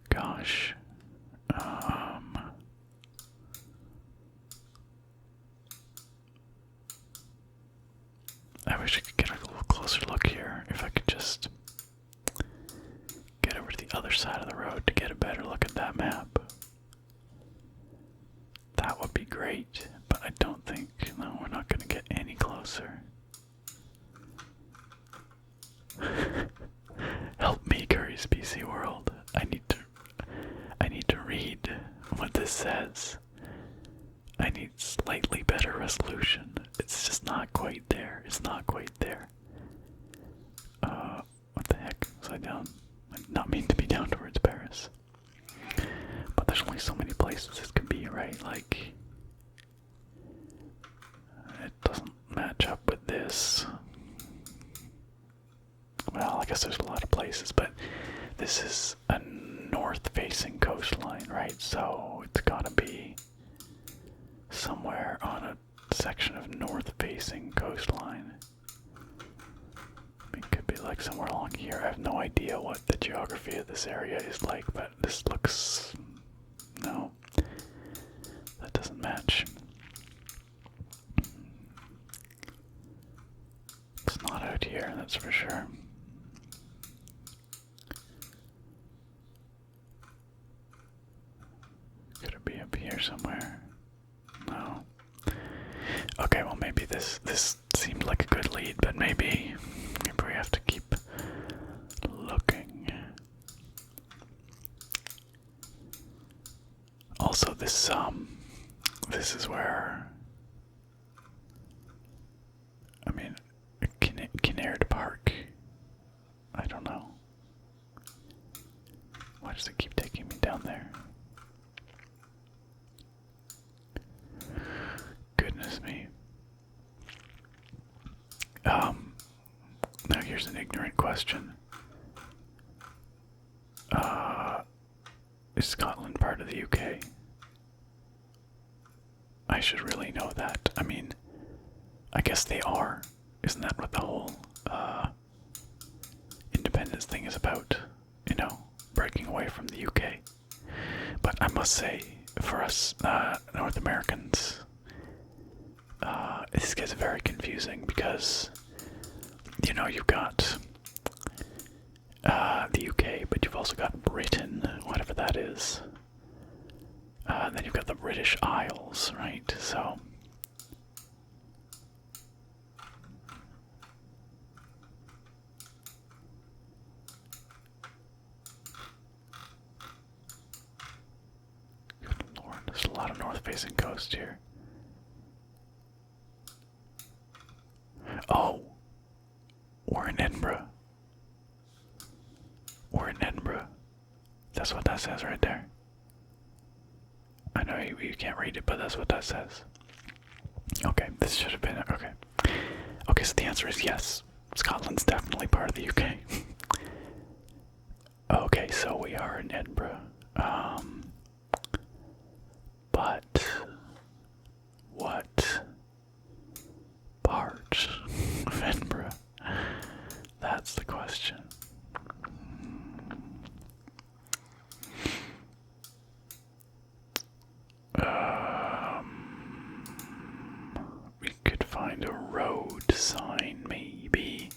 Gosh. I wish I could get a little closer look here. If I could just get over to the other side of the road to get a better look at that map. That would be great, but I don't think, no, we're not going to get any closer. Help me, Curry's PC World. I need to read what this says. I need slightly better resolution. It's just not quite there. It's not quite there. What the heck? Was I down? I did not mean to be down towards Paris. But there's only so many places this can be, right? Like, it doesn't match up with this. Well, I guess there's a lot of places, but this is a north-facing coastline, right? So it's gotta be somewhere on a section of north-facing coastline. It could be like somewhere along here. I have no idea what the geography of this area is like, but this looks... no. That doesn't match. It's not out here, that's for sure. Could it be up here somewhere? No. Okay, well maybe this seemed like a good lead, but maybe we have to keep looking. Also, this is where, I mean, Kinnaird Park. I don't know. Why does it keep taking me down there? Goodness me. Now here's an ignorant question. Is Scotland part of the UK? I should really know that. I mean, I guess they are. Isn't that what the whole independence thing is about? You know, breaking away from the UK. But I must say, for us North Americans, this gets very confusing because, you know, you've got the UK, but you've also got Britain, whatever that is. Then you've got the British Isles, right? So good Lord, there's a lot of north-facing coast here. Oh, we're in Edinburgh. We're in Edinburgh. that says right there. I know you can't read it, but that's what that says. Okay, this should have been it. Okay. Okay, so the answer is yes. Scotland's definitely part of the UK. Okay, so we are in Edinburgh. But what part of Edinburgh? That's the question. We could find a road sign, maybe.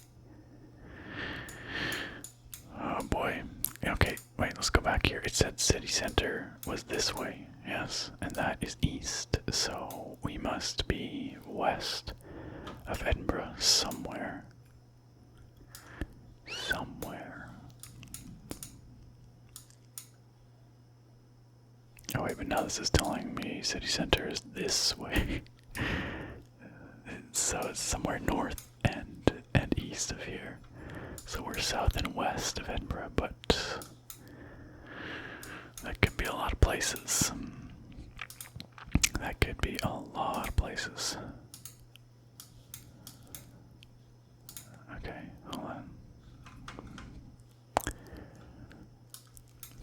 Oh boy. Okay, wait, let's go back here. It said city center was this way, yes, and that is east, so we must be west of Edinburgh somewhere. Somewhere. Oh wait, but now this is telling me city center is this way. So it's somewhere north and east of here. So we're south and west of Edinburgh, but that could be a lot of places. That could be a lot of places. Okay, hold on.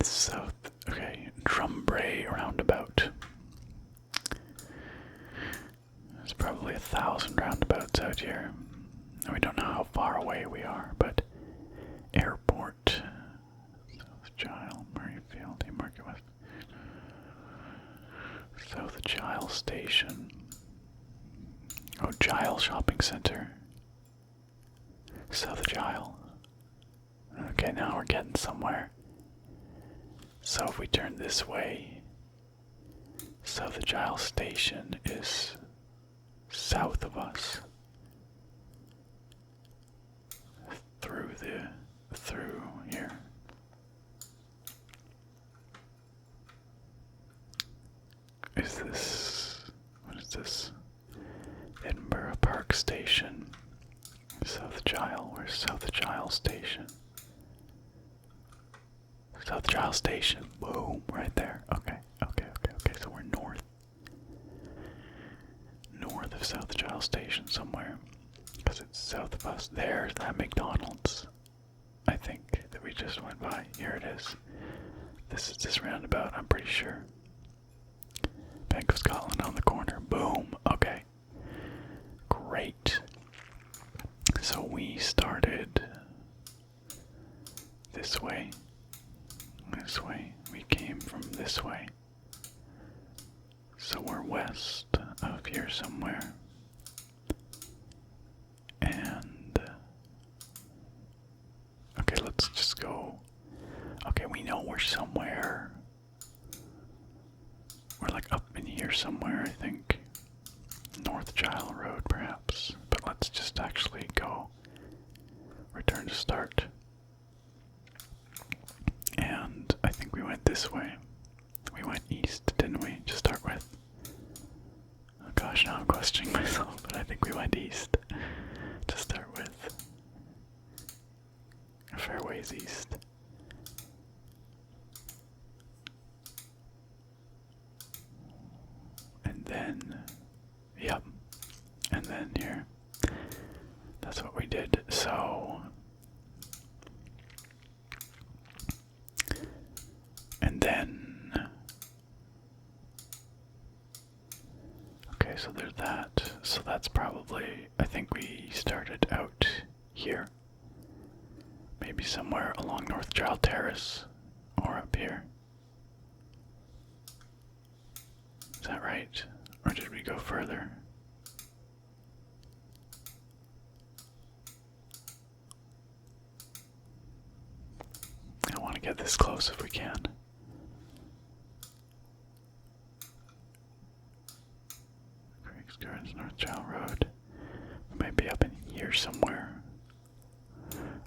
South, okay, Drumbray roundabout. There's probably 1,000 roundabouts out here. We don't know how far away we are, but airport. South Gile, Murrayfield, Haymarket West. South Gile Station. Oh, Gile Shopping Center. South Gile. Okay, now we're getting somewhere. So if we turn this way, South Gile Station is south of us. Through here. What is this? Edinburgh Park Station. South Gile, where's South Gile Station? South Gile Station, boom, right there. Okay, so we're north of South Gile Station somewhere. Because it's south of us. There's that McDonald's, I think, that we just went by. Here it is. This is this roundabout, I'm pretty sure. Bank of Scotland on the corner. Boom. Okay. Great. So we started this way. This way. We came from this way. So we're west of here somewhere. And okay, let's just go. Okay, we know we're somewhere. We're like up in here somewhere, I think. North Gile Road, perhaps. But let's just actually go. Return to start. And I think we went this way. We went east, didn't we, to start with? Oh gosh, now I'm questioning myself, but I think we went east to start with. A fair ways east. And then, yep, and then here. That's what we did. So, and then, okay, so there's that. So that's probably, I think we started out here. Maybe somewhere along North Gile Terrace or up here. Is that right? Or did we go further? I want to get this close if we can. Craig's Gardens, North Gile Road. We might be up in here somewhere.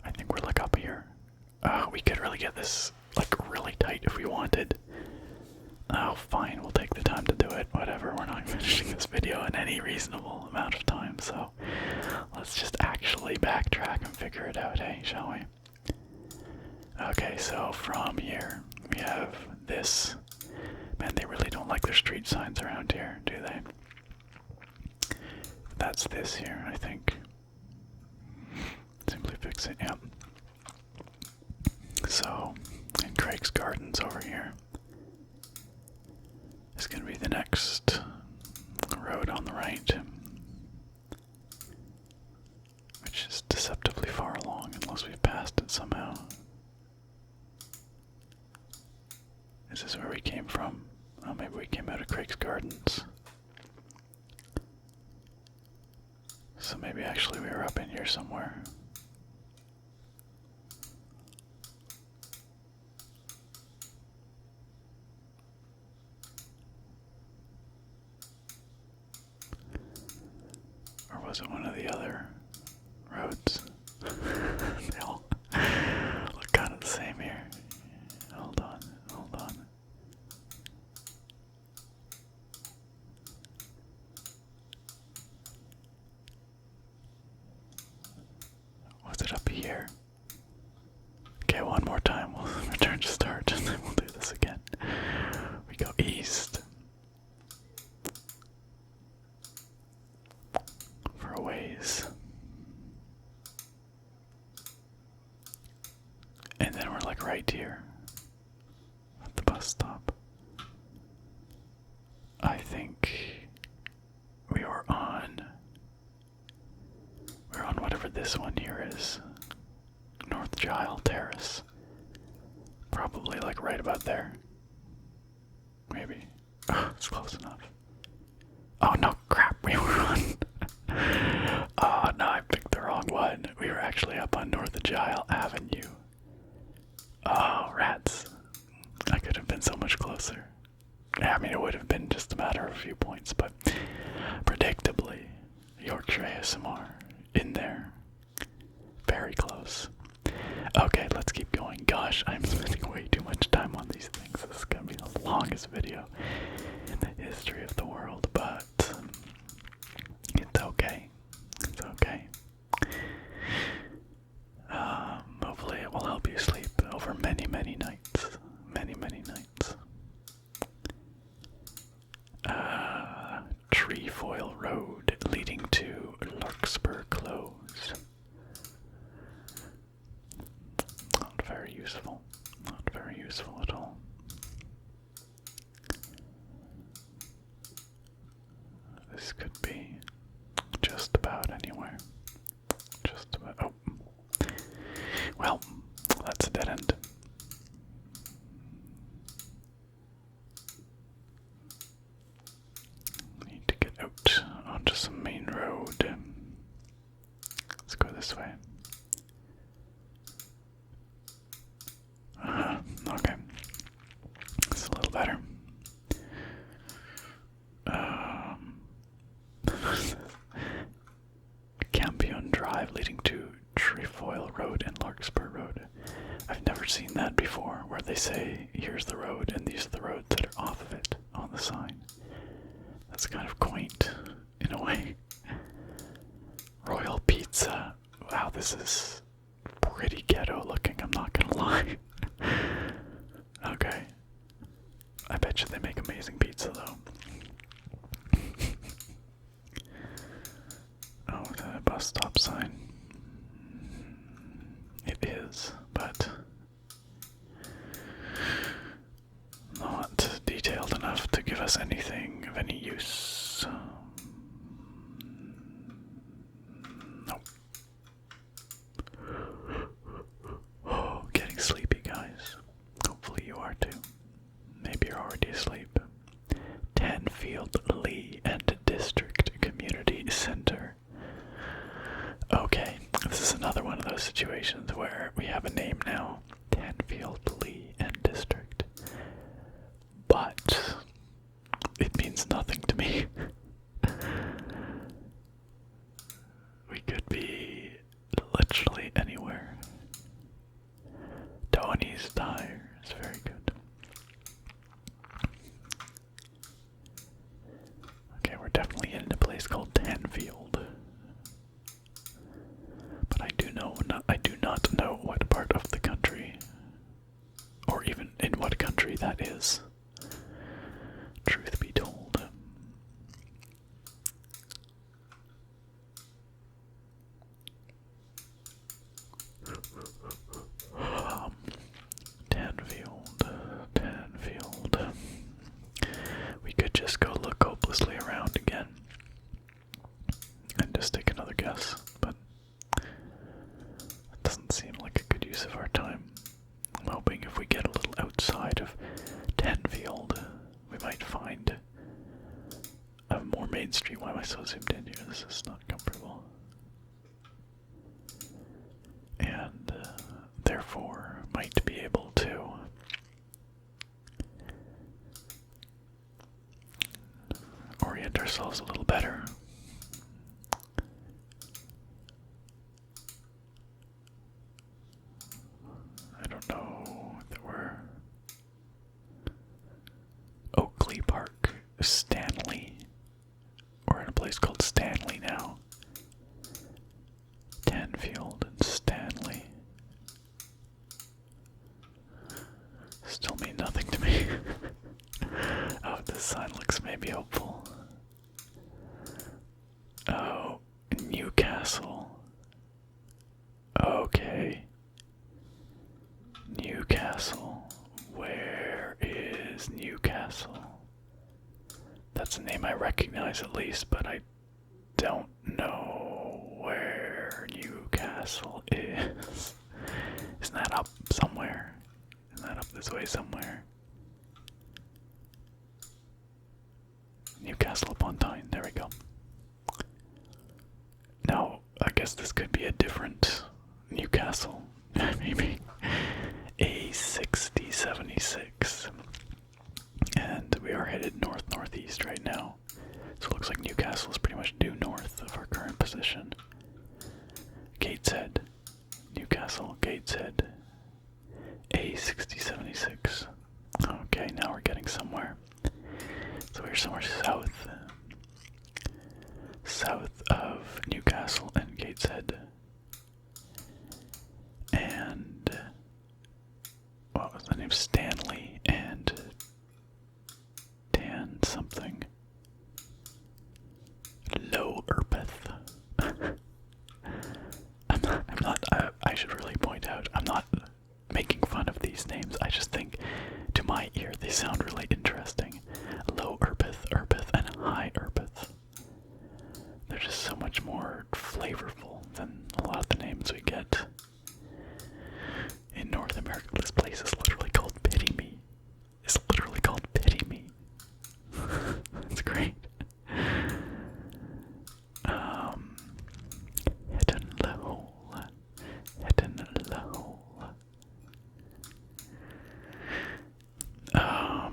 I think we're like up here. We could really get this like really tight if we wanted. Oh, fine, we'll take the time to do it. Whatever, we're not finishing this video in any reasonable amount of time, so let's just actually backtrack and figure it out, shall we? Okay, so from here, we we have this. Man, they really don't like their street signs around here, do they? That's this here, I think. Simply fix it, yep. So, and Craig's Gardens over here is going to be the next road on the right, which is deceptively far along unless we've passed it somehow. Is this where we came from? Oh, maybe we came out of Craig's Gardens. So maybe actually we were up in here somewhere. Or was it one of the other roads? They all look kind of the same here. Hold on, hold on. Was it up here? Okay, one more time. We'll return to start and then we'll do this again. We go east. For a ways. And then we're like right here. At the bus stop. I think we are on whatever this one here is. North Gile Terrace. Probably like right about there. Maybe. Oh, it's close enough. Oh no, crap, we were on. Oh no, I picked the wrong one. We were actually up on North Gile Avenue. Oh, rats. I could have been so much closer. Yeah, I mean, it would have been just a matter of a few points, but predictably, YorkshireASMR in there. Very close. Okay, let's keep going. Gosh, I'm spending way too much time on these things. This is going to be the longest video in the history of the world, but it's okay. It's okay. Hopefully it will help you sleep over many, many nights. Many, many nights. Trefoil Road leading to Larkspur Close. Not very useful. Not very useful at all. This could be just about anywhere. Just about. Oh. Well, that's a dead end. Need to get out onto some main road. Let's go this way. Okay. It's a little better. Campion Drive leading to Trefoil Road and Larkspur Road. I've never seen that before, where they say, here's the road, and these are the roads that are off of it on the sign. That's kind of quaint, in a way. Royal Pizza. Wow, this is pretty ghetto looking, I'm not gonna lie. Okay. I bet you they make amazing pizza, though. Oh, is that a bus stop sign? It is, but not detailed enough to give us anything of any use. Nope. Oh, getting sleepy, guys. Hopefully you are too. Maybe you're already asleep. Tanfield Lee and District Community Center. Okay, this is another one of those situations where we have a name now. Tanfield Lee and District. But it means nothing to me. We could be literally anywhere. Tony's Tire is very good. Okay, we're definitely in a place called Tanfield. But I do not know what part of the country, or even in what country just take another guess, but it doesn't seem like a good use of our time. I'm hoping if we get a little outside of Tenfield, we might find a more main street. Why am I so zoomed in here? This is not comfortable. And therefore might be able to orient ourselves a little better. I don't know that we're Oakley Park, Stanley. We're in a place called Stanley now. Tenfield and Stanley still mean nothing to me. Oh, this sign looks maybe hopeful. Oh, Newcastle. Okay. Newcastle. Where is Newcastle? That's a name I recognize at least, but I don't know where Newcastle is. Isn't that up somewhere? Isn't that up this way somewhere? Newcastle upon Tyne, there we go. Now, I guess this could be a different Newcastle. Maybe. A6076. And we are headed north-northeast right now. So it looks like Newcastle is pretty much due north of our current position. Gateshead. Newcastle, Gateshead. A6076. Okay, now we're getting somewhere. So we're somewhere south of Newcastle and Gateshead. And what was the name? Stanley and Dan something. Low Urpeth. I should really point out, I'm not making fun of these names. I just think, to my ear, they sound really interesting. Low Urpeth, and High Urpeth. They're just so much more flavorful than a lot of the names we get in North America. This place is literally called Pity Me. It's literally called Pity Me. That's great. Hidden low.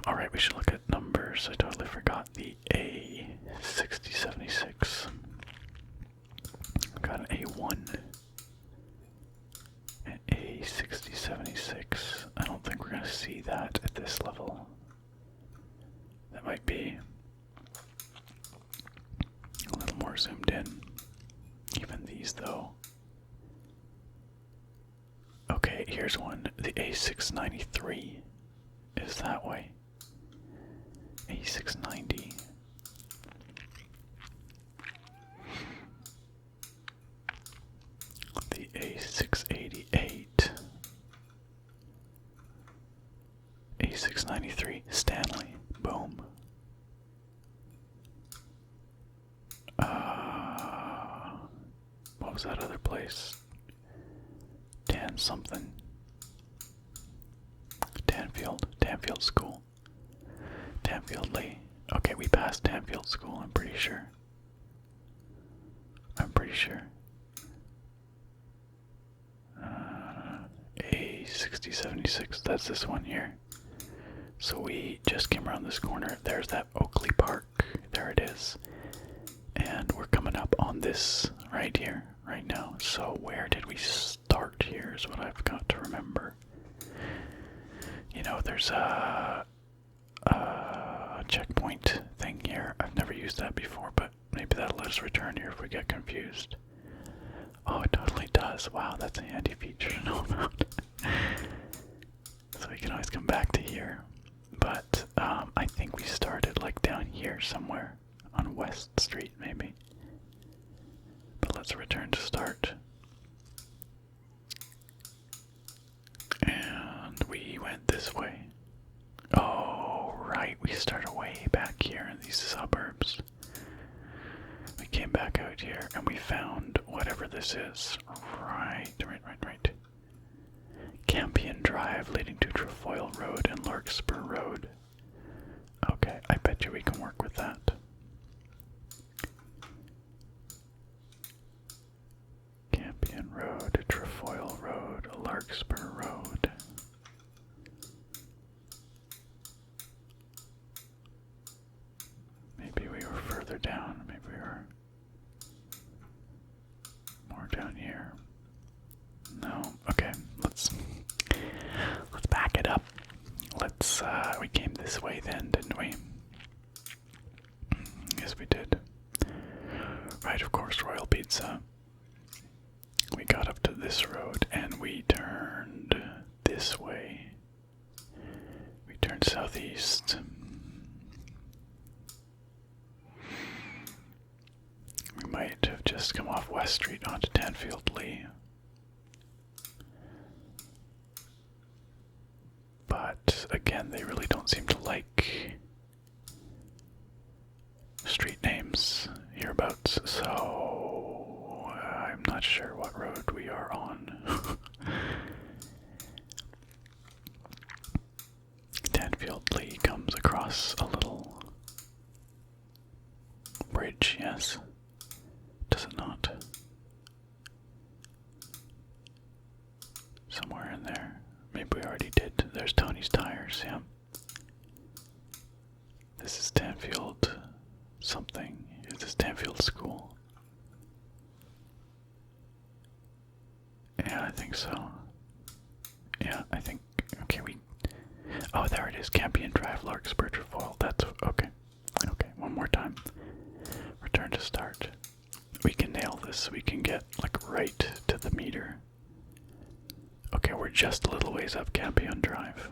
Alright, we should look at numbers. I totally forgot the A6076. Got an A1. An A6076. I don't think we're gonna see that at this level. That might be a little more zoomed in. Even these, though. Okay, here's one. The A693 is that way. A690. The A688. A693. Stanley. Boom. What was that other place? Dan something. Tanfield School. Tanfield Lee. Okay, we passed Tanfield School, I'm pretty sure. A6076, that's this one here. So we just came around this corner. There's that Oakley Park. There it is. And we're coming up on this right here, right now. So where did we start here is what I've got to remember. You know, there's a checkpoint thing here. I've never used that before, but maybe that'll let us return here if we get confused. Oh, it totally does. Wow, that's a handy feature to know about. So we can always come back to here. But I think we started like down here somewhere on West Street, maybe. But let's return to start. And we went this way. Oh, right, we started way back here in these suburbs. We came back out right here, and we found whatever this is. Right. Campion Drive leading to Trefoil Road and Larkspur Road. Okay, I bet you we can work with that. Campion Road, Trefoil Road, Larkspur Road. Maybe we were further down, maybe we were more down here. No, okay, let's back it up. We came this way then, didn't we? Yes, we did. Right, of course, Royal Pizza. We got up to this road and we turned this way. We turned southeast. We might have just come off West Street onto Tanfield Lee. But again, they really don't seem to like street names hereabouts, so I'm not sure what road we are on. Tanfield Lee comes across a little bridge, yes? Does it not? Somewhere in there. Maybe we already did. There's Tony's Tires, yeah. This is Tanfield something. Is this Tanfield School? Yeah, I think so. Yeah, I think, okay, oh, there it is, Campion Drive, Larkspur Trefoil, that's, okay. Okay, one more time. Return to start. We can nail this, we can get, like, right to the meter. Okay, we're just a little ways up Campion Drive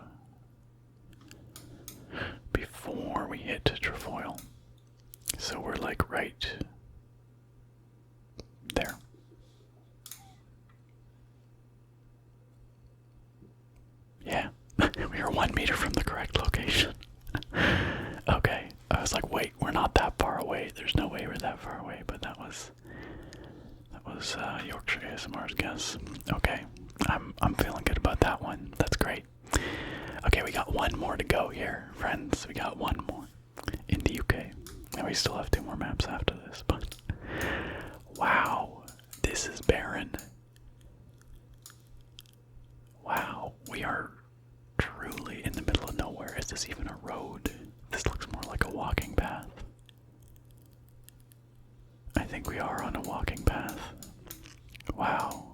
before we hit Trefoil. So we're like right there. Yeah, we are 1 meter from the correct location. Okay, I was like, wait, we're not that far away. There's no way we're that far away, but that was Yorkshire ASMR's guess. Okay, I'm feeling good about that one. That's great. Okay, we got one more to go here, friends. We got one more in the UK. And we still have 2 more maps after this, but wow, this is barren. Wow, we are truly in the middle of nowhere. Is this even a road? This looks more like a walking path. I think we are on a walking path. Wow.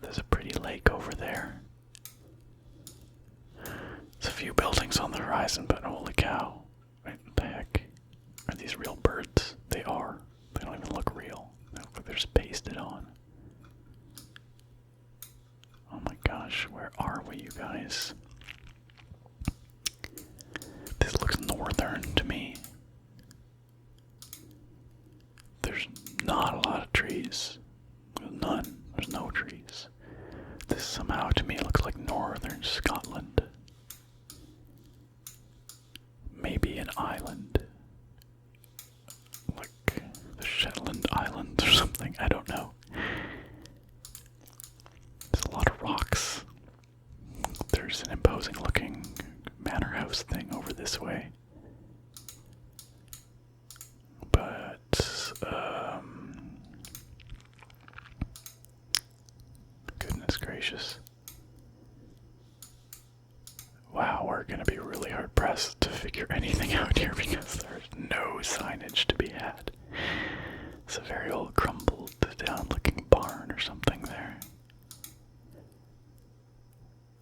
There's a pretty lake over there. There's a few buildings on the horizon, but holy cow. What the heck? Are these real birds? They are. They don't even look real. They look like they're just pasted on. Oh my gosh, where are we, you guys? This looks northern to me. There's not a lot of trees. There's none. There's no trees. This somehow to me looks like northern Scotland. Maybe an island. Like the Shetland Islands or something. I don't know. There's a lot of rocks. There's an imposing looking manor house thing over this way. But, goodness gracious. Wow, we're gonna be really hard pressed to figure anything out here because there's no signage to be had. It's a very old crumbled down looking barn or something there.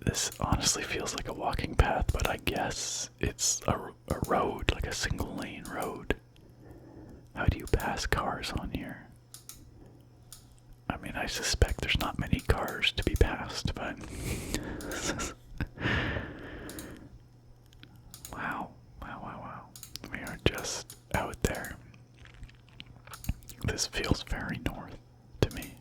This honestly feels like a walking path, but I guess it's a road, like a single lane road. How do you pass cars on here? I mean, I suspect there's not many cars to be passed, but wow. We are just out there. This feels very north to me.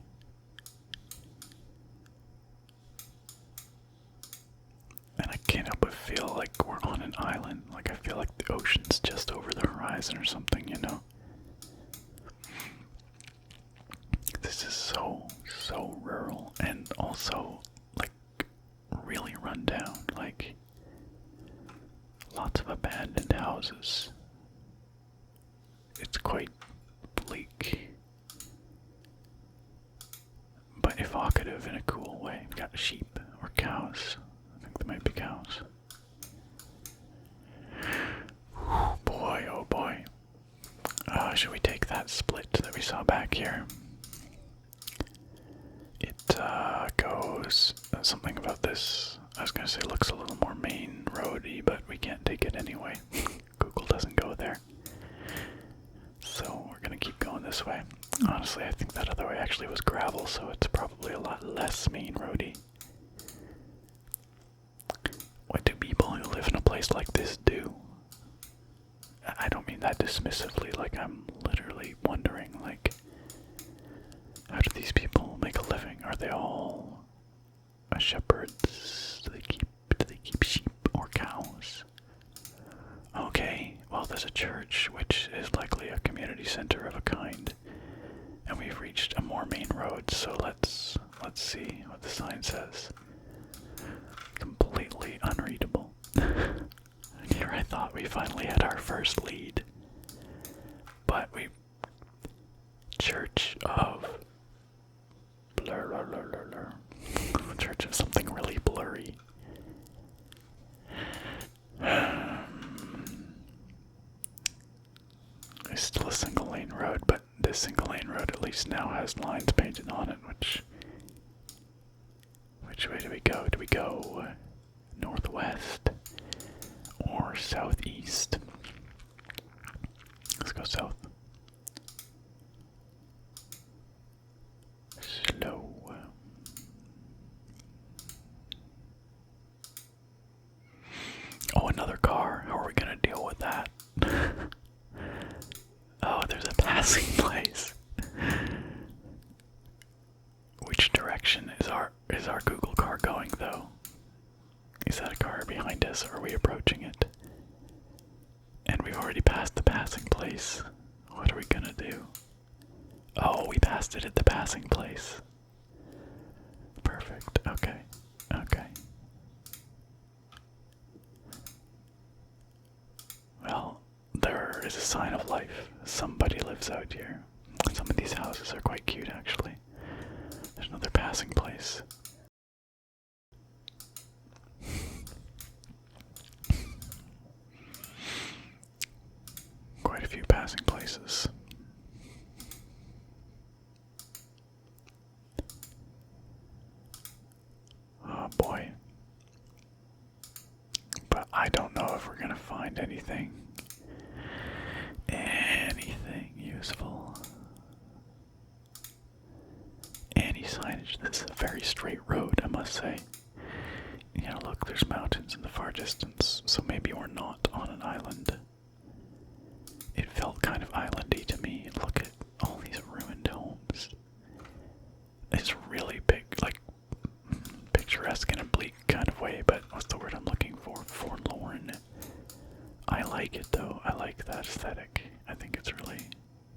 And I can't help but feel like we're on an island. Like I like ocean's just over the horizon or something, you know? This is so rural and also like really run down, like lots of abandoned houses. It's quite bleak, but evocative in a cool way. We've got sheep or cows. I think they might be cows. Boy, oh boy. Should we take that split that we saw back here? It goes something about this. I was gonna say looks a little more main roady, but we can't take it anyway. Google doesn't go there. So we're gonna keep going this way. Honestly, I think that other way actually was gravel, so it's probably a lot less main roady. What do people who live in a place like this do? I don't mean that dismissively, like I'm literally wondering, like, how do these people make a living? Are they all shepherds? Do they keep sheep or cows? Okay, well there's a church, which is likely a community center of a kind, and we've reached a more main road. So let's see what the sign says. Completely unreadable. Here I thought we finally had our first lead, but we Church of Church of something really blurry. It's still a single lane road, but this single lane road at least now has lines painted on it, which way do we go? Do we go northwest or southeast? Let's go south. Slow. Oh, another car. How are we gonna deal with that? Oh, there's a passing place. Which direction is our Google car going though? Is that a car behind us, or are we approaching it? And we've already passed the passing place. What are we gonna do? Oh, we passed it at the passing place. Perfect. Okay. Okay. Well, there is a sign of life. Somebody lives out here. Some of these houses are quite cute, actually. There's another passing place. Quite a few passing places. Oh boy. But I don't know if we're gonna find anything useful. Any signage. This is a very straight road, I must say. You know, look, there's mountains in the far distance, so maybe we're not on an island. It felt kind of islandy to me. Look at all these ruined homes. It's really big, like picturesque in a bleak kind of way, but what's the word I'm looking for? Forlorn. I like it though. I like that aesthetic. I think it's really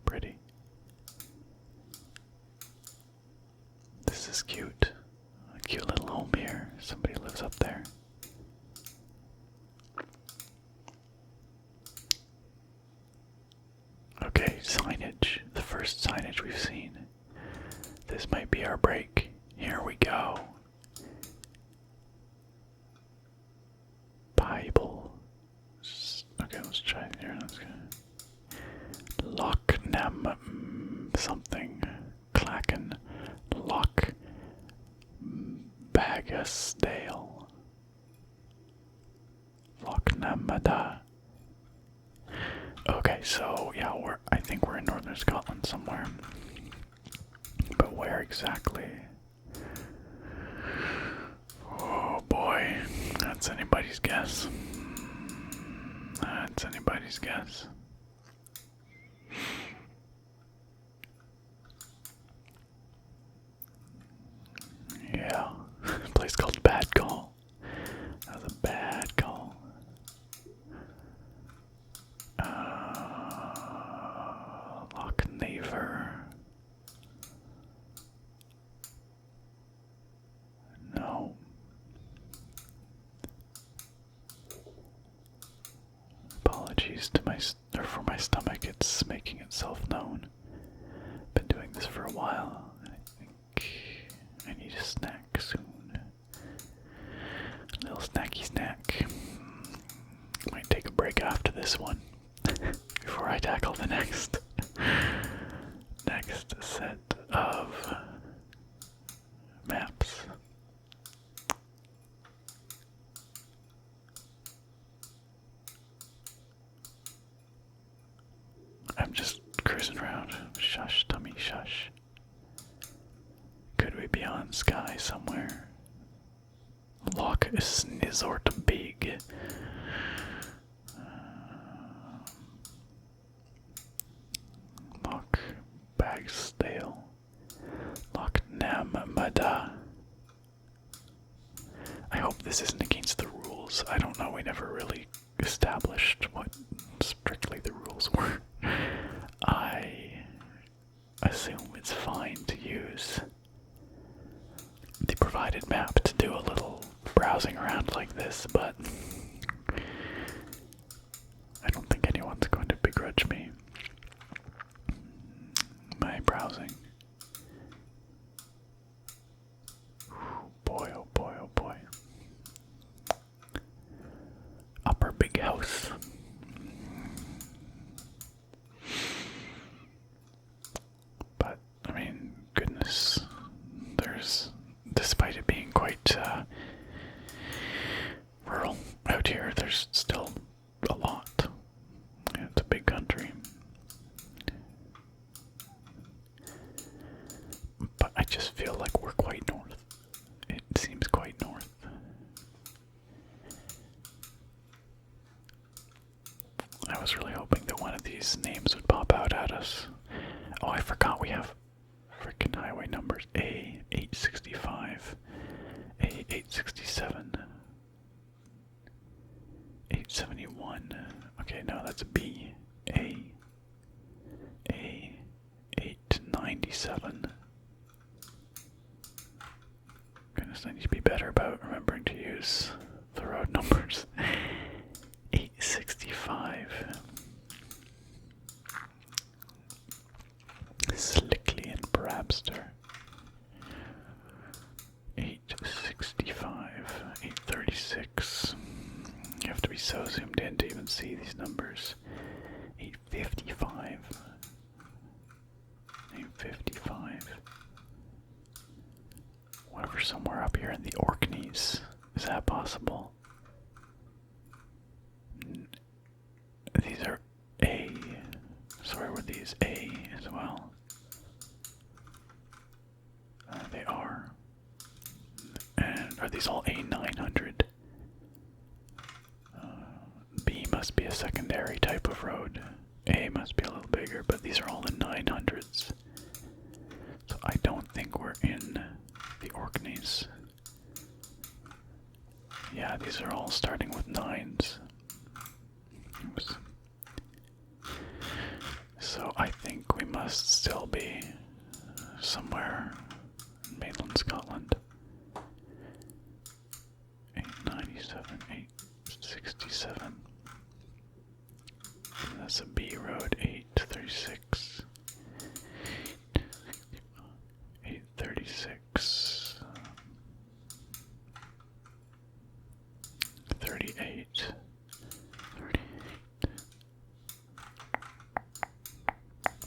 pretty. This is cute. A cute little home here. Somebody lives up there. Okay, signage. The first signage we've seen. This might be our break. Here we go. Bible. Okay, let's try it here. Let's go. Locknam something. Clacken. Lock Bagasdale. Locknamada. Okay, so yeah, I think we're in northern Scotland somewhere. But where exactly? Oh boy, that's anybody's guess. That's anybody's guess. Yeah, a place called Bad Call. That was a bad call. used to or for my stomach, it's making itself known. Been doing this for a while. I think I need a snack soon. A little snacky snack. Might take a break after this one before I tackle the next set of maps. I'm just cruising around. Shush, tummy, shush. Could we be on Sky somewhere? Loch Snizort Big. Loch Bagsdale. Loch Namada. I hope this isn't against the rules. I don't know, we never really established what strictly the rules were. I assume it's fine to use the provided map to do a little browsing around like this, but I don't think anyone's going to begrudge me my browsing. Boy, oh boy, oh boy. Upper Big House. But, I mean, goodness, despite it being quite rural out here, there's still a lot. It's a big country. But I just feel like we're quite north. It seems quite north. I was really hoping that one of these names would pop out at us. Oh, I forgot we have frickin' highway numbers. A865, A867, 871. Okay, no, that's B. A897. Goodness, I need to be better about remembering to use the road numbers. 865. Slickly and Brabster. 865. 836. You have to be so zoomed in to even see these numbers. 855. 855. Whatever, somewhere up here in the Orkneys. Is that possible? These are A. So where were these? A as well. They are. And are these all A900? B must be a secondary type of road. A must be a little bigger, but these are all the 900s. So I don't think we're in the Orkneys. Yeah, these are all starting with 9s. Oops. So I think we must still be somewhere in mainland Scotland. 897, 867. That's a B road. 836. 836. 38.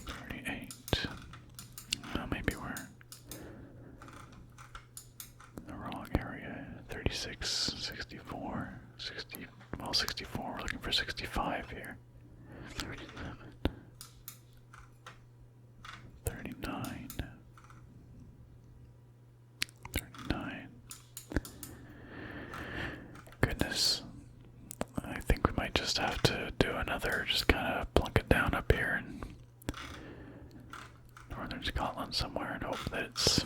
38. Well, maybe we're in the wrong area. 36, 64, 60. Well, 64. We're looking for 65 here. 37. 39. 39. Goodness. I think we might just have to do another, just kind of plunk it down up here in northern Scotland somewhere and hope that it's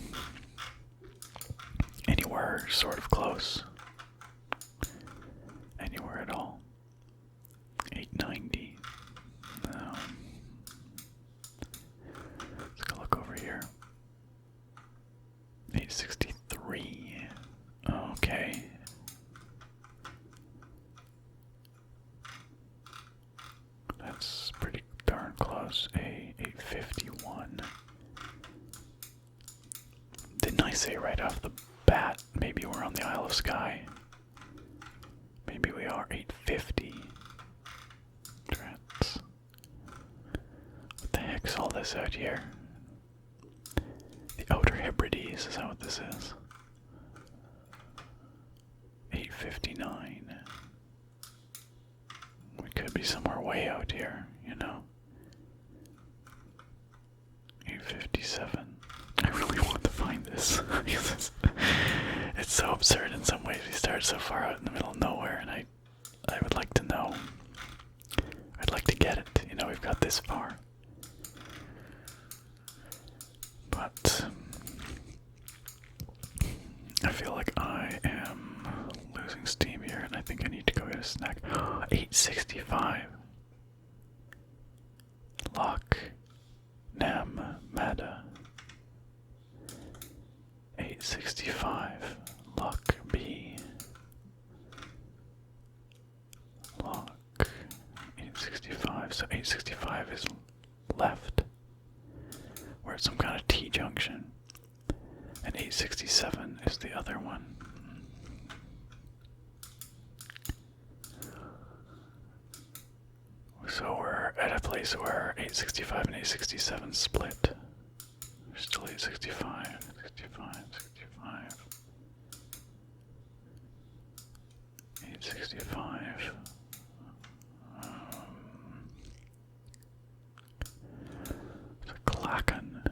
anywhere sort of close. Anywhere at all. 890. Let's go look over here. 863. Okay. was a 851. Didn't I say right off the bat, maybe we're on the Isle of Skye? Maybe we are 850. Trans. What the heck's all this out here? The Outer Hebrides, is that what this is? 859. We could be somewhere way out here, you know? 857. I really want to find this. It's so absurd in some ways. We start so far out in the middle of nowhere, and I would like to know. I'd like to get it. You know, we've got this far. But I feel like I am losing steam here, and I think I need to go get a snack. 865. Loch Nam Mada. 865. Loch B. Loch 865. So 865 is left. We're at some kind of T junction. And 867 is the other one. So we're at a place where 865 and 867 split. We're still 865, 65, 65. 865. It's a Clackan.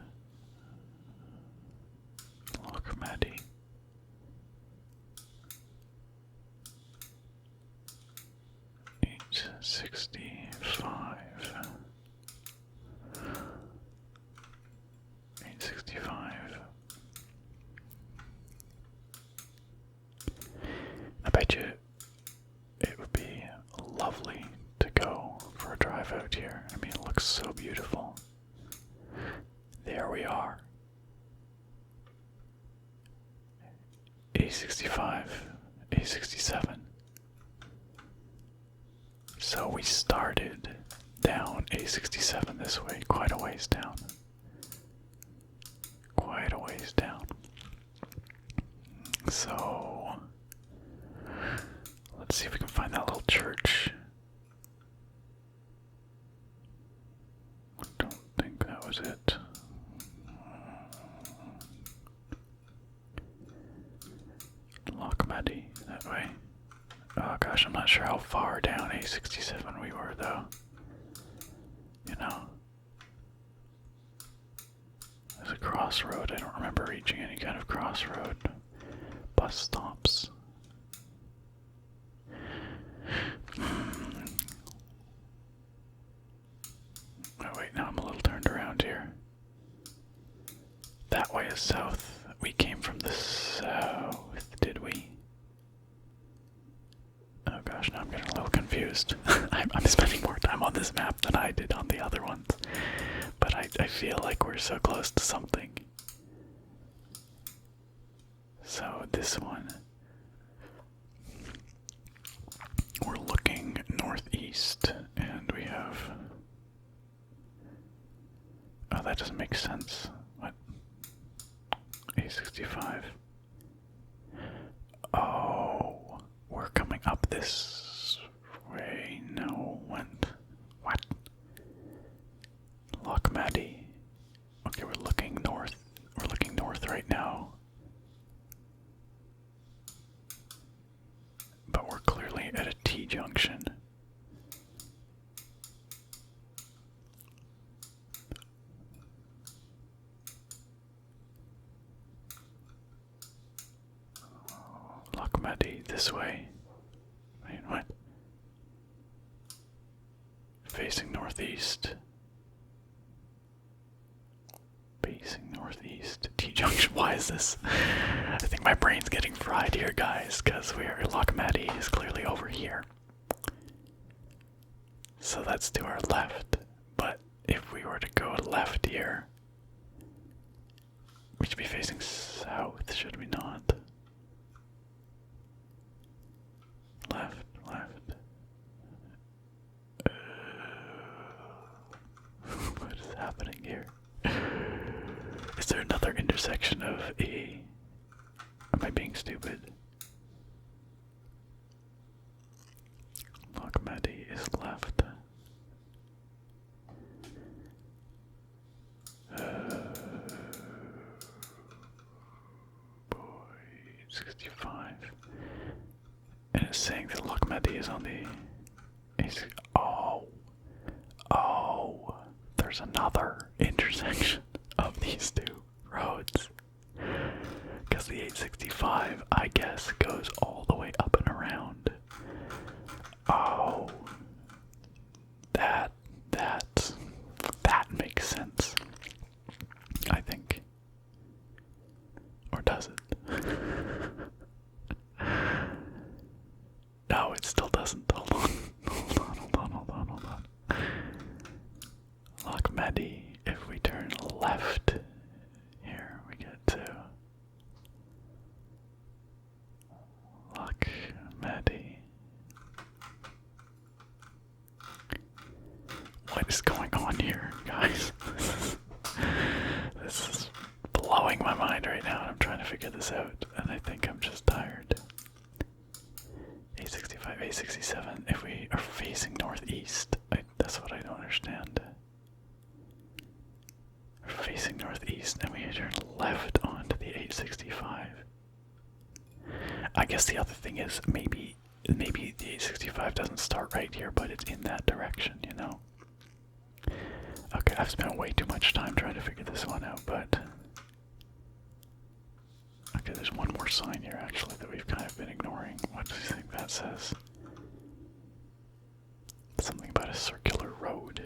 Lochmaddy. 865. 865. I bet you it would be lovely to go for a drive out here. I mean, it looks so beautiful. There we are. 865, 867. So we started down A67 this way, quite a ways down. Quite a ways down. So let's see if we can find that little church. I don't think that was it. Lochmaddy, that way. Oh gosh, I'm not sure how far down A67 we were though. You know? There's a crossroad. I don't remember reaching any kind of crossroad. Bus stops. Oh wait, now I'm a little turned around here. That way is south. We came from the south, did we? Oh gosh, now I'm getting a little confused. I'm spending more time on this map than I did on the other ones. But I feel like we're so close to something. So this one, we're looking northeast, and we have... Oh, that doesn't make sense. What? A65. Oh, we're coming up this way. No, what? Lochmaddy. Okay, we're looking north. We're looking north right now. But we're clearly at a T junction. Lochmaddy, this way. Wait, what? Facing northeast. Facing northeast. T-junction. Why is this? I think my brain's getting fried here, guys, because Lochmaddy is clearly over here. So that's to our left. But if we were to go left here, we should be facing south, should we not? Left. happening here? Is there another intersection of A? Am I being stupid? Lochmedy is left. Boy, 65. And it's saying that Lochmedy is on the... Oh, there's another intersection of these two roads. Because the 865, I guess, goes all the way up and around. Oh, that makes sense, I think. Or does it? No, it still doesn't. Hold on. Lochmedy, if we turn left here, we get to Lochmedy. What is going on here, guys? This is blowing my mind right now, and I'm trying to figure this out, and I think I'm just tired. A65, A67, if we are facing northeast, that's what I don't understand. We're facing northeast, and we turn left onto the 865. I guess the other thing is, maybe the 865 doesn't start right here, but it's in that direction, you know? Okay, I've spent way too much time trying to figure this one out, but... Okay, there's one more sign here, actually, that we've kind of been ignoring. What do you think that says? Something about a circular road.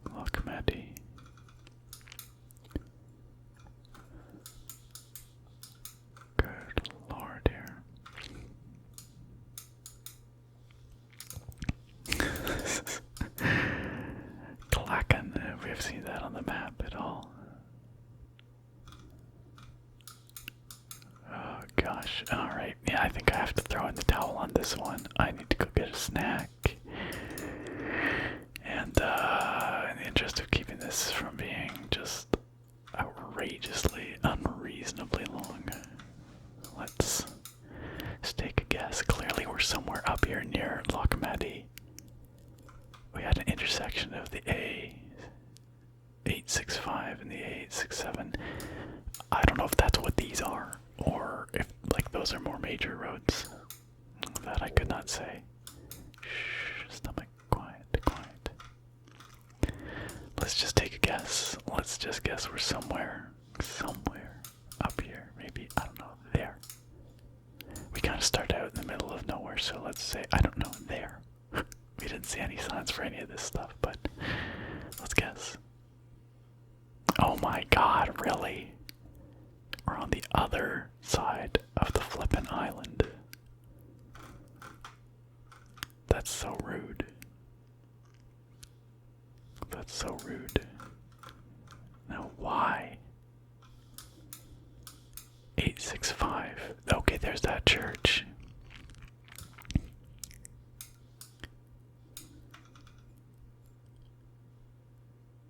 Lochmedy. Good lord here. Clacking, if we have seen that on the map at all. Oh gosh, alright. Yeah, I think I have to throw in the towel on this one. I need to go get a snack. And in the interest of keeping this from being just outrageously, unreasonably long, let's take a guess. Clearly we're somewhere up here near Lochmedy. We had an intersection of the A865 and the A867. I don't know if that's what these are, or if like those are more major roads. That I could not say. Shh, stomach, quiet. Let's just take a guess. Let's just guess we're somewhere up here. Maybe, I don't know, there. We kind of start out in the middle of nowhere, so let's say, I don't know, there. We didn't see any signs for any of this stuff, but let's guess. Oh my god, really? We're on the other side of the flippin' island. That's so rude. That's so rude. Now why? 865. Okay, there's that church.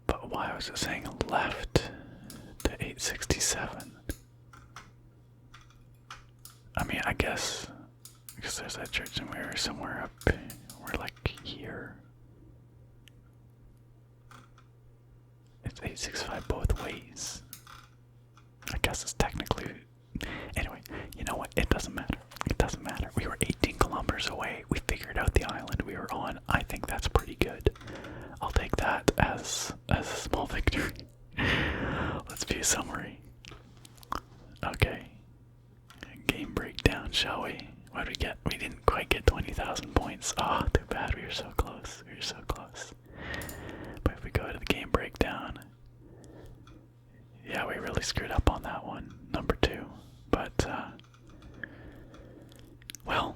But why was it saying left to 867? I mean, I guess because there's that church and we're somewhere up, we're like here. It's 865 both ways. I guess it's technically... Anyway, you know what? It doesn't matter. It doesn't matter. We were 18 kilometers away. We figured out the island we were on. I think that's pretty good. I'll take that as a small victory. Let's view summary. Okay. Game breakdown, shall we? What did we get? We didn't quite get 20,000 points. Oh, too bad. We were so close. We were so close. But if we go to the game breakdown, yeah, we really screwed up on that one, number 2. But, well,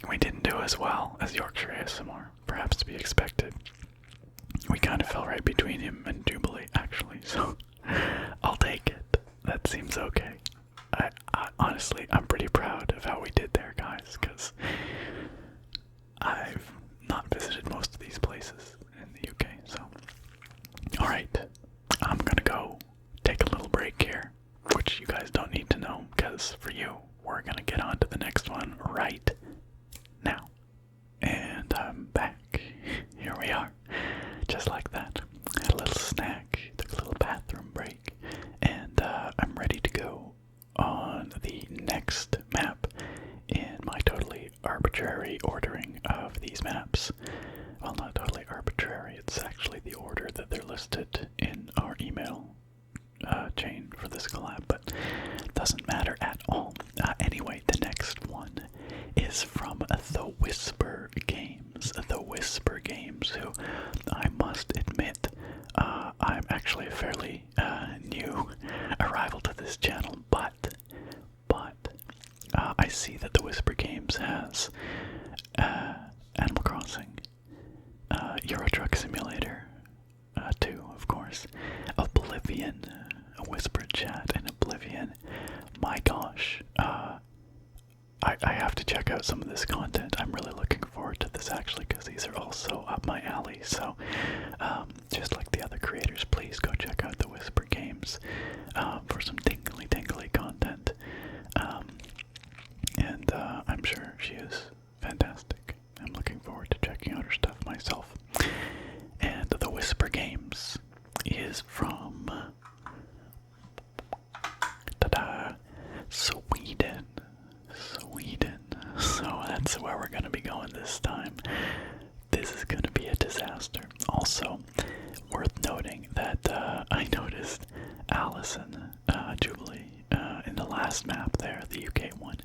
we didn't do as well as YorkshireASMR, perhaps to be expected. We kind of fell right between him and Jubilee, actually, so I'll take it. That seems okay. Honestly, I'm pretty proud of how we did there, guys, because we're gonna get on to the next one right now. And I'm back. Here we are. Just like that. Had a little snack, took a little bathroom break, and I'm ready to go on the next map in my totally arbitrary ordering of these maps. Well, not totally arbitrary, it's actually the order that they're listed in our email chain for this collab, but doesn't matter at all. Anyway, the next one is from theWhispergames. theWhispergames, who I must admit, I'm actually a fairly new arrival to this channel, but I see that theWhispergames has Animal Crossing, Euro Truck Simulator 2, of course, Oblivion, a whispered chat in Oblivion. My gosh, I have to check out some of this content. I'm really looking forward to this actually, because these are all so up my alley. So just like the other creators, please go check out theWhispergames for some tingly content. And I'm sure she is fantastic. I'm looking forward to checking out her stuff myself. And theWhispergames is from Sweden. So that's where we're going to be going this time. This is going to be a disaster. Also, worth noting that I noticed Allison, Jubilee, in the last map there, the UK one,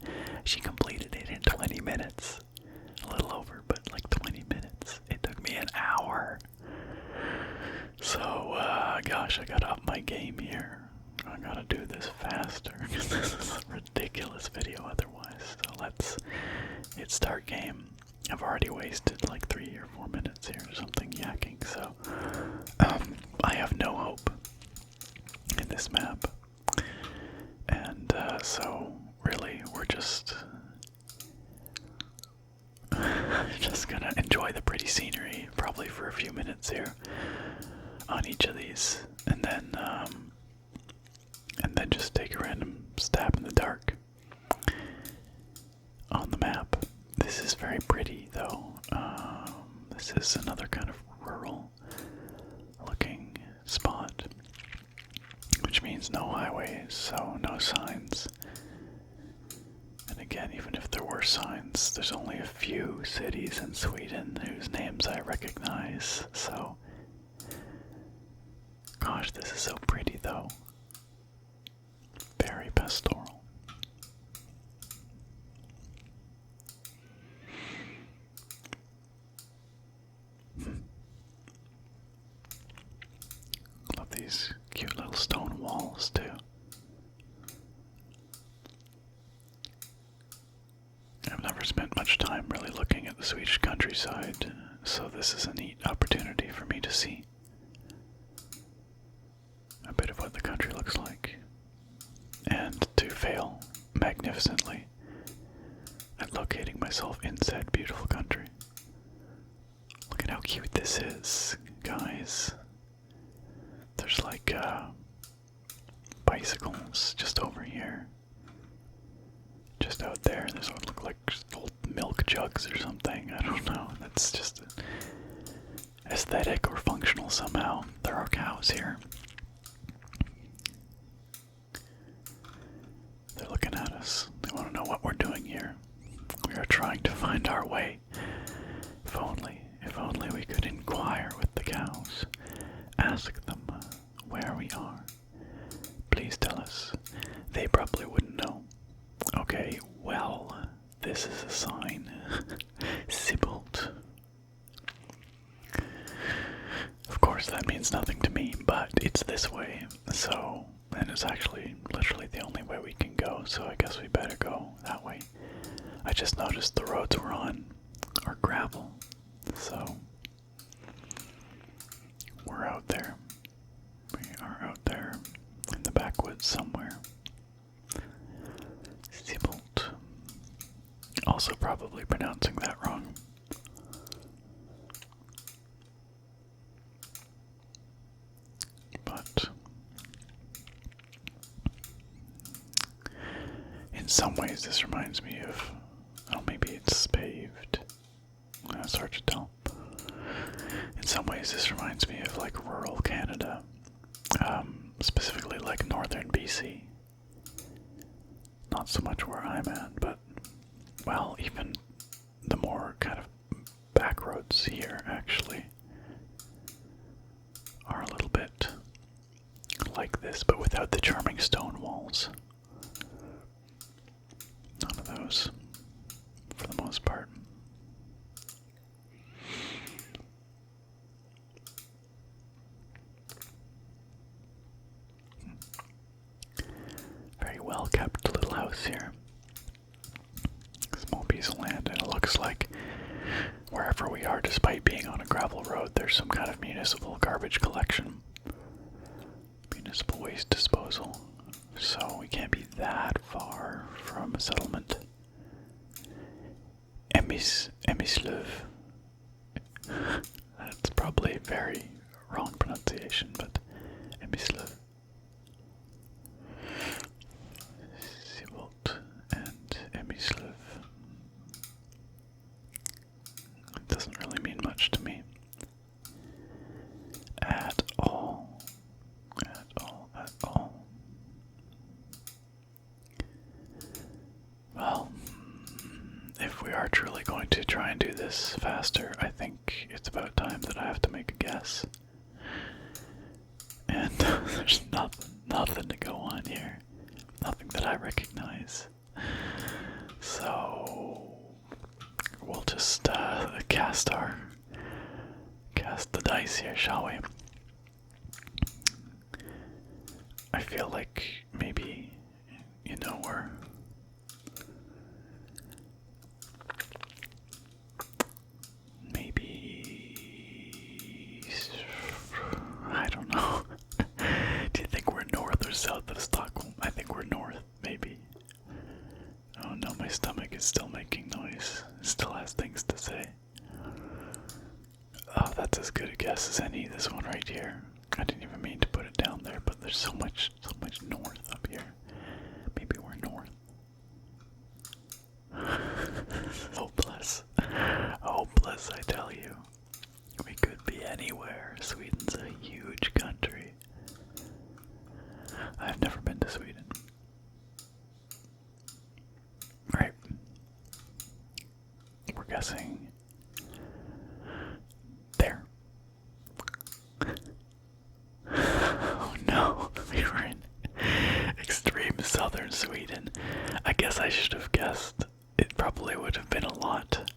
she completed it in 20 minutes. A little over, but like 20 minutes. It took me an hour. So, gosh, I gotta up my game here. I gotta do this faster, because this is a ridiculous video otherwise. So let's hit start game. I've already wasted like 3 or 4 minutes here or something yakking, so I have no hope in this map. And so really we're just gonna enjoy the pretty scenery probably for a few minutes here on each of these, and then just take a random stab in the dark on the map. This is very pretty though. This is another kind of rural looking spot, which means no highways, so no signs. And again, even if there were signs, there's only a few cities in Sweden whose names I recognize, so gosh, this is so pretty though. Very pastoral. Love these cute little stone walls too. I've never spent much time really looking at the Swedish countryside, so this is a neat opportunity for me to see a bit of what the country looks like, and to fail magnificently at locating myself in said beautiful country. Look at how cute this is, guys. There's like bicycles just over here. Just out there, there's what look like old milk jugs or something. I don't know. That's just aesthetic or functional somehow. There are cows here. They're looking at us. They want to know what we're doing here. We are trying to find our way. If only we could inquire with the cows. Ask them where we are. Please tell us. They probably wouldn't know. Okay, well, this is a sign. Sibbald. Of course, that means nothing to me, but it's this way, so, and it's actually literally the only way we can go, so I guess we better go that way. I just noticed the roads we're on are gravel, so we're out there. We are out there in the backwoods somewhere. Sibbald. Also probably pronouncing that wrong. But some ways this reminds me of, oh, maybe it's paved. It's hard to tell. In some ways this reminds me of like rural Canada, specifically like northern BC. Not so much where I'm at, but, well, even the more kind of back roads here actually are a little bit like this, but without the charming stone walls. None of those, for the most part. Very well kept little house here. Small piece of land, and it looks like wherever we are, despite being on a gravel road, there's some kind of municipal garbage collection. Municipal waste disposal. So we can't be that far from a settlement. Emislev. That's probably a very wrong pronunciation, but Emislev. Siebold and Emislev. It doesn't really mean much to me. At all. At all, at all. Well, if we are truly going to try and do this faster, I think it's about time that I have to make a guess. And there's nothing to go on here. Nothing that I recognize. So we'll just cast the dice here, shall we? I feel like maybe, you know, I don't know. Do you think we're north or south of Stockholm? I think we're north, maybe. Oh no, my stomach is still making noise. It still has things to say. Oh, that's as good a guess as any, this one right here. I didn't even mean to put it down there, but there's so much north up here. Maybe we're north. Hopeless. Hopeless, I tell you. We could be anywhere. Sweden's a huge country. I've never been to Sweden. Right. We're guessing there. Oh no, we were in extreme southern Sweden. I guess I should have guessed. It probably would have been a lot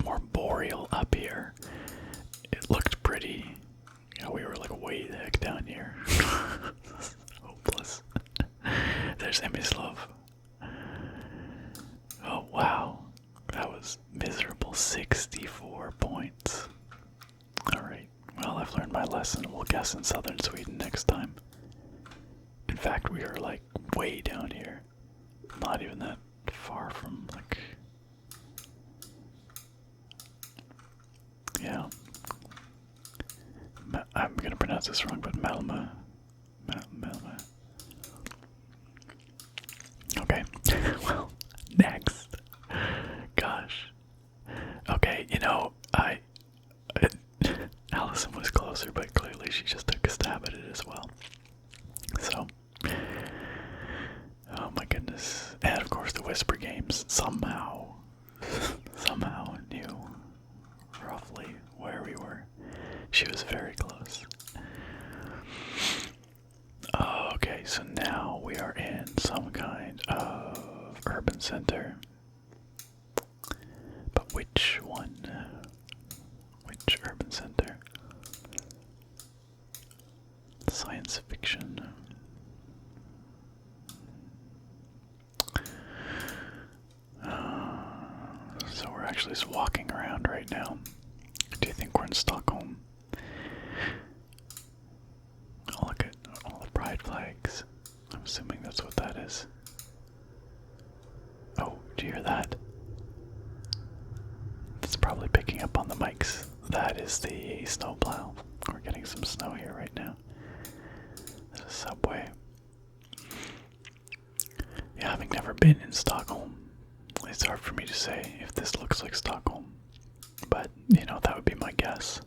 more boreal up here. It looked pretty. You know, we were like way the heck down here. Hopeless. There's Emislov. Oh wow. That was miserable. 64 points. Alright. Well, I've learned my lesson. We'll guess in southern Sweden next time. In fact, we are like way down here. Not even that far from like... Yeah. I'm gonna pronounce this wrong, but Malmö. Malmö. Okay. Well, next. Gosh. Okay, you know, Allison was closer, but clearly she just took a stab at it as well. So, oh my goodness. And of course the WhispergaMes somehow knew roughly where we were. She was very close. Okay, so now we are in some kind of urban center. But which one? Which urban center? Science fiction. So we're actually just walking around right now. Do you think we're in Stockholm? Oh, look at all the pride flags. I'm assuming that's what that is. Oh, do you hear that? It's probably picking up on the mics. That is the snowplow. We're getting some snow here right now. There's a subway. Yeah, having never been in Stockholm, it's hard for me to say if this looks like Stockholm. But, you know, that would be my guess.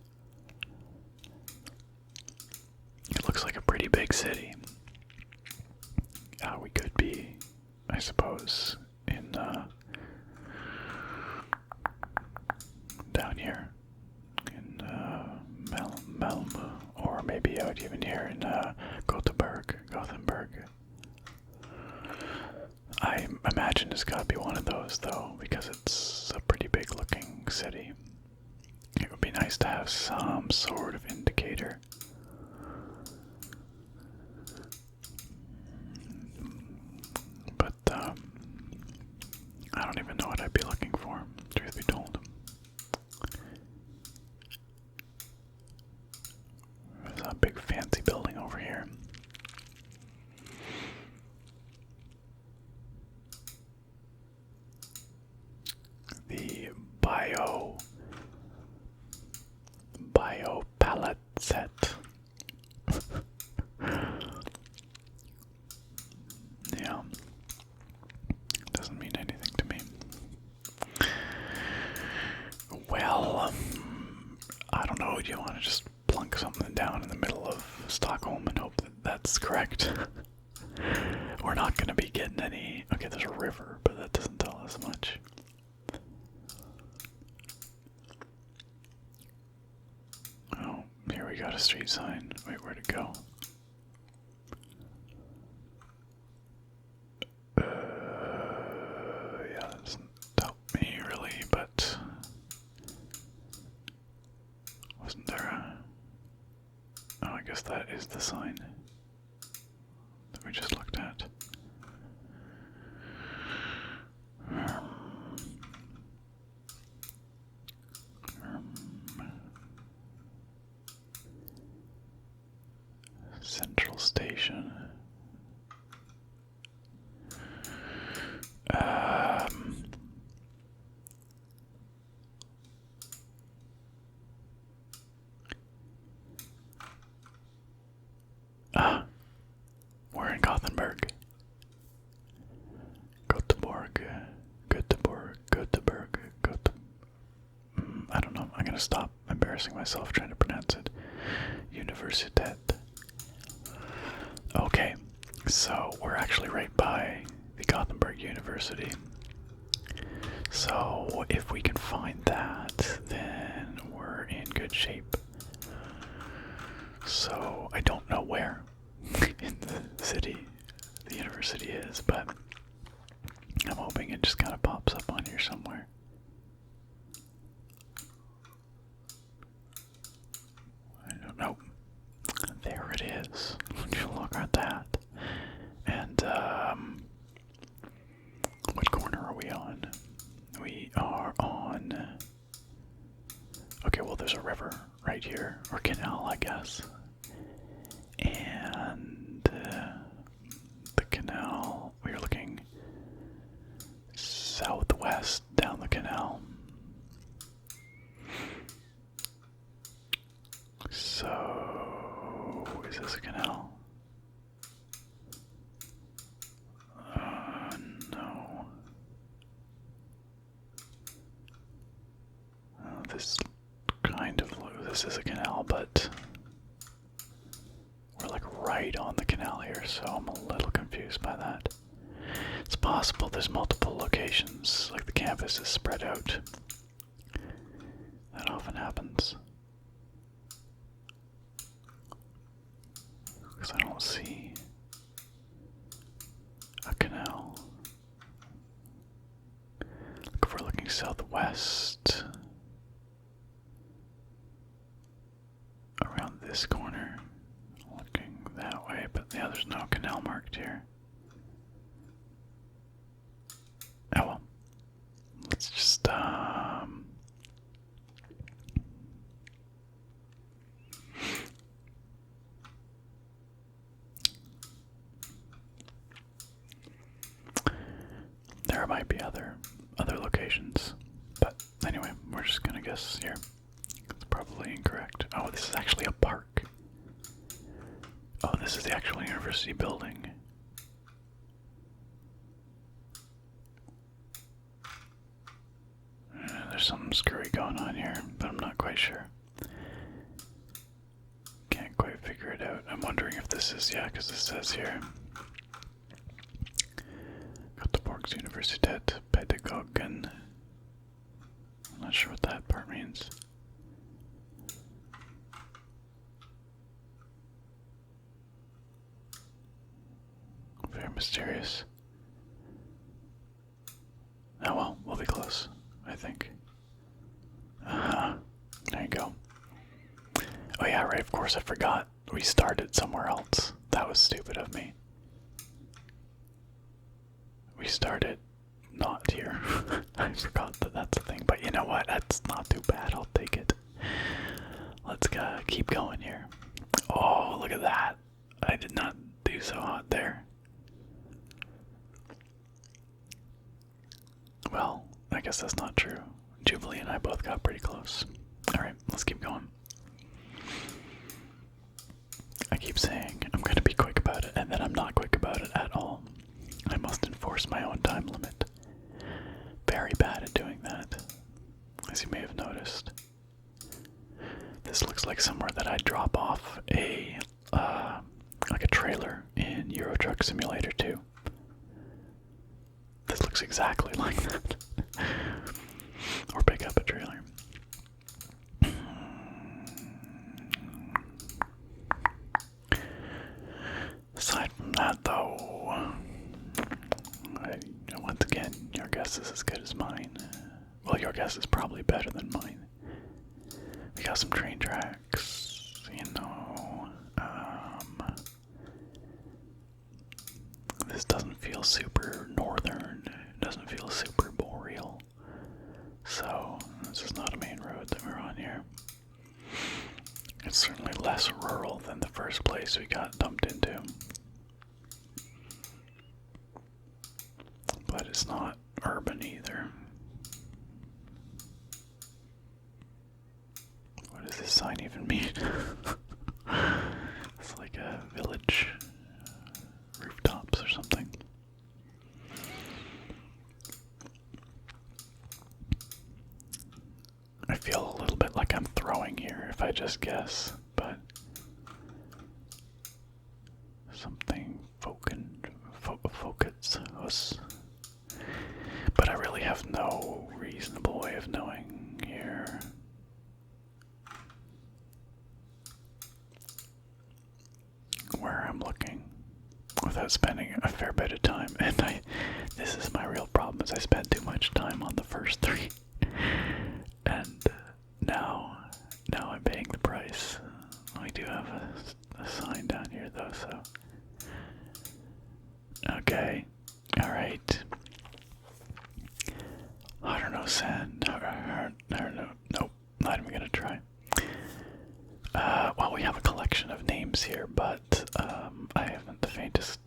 It looks like a pretty big city. We could be, I suppose, in down here in Malmö, or maybe out even here in Gothenburg. I imagine it's got to be one of those, though, because it's a pretty big looking city. It would be nice to have some sort of indicator. But I don't even know what I'd be looking for, truth be told. There's a big fancy building over here. The bio palette set. Yeah. Doesn't mean anything to me. Well, I don't know. Do you want to just plunk something down in the middle of Stockholm and hope that that's correct? We're not going to be getting any. Okay, there's a river, but that doesn't tell us much. Oh, here we got a street sign. Wait, where'd it go? Yeah, that doesn't help me really, but wasn't there a... Oh, I guess that is the sign that we just looked at. Central Station. We're in Gothenburg. I don't know. I'm gonna stop embarrassing myself trying to pronounce it. Universitet. Okay, so we're actually right by the Gothenburg University. So if we can find that, then we're in good shape. So I don't know where in the city the university is, but I'm hoping it just kind of pops up on here somewhere. I don't know. There it is. Would you look at that? And what corner are we on? We are on... Okay, well there's a river right here, or canal, I guess. And the canal, we are looking southwest down the canal. So, is this a canal? No. This kind of, this is a canal, but we're like right on the canal here, so I'm a little confused by that. It's possible there's multiple locations, like the campus is spread out. That often happens. Because I don't see a canal. Look, if we're looking southwest, around this corner, looking that way, but yeah, there's no canal marked here. Oh well, let's just there might be other locations, but anyway, we're just gonna guess here. It's probably incorrect. Oh, this is actually a park. Oh, this is the actual university building. there's something screwy going on here, but I'm not quite sure. Can't quite figure it out. I'm wondering if this is, yeah, because it says here. Göteborgs Universität Pädagogen. I'm not sure what that part means. Very mysterious. Oh well, we'll be close, I think. There you go. Oh yeah, right, of course I forgot. We started somewhere else. That was stupid of me. We started not here. I forgot that that's a thing, but you know what? That's not too bad. I'll take it. Let's keep going here. Oh, look at that. I did not do so hot there. Well, I guess that's not true. Jubilee and I both got pretty close. Alright, let's keep going. I keep saying I'm going to be quick about it, and then I'm not quick about it at all. I must enforce my own time limit. Very bad at doing that, as you may have noticed. This looks like somewhere that I'd drop off like a trailer in Euro Truck Simulator 2. This looks exactly like that. Or pick up a trailer. Aside from that, though, once again, your guess is as good as mine. Well, your guess is probably better than mine. We got some train tracks, you know. This doesn't feel super northern. It doesn't feel super boreal. So, this is not a main road that we're on here. It's certainly less rural than the first place we got dumped into. But it's not urban either. What does this sign even mean? It's like a village rooftops or something. I feel a little bit like I'm throwing here if I just guess, but something focus. But I really have no reasonable way of knowing here. Where I'm looking without spending a fair bit of time, and this is my real problem, is I spent too much time on the first three, and now I'm paying the price. We do have a sign down here though, so okay, alright. I don't know, sand. I don't know. Nope, not even gonna try. Well, we have a collection of names here, but I haven't the faintest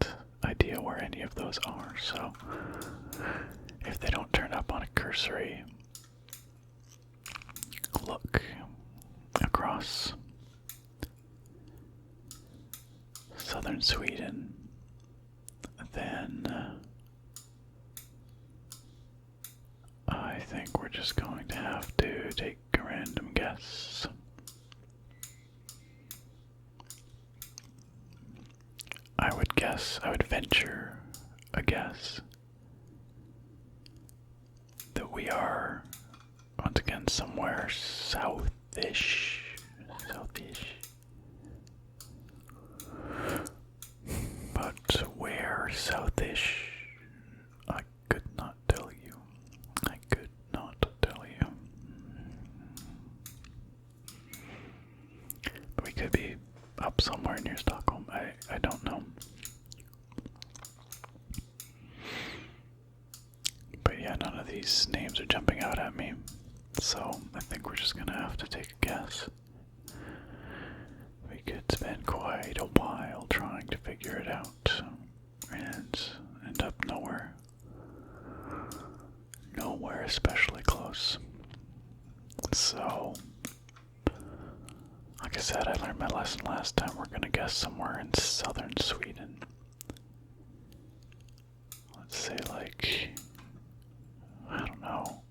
idea where any of those are, so if they don't turn up on a cursory look across southern Sweden, then I think we're just going to have to take a random guess. I would venture a guess that we are once again somewhere southish. But where southish, I could not tell you. I could not tell you. But we could be up somewhere near Stockholm. I don't know. But yeah, none of these names are jumping out at me. So I think we're just gonna have to take a guess. We could spend quite a while trying to figure it out and end up nowhere. Nowhere especially close. So, like I said, I learned my lesson last time. We're gonna guess somewhere in southern Sweden. Let's say like, I don't know,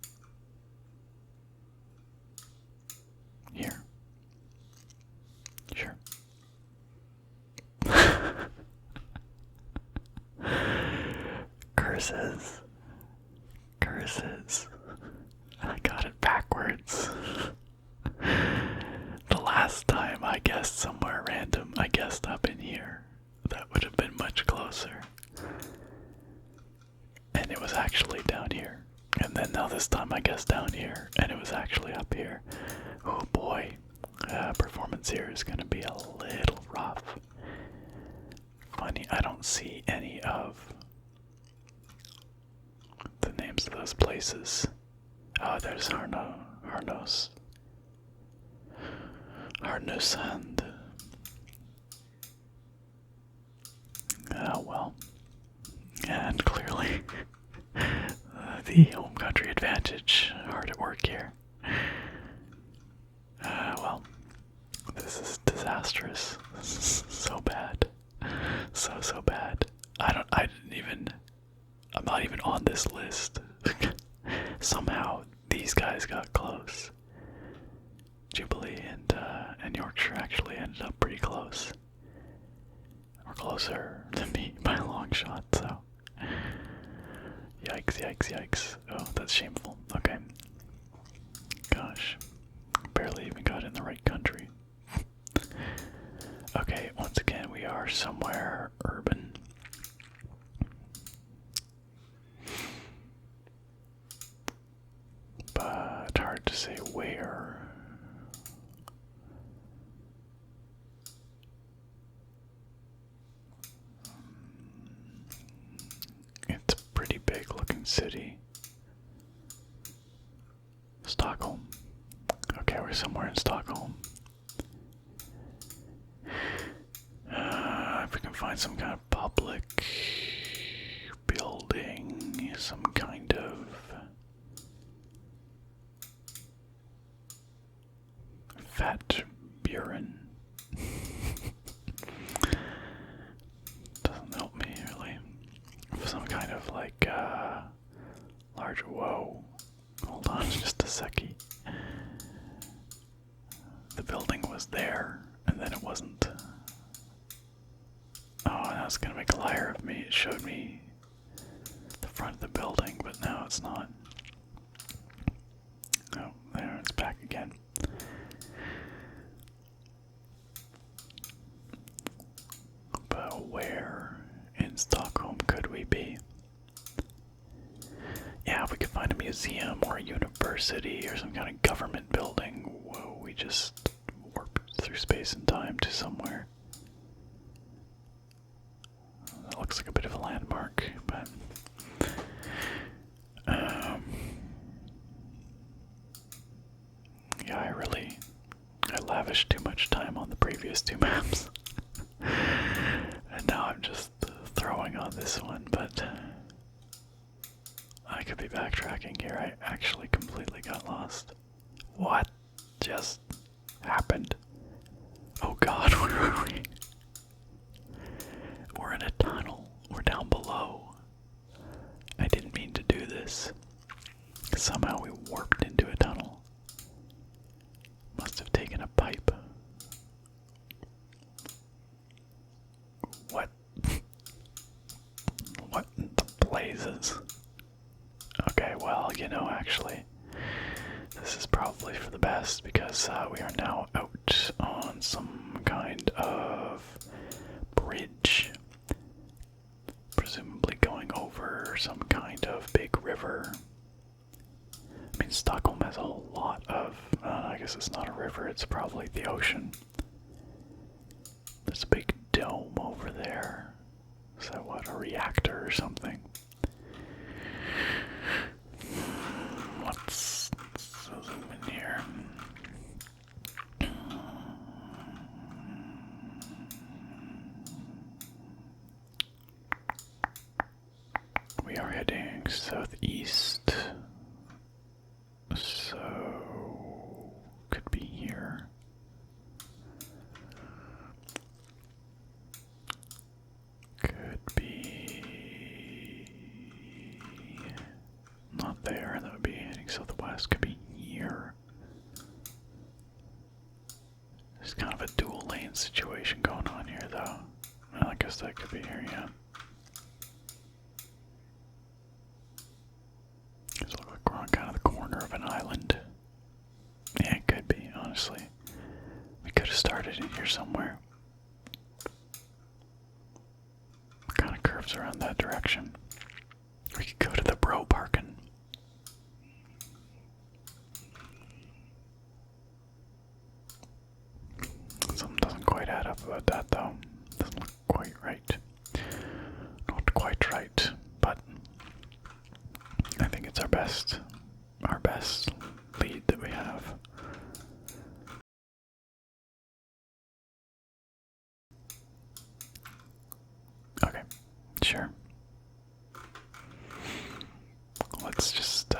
Curses. Curses. I got it backwards. The last time I guessed somewhere random, I guessed up in here. That would have been much closer. And it was actually down here. And then now this time I guessed down here, and it was actually up here. Oh boy. Performance here is going to be a little rough. Funny, I don't see any of the names of those places. Oh, there's Harnos. Harnosand. Oh well. And clearly, the home country advantage hard at work here. Well, this is disastrous. This is so bad. So bad. I'm not even on this list. Somehow these guys got close. Jubilee and Yorkshire actually ended up pretty close. Or closer than me by a long shot, so. Yikes. Oh, that's shameful. Okay. Gosh. Barely even got in the right country. Okay, once again, we are somewhere urban. But hard to say where. It's a pretty big looking city. Stockholm. Okay, we're somewhere in Stockholm. If we can find some kind of public building, some kind of fat buren. Doesn't help me really. Some kind of like larger. Whoa. Hold on just a seckie. The building was there, and then it wasn't. Oh, now it's gonna make a liar of me. It showed me the front of the building, but now it's not. Oh, there, it's back again. But where in Stockholm could we be? Yeah, if we could find a museum or a university or some kind of government building. Whoa, we just warped through space and time to somewhere. That looks like a bit of a landmark, but yeah, I lavished too much time on the previous two maps. And now I'm just throwing on this one, but I could be backtracking here. I actually completely got lost. What just happened? Oh god, where are we? We're in a tunnel. We're down below. I didn't mean to do this. Somehow we warped into a tunnel. Must have taken a pipe. What? What in the blazes? Okay, well, you know, actually, this is probably for the best because we are now out on some kind of bridge. Presumably going over some kind of big river. I mean, Stockholm has a whole lot of, I guess it's not a river, it's probably the ocean. There's a big dome over there. Is that what, a reactor or something? Let's zoom in here. We are heading southeast, so could be here. Could be not there, that would be heading southwest, could be here. There's kind of a dual lane situation going on here though. Well, I guess that could be here, yeah. it in here somewhere. Kind of curves around that direction. We could go to the bro parking. Something doesn't quite add up about that though. Doesn't look quite right. Not quite right, but I think it's our best lead that we have. Okay, sure. Let's just,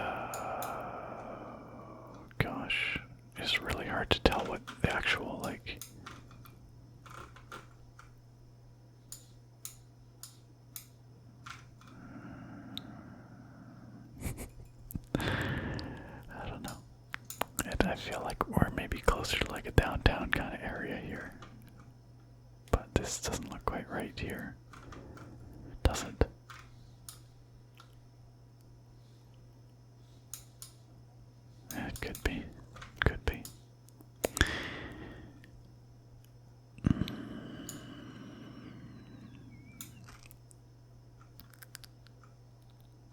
gosh, it's really hard to tell what the actual, like, I don't know. I feel like we're maybe closer to like a downtown kind of area here. But this doesn't look quite right here. Does it? Yeah, it could be. Could be.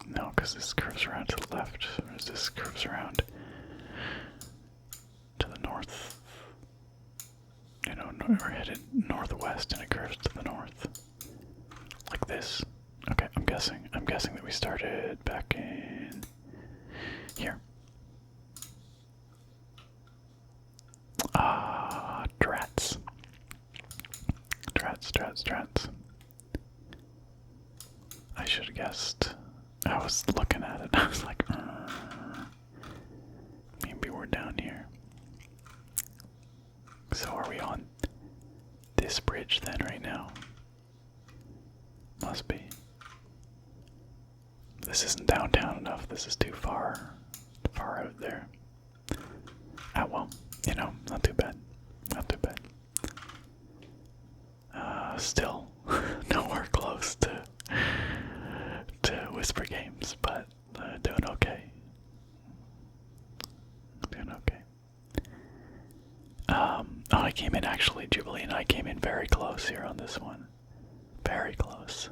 No, because this curves around to the left. Or is this curves around to the north? You know, we're headed northwest and it curves to the north. Like this. Okay, I'm guessing that we started back in here. Drats. Drats. I should have guessed. I was looking at it. I was like, maybe we're down here. So are we on this bridge then right now? Must be. This isn't downtown enough. This is too far out there. Ah, well, you know, not too bad. Not too bad. Still nowhere close to Whisper Games, but doing okay. Doing okay. I came in actually, Jubilee and I came in very close here on this one. Very close.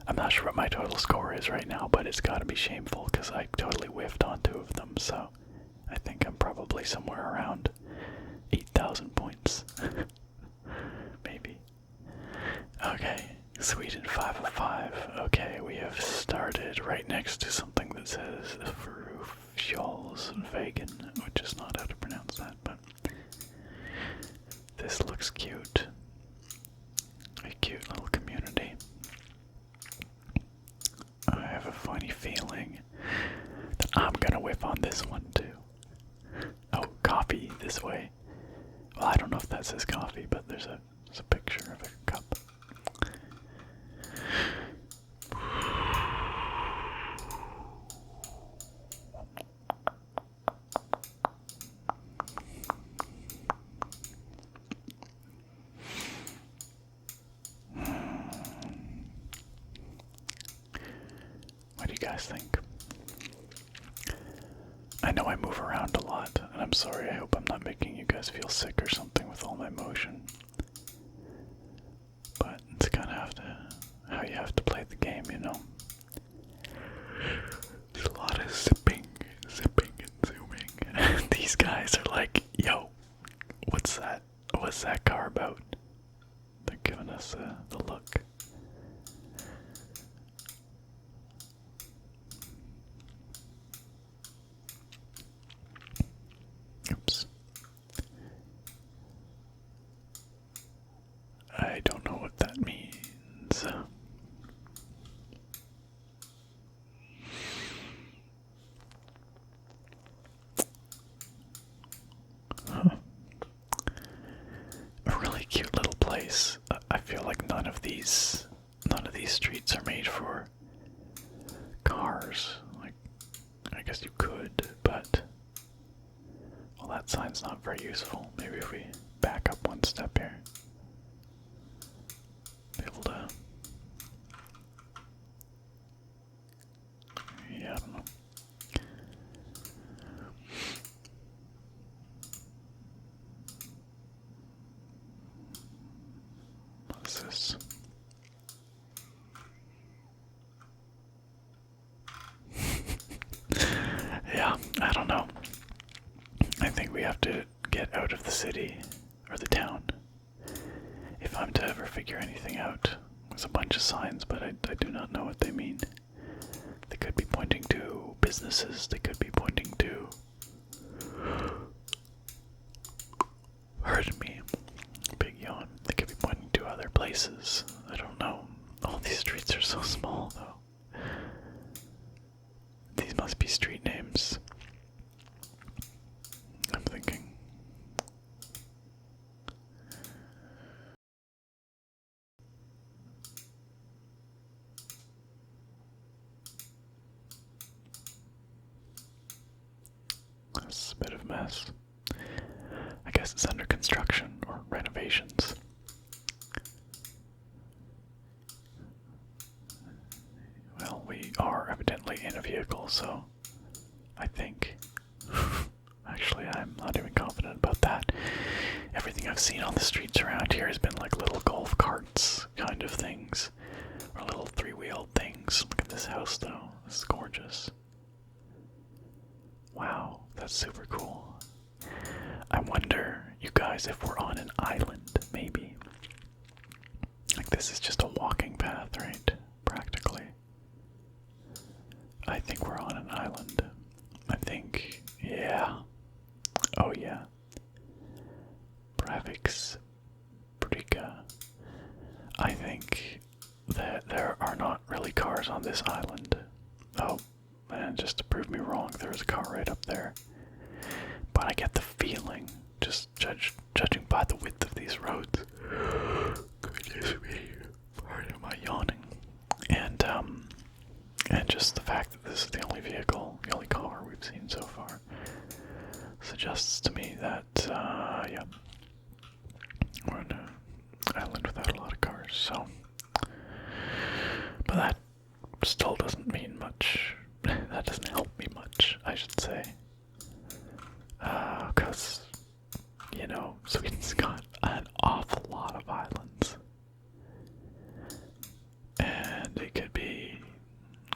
I'm not sure what my total score is right now, but it's gotta be shameful because I totally whiffed on 2 of them, so I think I'm probably somewhere around 8,000 points. Maybe. Okay, Sweden 5 of 5. Okay, we have started right next to something that says Verufjolsvegan, which is not how to pronounce that, but this looks cute. A cute little community. I have a funny feeling that I'm gonna whiff on this one too. Oh, coffee this way. Well, I don't know if that says coffee, but there's a picture of a cup. What do you guys think? I know I move around a lot, and I'm sorry. I hope I'm not making you guys feel sick or something with all my motion. But it's kind of how you have to play the game, you know? There's a lot of zipping and zooming. These guys are like, yo, what's that? What's that car about? They're giving us the look. Oops. I don't know what that means. Huh. A really cute little place. I feel like none of these streets are made for cars. Like, I guess you could, but well, that sign's not very useful. Maybe if we back up one step here, be able to. Yeah, I don't know. this? Yeah, I don't know. I think we have to get out of the city, or the town, if I'm to ever figure anything out. There's a bunch of signs, but I do not know what they mean. They could be pointing to businesses, they could be pointing to... Pardon me, big yawn. They could be pointing to other places. I don't know. All these streets are so small, though. These must be street names. I'm thinking. This is a bit of a mess. I guess it's under construction or renovations. Well, we are evidently in a vehicle, so I think. Actually, I'm not even confident about that. Everything I've seen on the streets around here has been like little golf carts kind of things, or little three-wheeled things. Look at this house, though. This is gorgeous. Wow, that's super cool. I wonder, you guys, if we're on an island, maybe. Like, this is just a walking path, right? Practically. I think we're on an island. I think, yeah. Oh, yeah. Bravix Briga. I think that there are not really cars on this island. Oh, man, just to prove me wrong, there was a car right up there. But I get the feeling, just judging by the width of these roads. Goodness me, pardon my yawning. And just the fact that this is the only vehicle, the only car we've seen so far, suggests to me that, yeah, we're on an island without a lot of cars, so. But that still doesn't mean much. That doesn't help me much, I should say. Because, you know, Sweden's got an awful lot of islands. And it could be,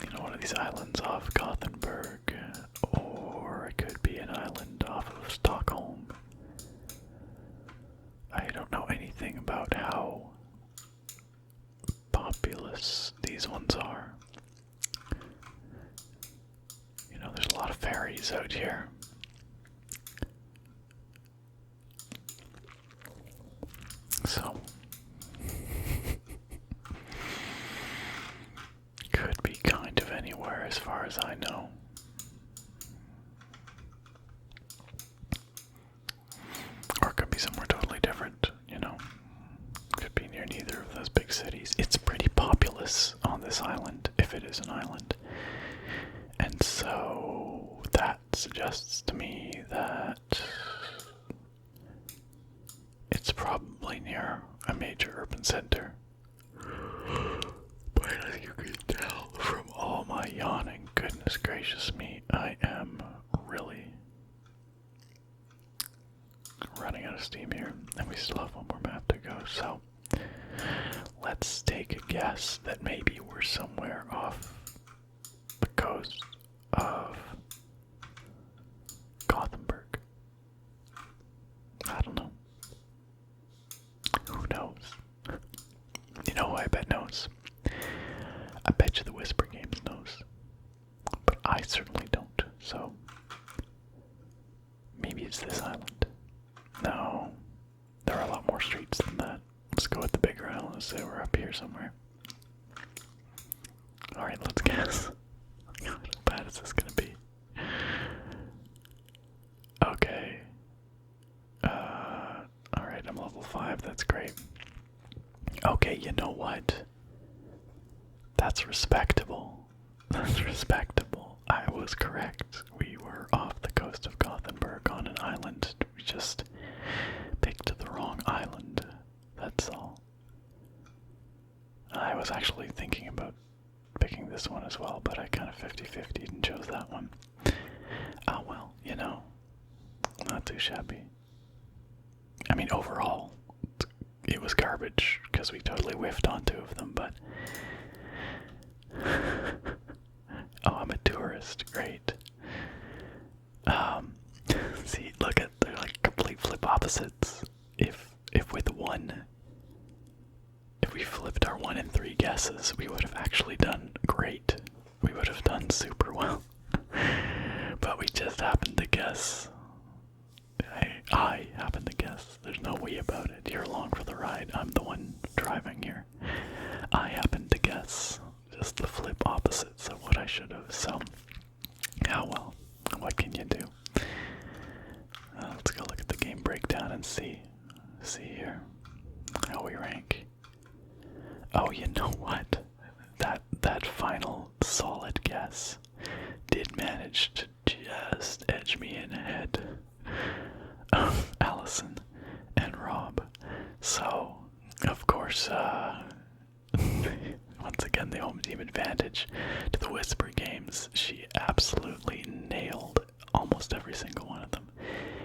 you know, one of these islands off Gothenburg, or it could be an island off of Stockholm. I don't know anything about how populous these ones are. You know, there's a lot of ferries out here. So, could be kind of anywhere as far as I know. Or it could be somewhere totally different, you know. Could be near neither of those big cities. It's pretty populous on this island, if it is an island. And so that suggests to me that it's probably near a major urban center. But as you can tell from all my yawning, goodness gracious me, I am really running out of steam here, and we still have one more map to go, so let's take a guess that maybe we're somewhere off the coast of Gothenburg. I don't know. Who knows? You know who I bet knows? I bet you the Whisper Games knows. But I certainly don't, so maybe it's this island. No, there are a lot more streets than that. Let's go with the bigger island. Let's say we're up here somewhere. Alright, let's guess. God, how bad is this gonna be? Okay. Alright, I'm level 5, that's great. Okay, you know what? That's respectable. That's respectable. I was correct. We were off the coast of Gothenburg on an island. We just picked the wrong island. That's all. I was actually thinking about picking this one as well, but I kind of 50-50'd and chose that one. Oh well, you know, not too shabby. I mean, overall, it was garbage because we totally whiffed on 2 of them, but oh, I'm a tourist. Great. See, look at, they're like complete flip opposites. If we flipped our 1 and 3 guesses, we would have actually done great. We would have done super well. But we just happened to guess. I happened to guess. There's no we about it. You're along for the ride. I'm the one driving here. I happened to guess just the flip opposites of what I should have. So, oh well. What can you do? Let's go look at the game breakdown and see here how we rank. Oh, you know what? That final solid guess did manage to just edge me in ahead of Allison and Rob. So, of course, once again, the home team advantage to the Whisper Games. She absolutely nailed almost every single one of them.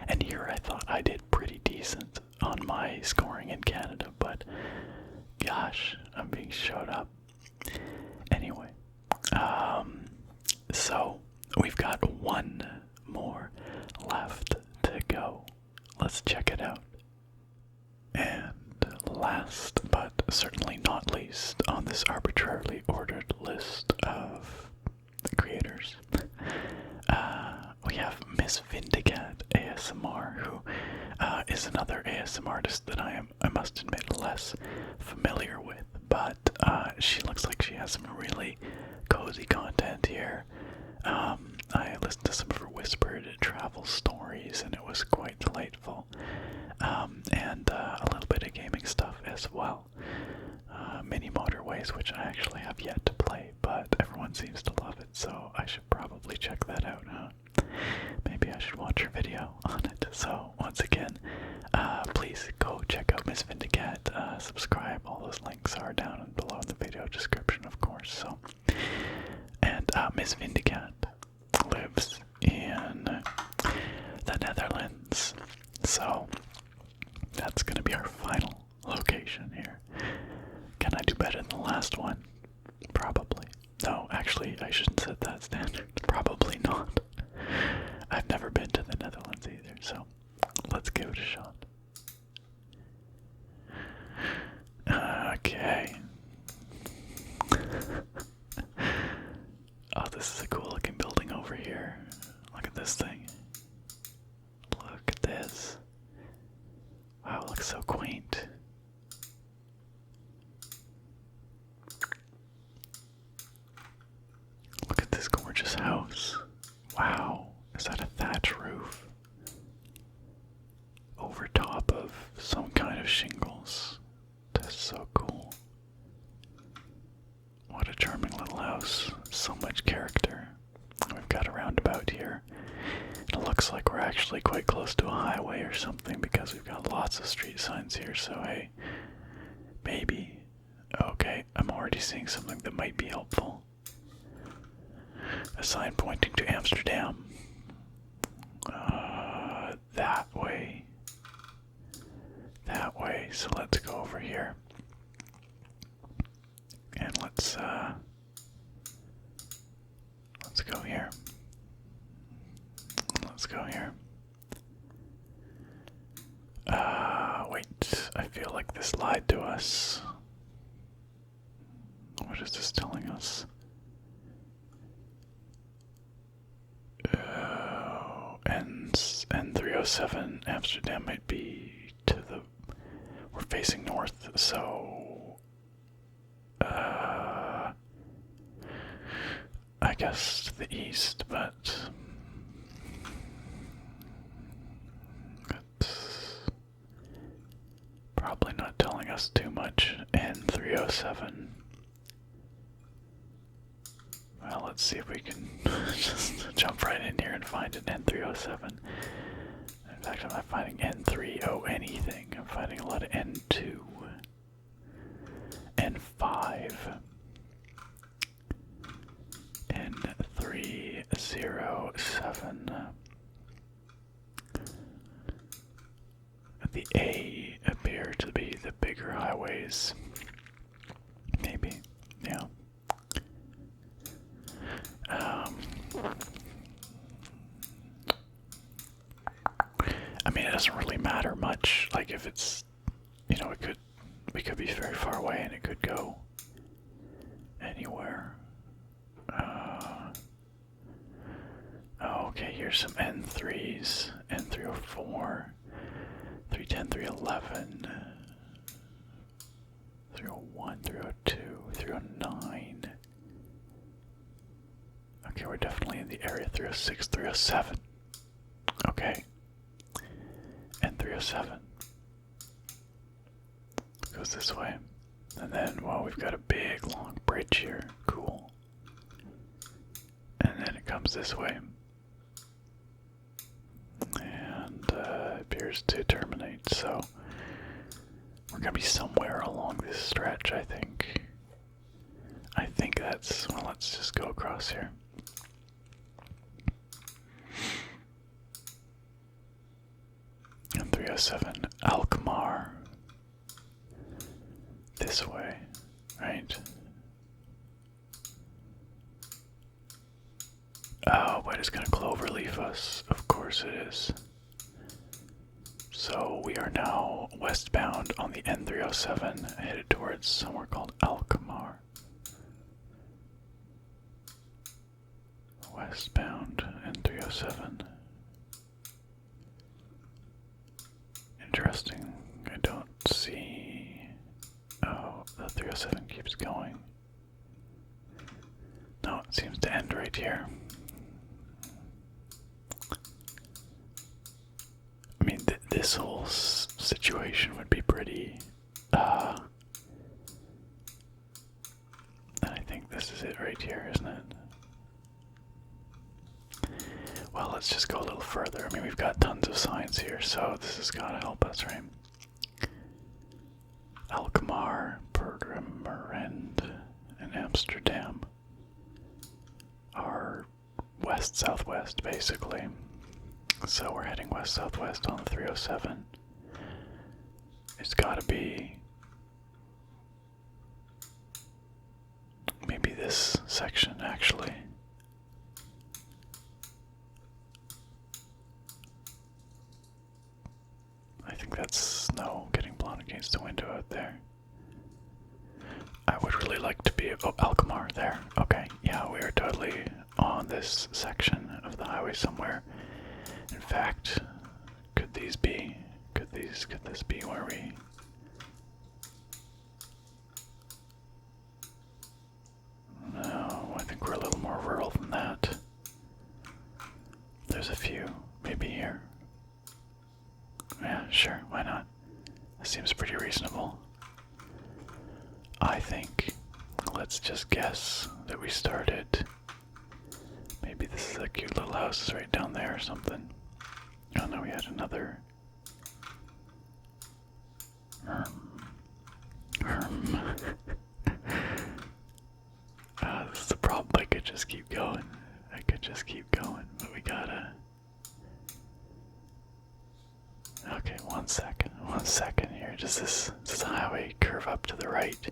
And here I thought I did pretty decent on my scoring in Canada, but gosh, I'm being showed up. Anyway, so we've got 1 more left to go. Let's check it out. And last but certainly not least on this arbitrarily ordered list of the creators, we have MissVindicatASMR, who is another ASMRtist that I must admit, less familiar with, but she looks like she has some really cozy content here. I listened to some of her whispered travel stories, and it was quite delightful. And a little bit of gaming stuff as well. Mini Motorways, which I actually have yet to play, but everyone seems to love it, so I should probably check that out, huh? Maybe I should watch her video on it. So, once again, please go check out Miss Vindicat, subscribe. All those links are down below in the video description, of course. So, and Miss Vindicat lives in the Netherlands, so that's gonna be our final location here. Can I do better than the last one? Probably. No, actually, I shouldn't set that standard. Probably not. I've never been to the Netherlands either, so let's give it a shot. Okay. Oh, this is a cool looking building over here. Look at this thing. Look at this. Wow, it looks so quaint. Look at this gorgeous house. Wow, is that a thatch roof? Over top of some kind of shingles. That's so cool. What a charming little house. So much character. We've got a roundabout here. It looks like we're actually quite close to a highway or something because we've got lots of street signs here, so hey, maybe. Okay, I'm already seeing something that might be helpful. A sign pointing to Amsterdam. That way. That way, so let's go over here. And let's go here. Let's go here. Wait, I feel like this lied to us. What is this telling us? N307 Amsterdam might be to the... We're facing north, so... I guess to the east, but... That's probably not telling us too much. N307. Well, let's see if we can just jump right in here and find an N307. In fact, I'm not finding N30 anything. I'm finding a lot of N2, N5, N307. The A appear to be the big longer highways. Maybe, yeah. I mean, it doesn't really matter much. Like, if it's, you know, we could be very far away and it could go anywhere. Oh, okay, here's some N3s. N304, 310, 311, 301, 302, 309. Okay, we're definitely in the area. 306, 307. Okay. And 307 goes this way. And then, well, we've got a big long bridge here. Cool. And then it comes this way. And appears to terminate. So we're going to be somewhere along this stretch, I think. I think that's, well, let's just go across here. And 307 Alkmaar. This way, right? Oh, but it's gonna cloverleaf us. Of course it is. So we are now westbound on the N307, headed towards somewhere called Alkmaar. Westbound N307. Interesting. I don't see. Oh, the 307 keeps going. No, it seems to end right here. I mean, this whole situation would be pretty. And I think this is it right here, isn't it? Well, let's just go a little further. I mean, we've got tons of signs here, so this has got to help us, right? Alkmaar, Purmerend, and Amsterdam are west-southwest, basically. So we're heading west-southwest on the 307. It's got to be maybe this section, actually. I think that's snow getting blown against the window out there. I would really like to be, oh, Alkmaar, there. Okay, yeah, we are totally on this section of the highway somewhere. In fact, could this be where we... No, I think we're a little more rural than that. There's a few, maybe here. Yeah, sure, why not? That seems pretty reasonable. I think, let's just guess that we started. Maybe this is a cute little house right down there or something. Oh no, we had another. This is the problem. I could just keep going. But we gotta. Okay, one second here. Does this highway curve up to the right?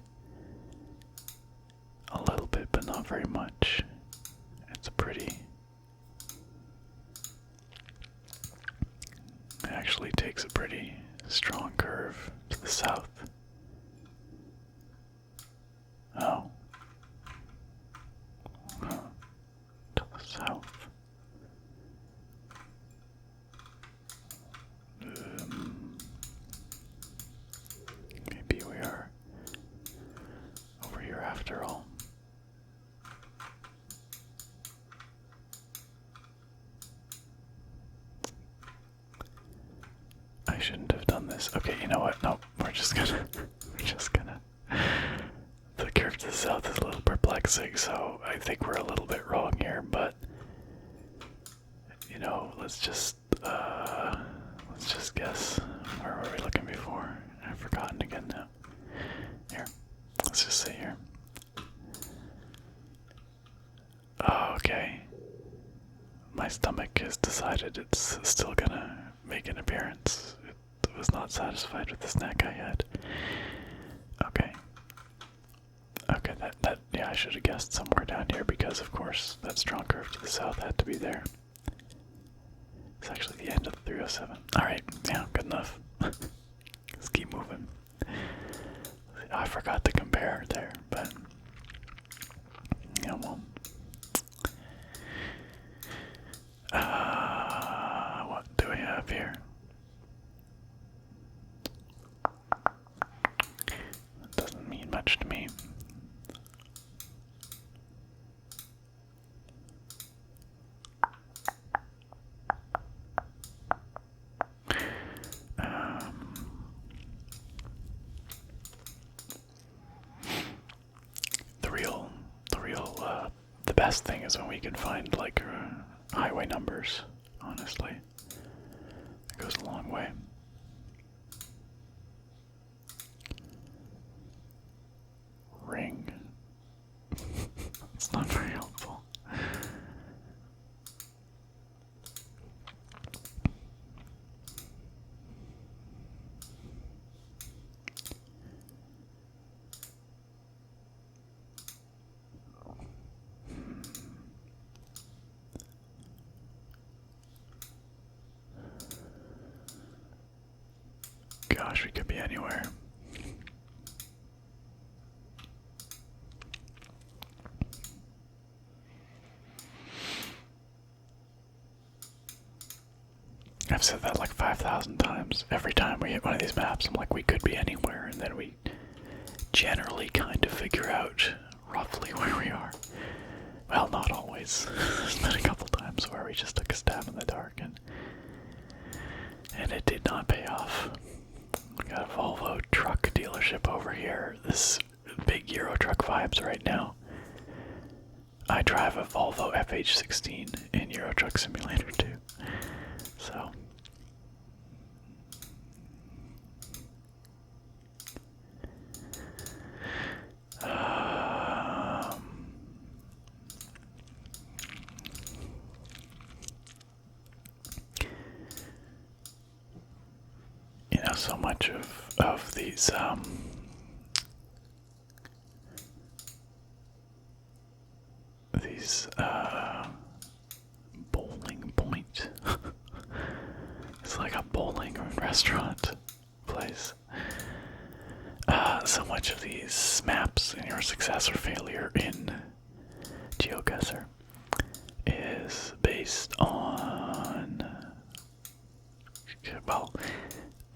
A little bit, but not very much. It's pretty. It actually takes a pretty strong curve to the south. Oh. Huh. To the south. Maybe we are over here after all. I shouldn't have done this. Okay, you know what? No, we're just gonna. The curve to the south is a little perplexing, so I think we're a little bit wrong here, but you know, let's just guess. Where were we looking before? I've forgotten again now. Here, let's just say here. Oh, okay. My stomach has decided it's still gonna make an appearance. It was not satisfied with the snack I had. should have guessed somewhere down here because, of course, that strong curve to the south had to be there. It's actually the end of the 307. Alright, yeah, good enough. Let's keep moving. I forgot to compare there, but yeah, well. What do we have here? That doesn't mean much to me. The best thing is when we can find like highway numbers, honestly. It goes a long way. Ring. It's not very helpful. Gosh, we could be anywhere. I've said that like 5,000 times. Every time we hit one of these maps, I'm like, we could be anywhere, and then we generally kind of figure out roughly where we are. Well, not always. There's been a couple times where we just took a stab in the dark, and it did not pay off. We got a Volvo truck dealership over here. This big Euro truck vibes right now. I drive a Volvo FH16 in Euro Truck Simulator 2. So you know, so much of these bowling point. It's like a bowling restaurant place. So much of these maps and your success or failure in GeoGuessr is based on, well,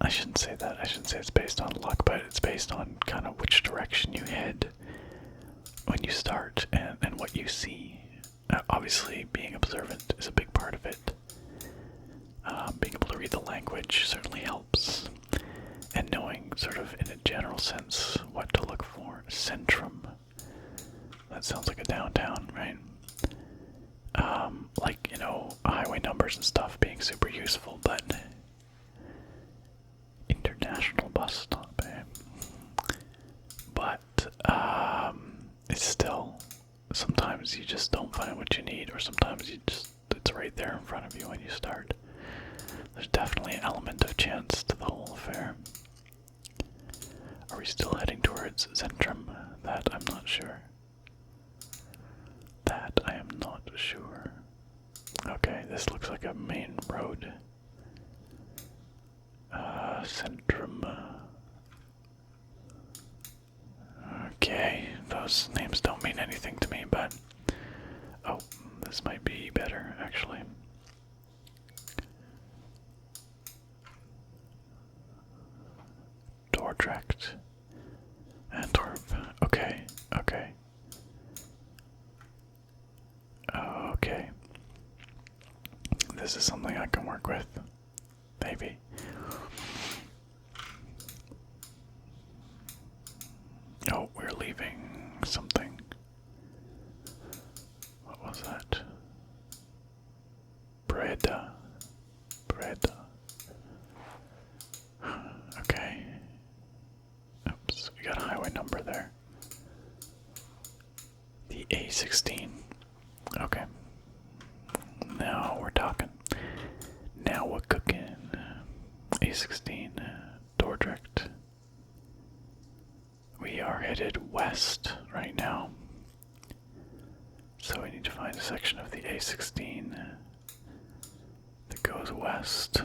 I shouldn't say that. I shouldn't say it's based on luck, but it's based on kind of which direction you head when you start and what you see. Obviously, being observant is a big part of it. Being able to read the language certainly helps. And knowing, sort of in a general sense, what to look for. Centrum. That sounds like a downtown, right? Like, you know, highway numbers and stuff being super useful, but international bus stop, eh? But, it's still, sometimes you just don't find what you need, or sometimes it's right there in front of you when you start. There's definitely an element of chance to the whole affair. Are we still heading towards Centrum? That I'm not sure. That I am not sure. Okay, this looks like a main road. Centrum. Okay, those names don't mean anything to me, but oh, this might be better actually. Dordrecht. Antwerp. Okay, okay. Okay. This is something I can work with. Maybe. Oh, we're leaving something. What was that? Breda. Breda. Okay. Oops, we got a highway number there. The A16. Okay. Now we're talking. Now we're cooking. A16, Dordrecht. We are headed west right now. goes west.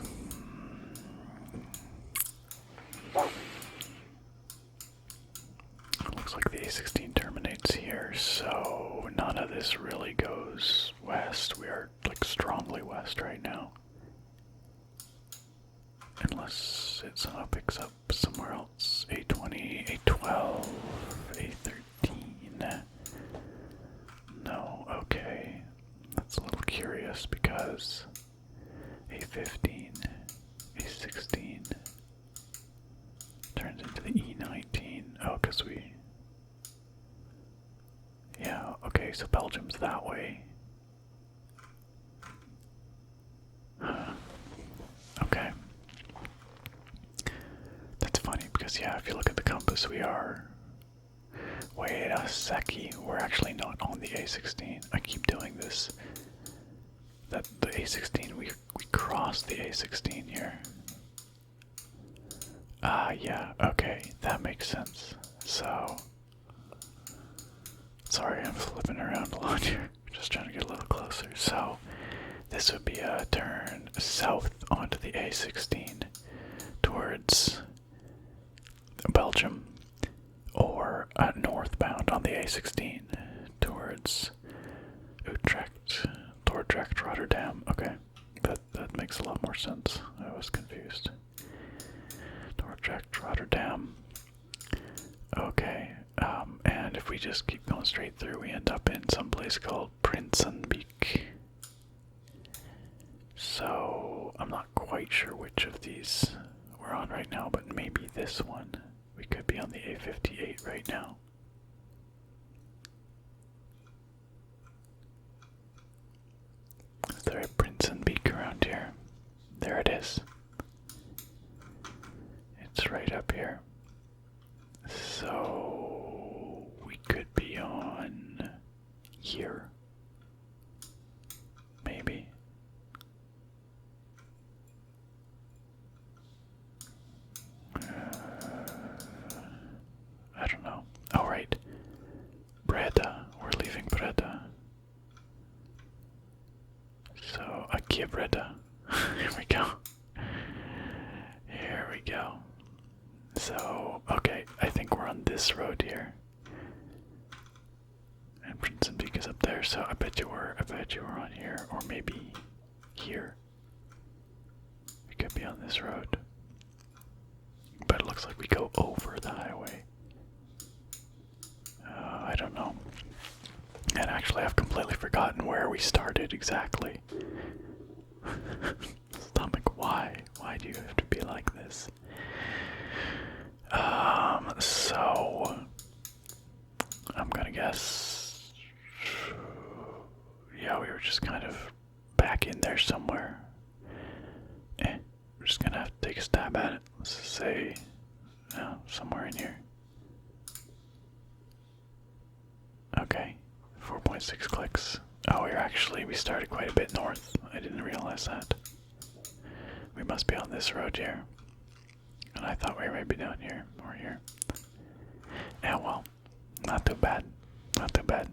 Looks like the A16 terminates here, so none of this really goes west. We are like strongly west right now. Unless it somehow picks up somewhere else. A20, A12, A13. No, okay. That's a little curious because A15, A16 turns into the E19. Oh, because we... Yeah, okay, so Belgium's that way. Okay. That's funny because, yeah, if you look at the compass, we are... Wait a seckie, we're actually not on the A16. I keep doing this. That the A16, we crossed the A16 here. Yeah, okay, that makes sense. So, sorry, I'm flipping around a lot here. Just trying to get a little closer. So, this would be a turn south onto the A16 towards Belgium, or northbound on the A16 towards Utrecht, Rotterdam. Okay, that makes a lot more sense. I was confused. Utrecht, Rotterdam. Okay, and if we just keep going straight through, we end up in some place called Prinsenbeek. So, I'm not quite sure which of these we're on right now, but maybe this one. We could be on the A58 right now. Is there a Prinsenbeek around here? There it is. It's right up here. So we could be on here. Maybe. I don't know. Oh, right. Breda. We're leaving Breda. So, Akia Breda. Here we go. Here we go. So, okay, I think we're on this road here. And Prinsenbeek is up there, so I bet you we're on here, or maybe here. We could be on this road. But it looks like we go over the highway. I don't know. And actually, I've completely forgotten where we started exactly. Stomach, why? Why do you have to be like this? So I'm gonna guess, yeah, we were just kind of back in there somewhere. We're just gonna have to take a stab at it. Let's just say, somewhere in here. Okay, 4.6 clicks. Oh, we started quite a bit north. I didn't realize that. We must be on this road here. And I thought we were maybe down here, or here. Yeah, well, not too bad. Not too bad.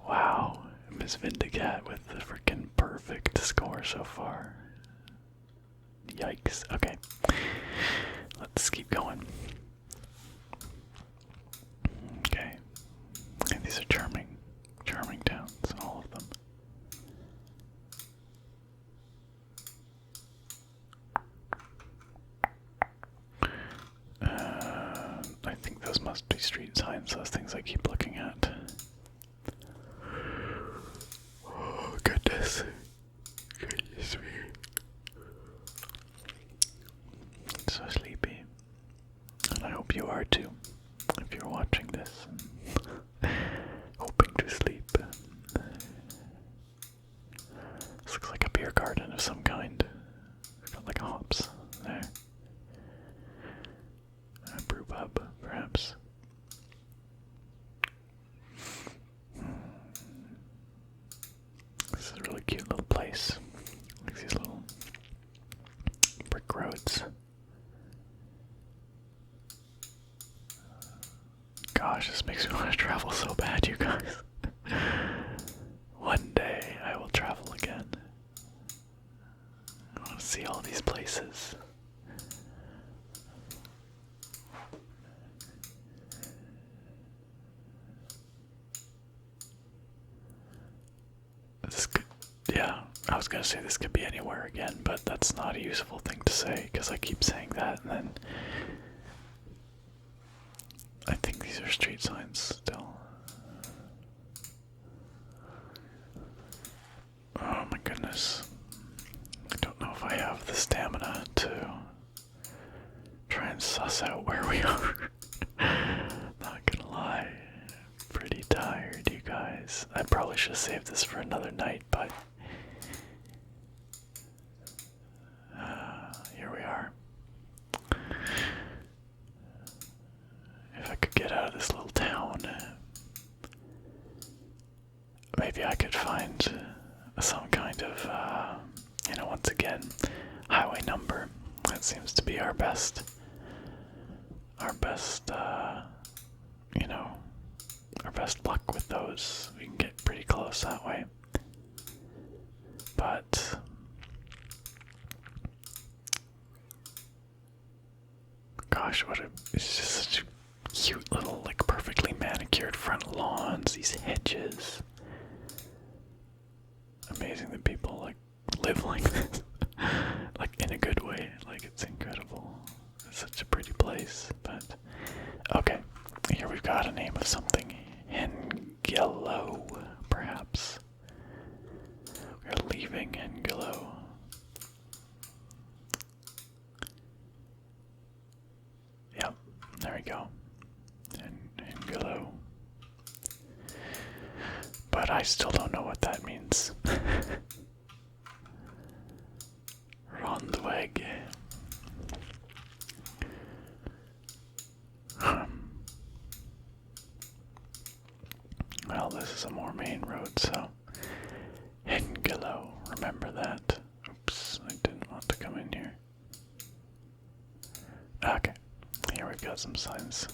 Wow, MissVindicat with the freaking perfect score so far. Yikes. Okay, let's keep going. Okay, and these are charming towns, all of them. I think those must be street signs, those things I keep looking at. Oh, goodness. Goodness me. So sleepy. And I hope you are too, if you're watching this and hoping to sleep. This looks like a beer garden of some kind. Got like hops there. A brew pub, perhaps. This is a really cute little place. Like these little brick roads. Gosh, this makes me want to travel so bad, you guys. What places. This could, yeah, I was gonna say this could be anywhere again, but that's not a useful thing to say because I keep saying that and then I think these are street signs still. Oh my goodness. I don't know if I have the stamina to try and suss out where we are. Not gonna lie. Pretty tired, you guys. I probably should have saved this for another night, but here we are. If I could get out of this little town, maybe I could find some kind of, once again, highway number. That seems to be our best, our best luck with those. We can get pretty close that way. But gosh, it's just such a cute little, like, perfectly manicured front lawns, these hedges. Amazing that people, like, live like this. Like, in a good way. Like, it's incredible. It's such a pretty place. But okay, here we've got a name of something. Hengelo, perhaps. We're leaving Hengelo. Yep, there we go. Hengelo. But I still don't know what that means. Rondweg. Well, this is a more main road, so Hengelo, remember that. Oops, I didn't want to come in here. Okay, here we've got some signs.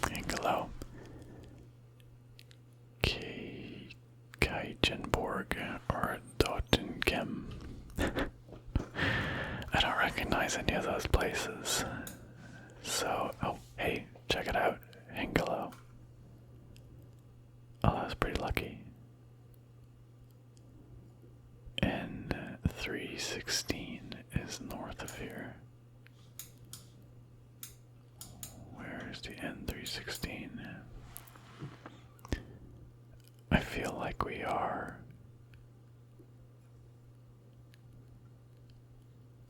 Hengelo. Kaijenborg or Dottengem. I don't recognize any of those places. So, oh, hey, check it out. Hengelo. Oh, that's pretty lucky. And 316 is north of here. Where is the N316? I feel like we are.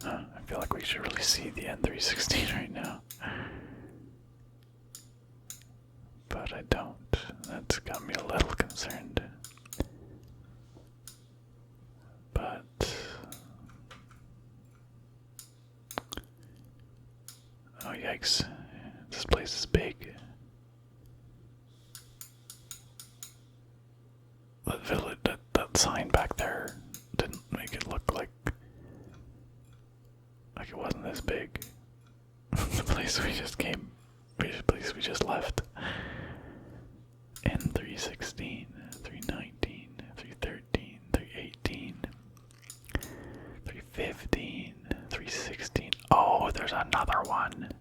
I feel like we should really see the N316 right now. But I don't. That's got me a little concerned. But oh yikes. This place is big. That village, that sign back there didn't make it look like it wasn't this big. The place we just came, the place we just left. N316, 319, 313, 318, 315, 316. Oh, there's another one.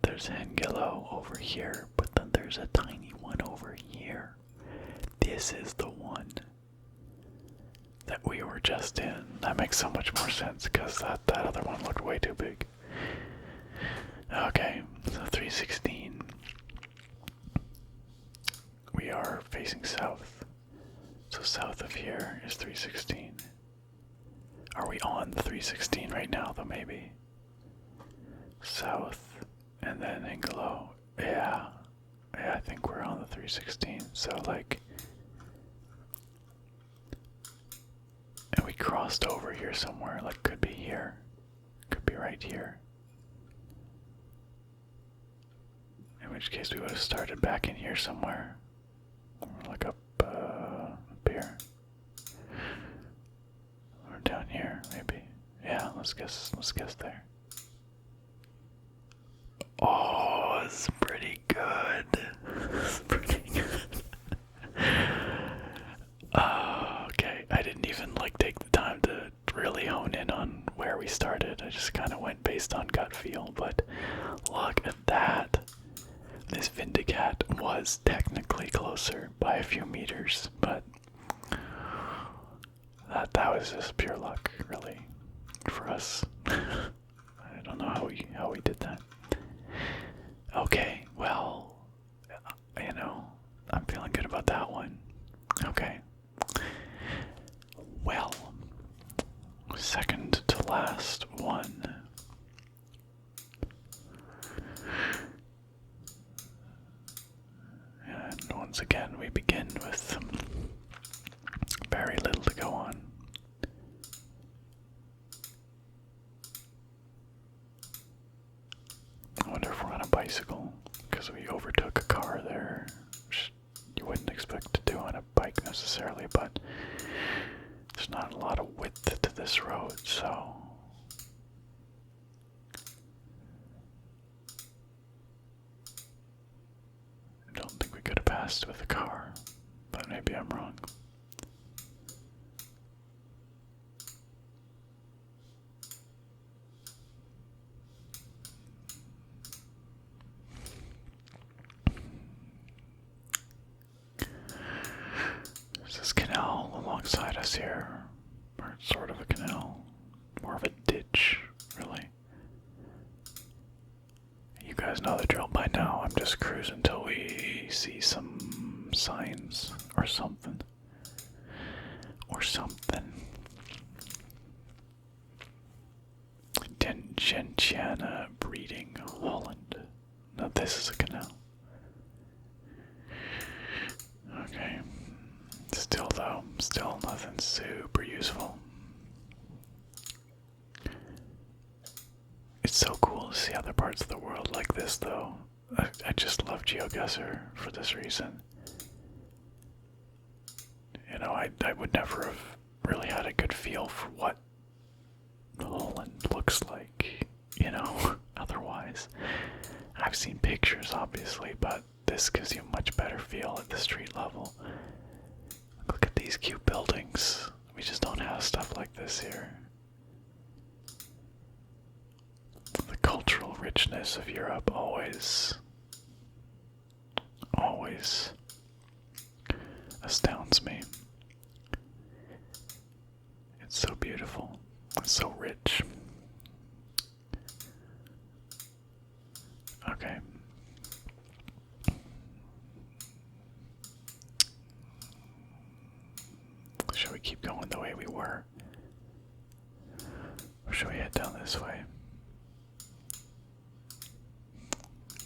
There's Hengelo over here, but then there's a tiny one over here. This is the one that we were just in. That makes so much more sense because that other one looked way too big. Okay, so 316. We are facing south. So south of here is 316. Are we on the 316 right now though, maybe? South and then Hengelo. Yeah, I think we're on the 316. So like, and we crossed over here somewhere, like could be here. Could be right here. In which case we would have started back in here somewhere. Like up here. Or down here, maybe. Yeah, let's guess there. Oh, it's pretty good. It's pretty good. Okay, I didn't even like take the time to really hone in on where we started. I slightly closer by a few meters, but that was just pure luck, really, for us. I don't know how we did that. Okay, well, you know, I'm feeling good about that one. Okay. Well, second to last one. And once again, we begin with very little to go on. I wonder if we're on a bicycle, because we overtook a car there, which you wouldn't expect to do on a bike necessarily, but there's not a lot of width to this road, so I don't think we could have passed with a car, but maybe I'm wrong. There's this canal alongside us here, or sort of a canal, more of a ditch, really. You guys know the drill by now. I'm just cruising until we see some signs or something. Gentiana breeding Holland. Now this is a canal. Okay. Still though, still nothing super useful. It's so cool to see other parts of the world like this though. I just love GeoGuessr for this reason. You know, I would never have really had a good feel for what Holland looks like, you know, otherwise. I've seen pictures obviously, but this gives you a much better feel at the street level. Look at these cute buildings. We just don't have stuff like this here. The cultural richness of Europe always astounds me. It's so beautiful. It's so rich. Okay. Shall we keep going the way we were? Or should we head down this way?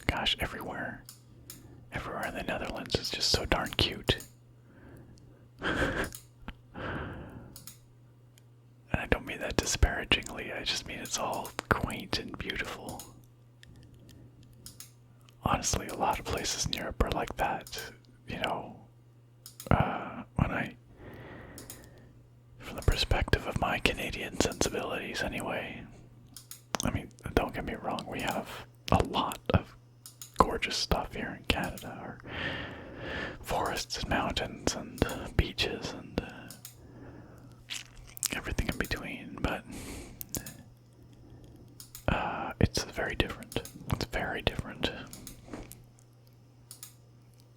Gosh, everywhere in the Netherlands is just so darn cute. And I don't mean that disparagingly, I just mean it's all quaint and beautiful. Honestly, a lot of places in Europe are like that, you know. From the perspective of my Canadian sensibilities anyway, I mean, don't get me wrong, we have a lot of gorgeous stuff here in Canada, our forests and mountains and beaches and everything in between, but it's very different. It's very different.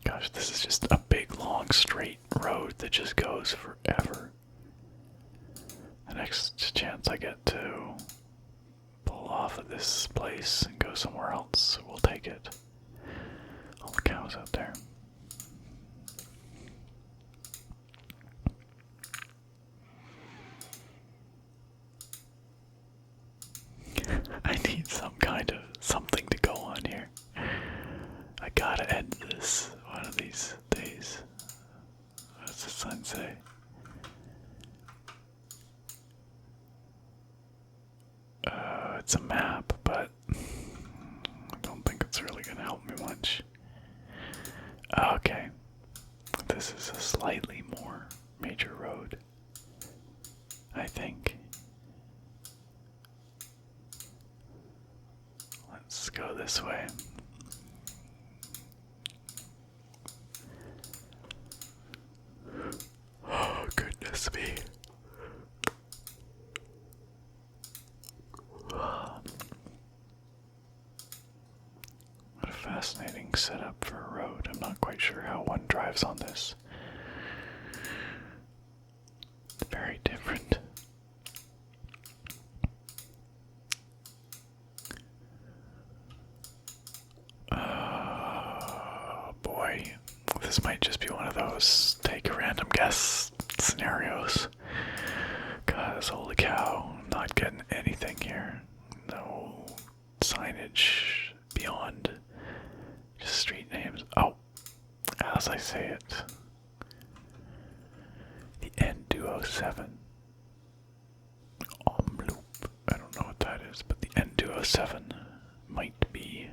Gosh, this is just a big, long, straight road that just goes forever. The next chance I get to pull off of this place and go somewhere else, we'll take it. All the cows out there. I need some kind of something to go on here. I gotta end this one of these days. What does the sun say? It's a map, but I don't think it's really gonna help me much. Okay. This is a slightly more major road, I think. Let's go this way. Oh, goodness me. What a fascinating setup for a road. I'm not quite sure how one drives on this. Very different. Boy, this might just be one of those take a random guess scenarios. Cause holy cow, I'm not getting anything here. No signage beyond just street names. Oh, as I say it, the N207 loop. I don't know what that is, but the N207 might be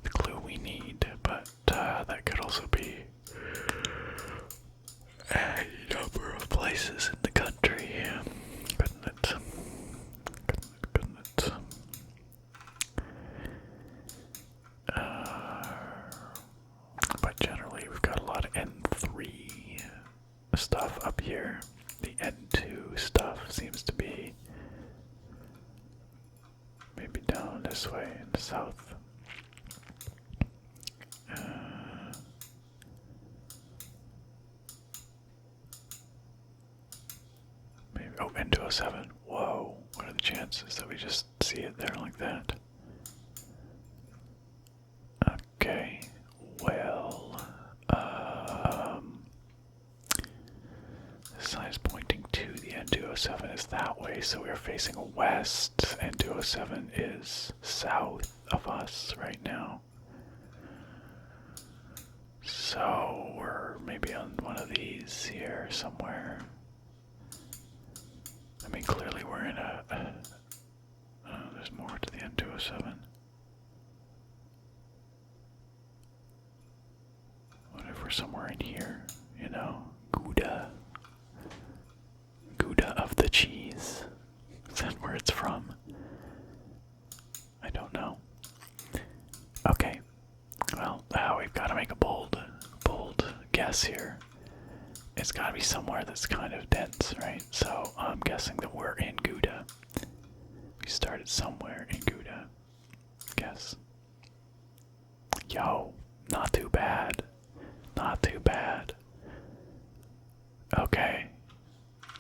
the clue we need, but that could also be a number of places in the country. Couldn't it? Couldn't it? But generally, we've got a lot of N3 stuff up here. The N2 stuff seems to be maybe down this way in the south. Maybe, oh, N207. Whoa, what are the chances that we just see it there like that? Okay, well, the sign is pointing to the N207 is that way, so we are facing west. N207 is south of us right now. So we're maybe on one of these here somewhere. I mean, clearly we're in there's more to the N207. What if we're somewhere in here, you know? Gouda. Gouda of the cheese. Is that where it's from? I don't know. Okay. Well, we've got to make a bold guess here. It's got to be somewhere that's kind of dense, right? So I'm guessing that we're in Gouda. We started somewhere in Gouda. Guess. Yo, not too bad. Not too bad. Okay.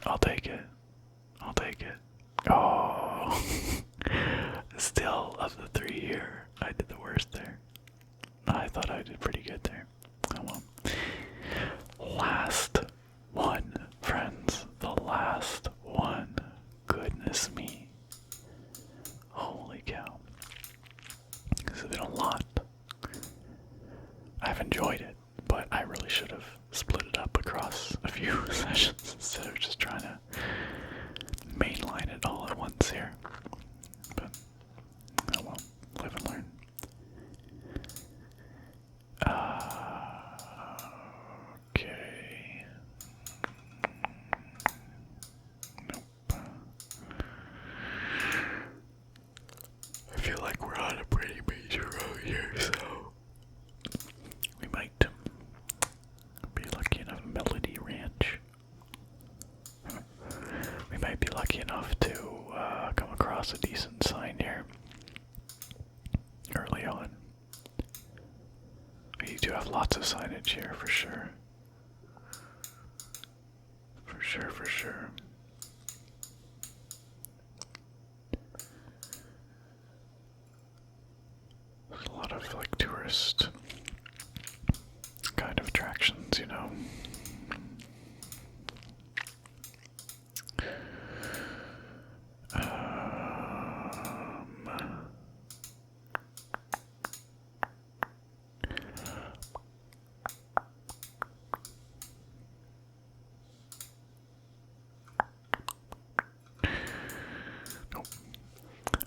I'll take it. I'll take it. Oh. Still, of the three here, I did the worst there. I thought I did pretty good there. Oh well. Last one, friends. The last one. Goodness me. Holy cow. This has been a lot. I've enjoyed it, but I really should have split it up across a few sessions instead of just trying to mainline it all at once here. But, oh well, live and learn. Okay. Nope. I feel like we're on a pretty major road here, so we might be lucky enough. Melody Ranch. We might be lucky enough to come across a decent sign here early on. We do have lots of signage here for sure. For sure, for sure. There's a lot of like tourist kind of attractions, you know.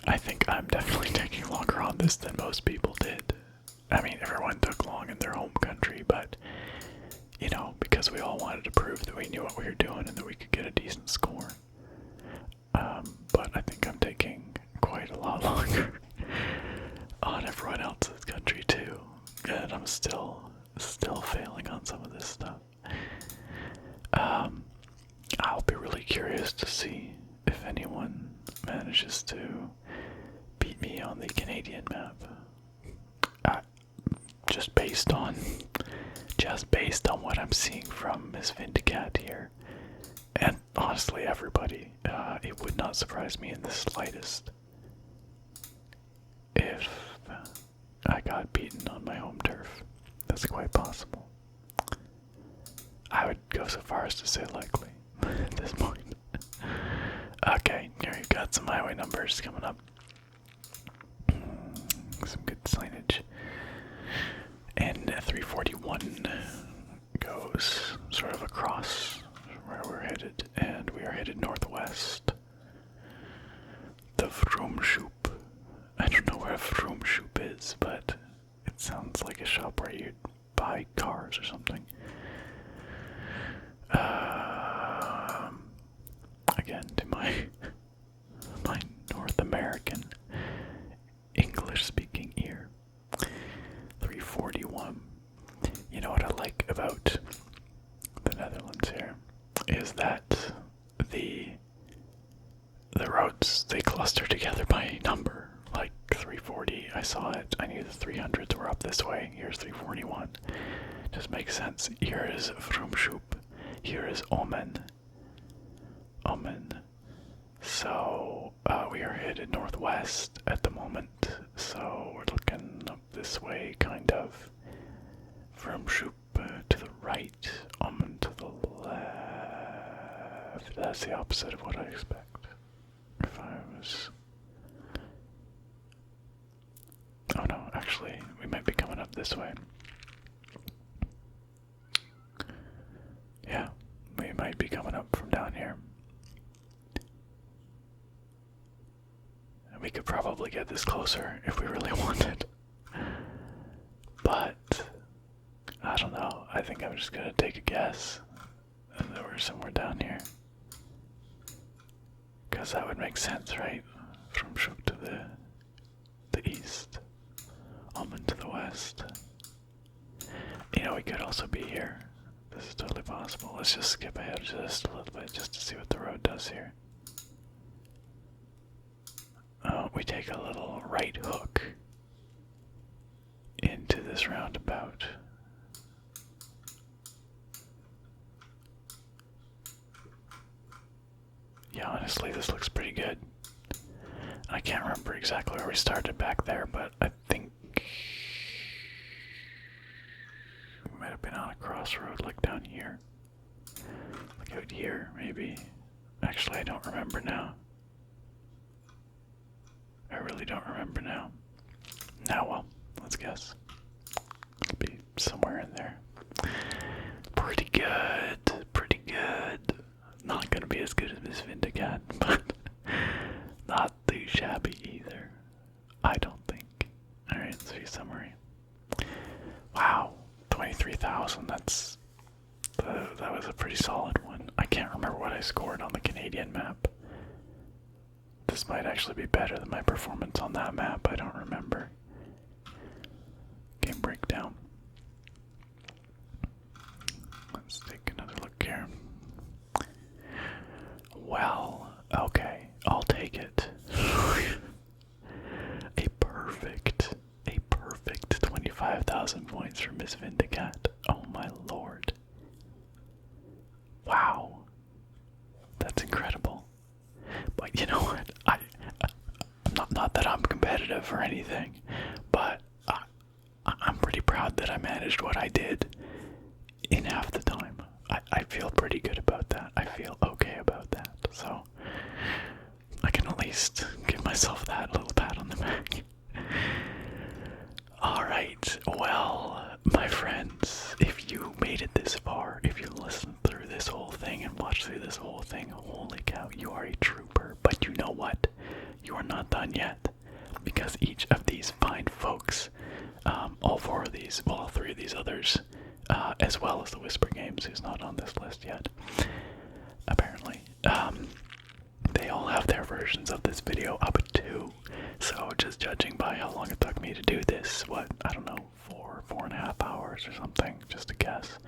I think I'm definitely taking longer on this than most people did. I mean, everyone took long in their home country, but, you know, because we all wanted to prove that we knew what we were doing and that we could get a decent score. But I think I'm taking quite a lot longer on everyone else's country too, and I'm still failing on some of this stuff. I'll be really curious to see if anyone manages to beat me on the Canadian map. Just based on just based on what I'm seeing from MissVindicat here, and honestly everybody, it would not surprise me in the slightest if I got beaten on my home turf. That's quite possible. I would go so far as to say likely at this point. Okay, here we've got some highway numbers coming up. Some good signage. And 341 goes sort of across where we're headed, and we are headed northwest. The Vroomshoop. I don't know where a Vroomshoop is, but it sounds like a shop where you'd buy cars or something. Again, to my North American English-speaking ear. 341. You know what I like about the Netherlands here is that the roads, they cluster together by number. Like 340, I saw it. I knew the 300s were up this way. Here's 341. Just makes sense. Here is Vroomshoop. Here is Omen. So we are headed northwest at the moment. So we're looking up this way, kind of. Vroomshoop to the right, Omen to the left. That's the opposite of what I expect. If I was... Oh no, actually, we might be coming up this way. Yeah, we might be coming up from down here. And we could probably get this closer if we really wanted. But, I don't know, I think I'm just gonna take a guess that we're somewhere down here. Because that would make sense, right? From Shook to the east. Almond to the west. You know, we could also be here. This is totally possible. Let's just skip ahead just a little bit just to see what the road does here. We take a little right hook into this roundabout. Yeah, honestly, this looks pretty good. I can't remember exactly where we started back there, but I think we might have been on a crossroad, like down here. Like out here, maybe. Actually, I don't remember now. I really don't remember now. Now, well, let's guess. It'll be somewhere in there. Pretty good, pretty good. Not gonna be as good as MissVindicat, but not too shabby either. I don't think. Alright, let's see summary. Wow, 23,000, that was a pretty solid one. I can't remember what I scored on the Canadian map. This might actually be better than my performance on that map, I don't remember. Game breakdown. Let's take another look here. Well, okay, I'll take it. A perfect 25,000 points for MissVindicat. Oh my lord. Wow. That's incredible. But you know what? Not that I'm competitive or anything, but I'm pretty proud that I managed what I did in half the time. I feel pretty good about that. I feel okay about that. So I can at least give myself that little pat on the back. Alright, well, my friends, if you made it this far, if you listened through this whole thing and watched through this whole thing, holy cow, you are a trooper. But you know what? You are not done yet. Because each of these fine folks, all four of these, well, all three of these others, as well as the WhisperGames, who's not on this list yet, apparently, they all have their versions of this video up too. So just judging by how long it took me to do this, what, I don't know, 4.5 hours or something, just a guess,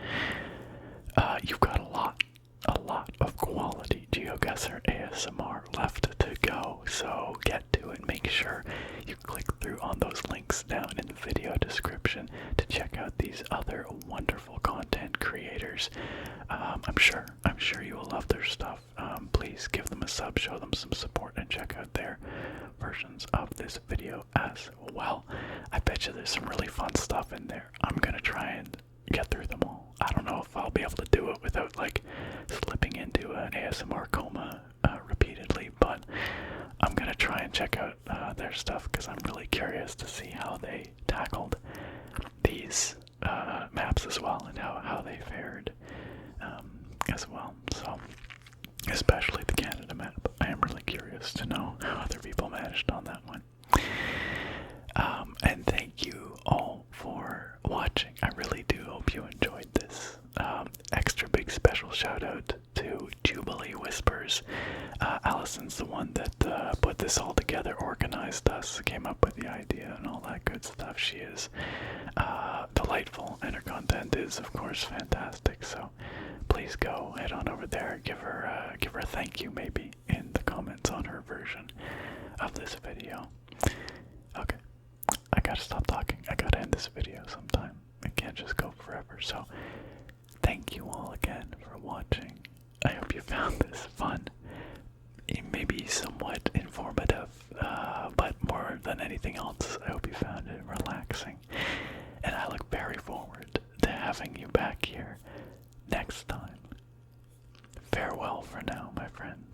you've got a lot of quality GeoGuessr ASMR left to go. So get to it. Make sure you click through on those links down in the video description to check out these other wonderful creators. I'm sure you will love their stuff. Please give them a sub, show them some support, and check out their versions of this video as well. I bet you there's some really fun stuff in there. I'm gonna try and get through them all. I don't know if I'll be able to do it without like slipping into an ASMR coma repeatedly, but I'm gonna try and check out their stuff because I'm really curious to see how they tackled these maps as well, and how they fared as well. So, especially the Canada map, I am really curious to know how other people managed on that one. And thank you all for watching. I really do hope you enjoyed this. Extra big special shout out to JubileeWhispers. Allison's the one that put this all together, organized us, came up with the idea and all that good stuff. She is delightful, and her content is, of course, fantastic. So please go head on over there, give her a thank you maybe in the comments on her version of this video. Okay, I gotta stop talking. I gotta end this video sometime. It can't just go forever. So thank you all again for watching. I hope you found this fun, maybe somewhat informative, but more than anything else, I hope you found it relaxing. And I look very forward to having you back here next time. Farewell for now, my friends.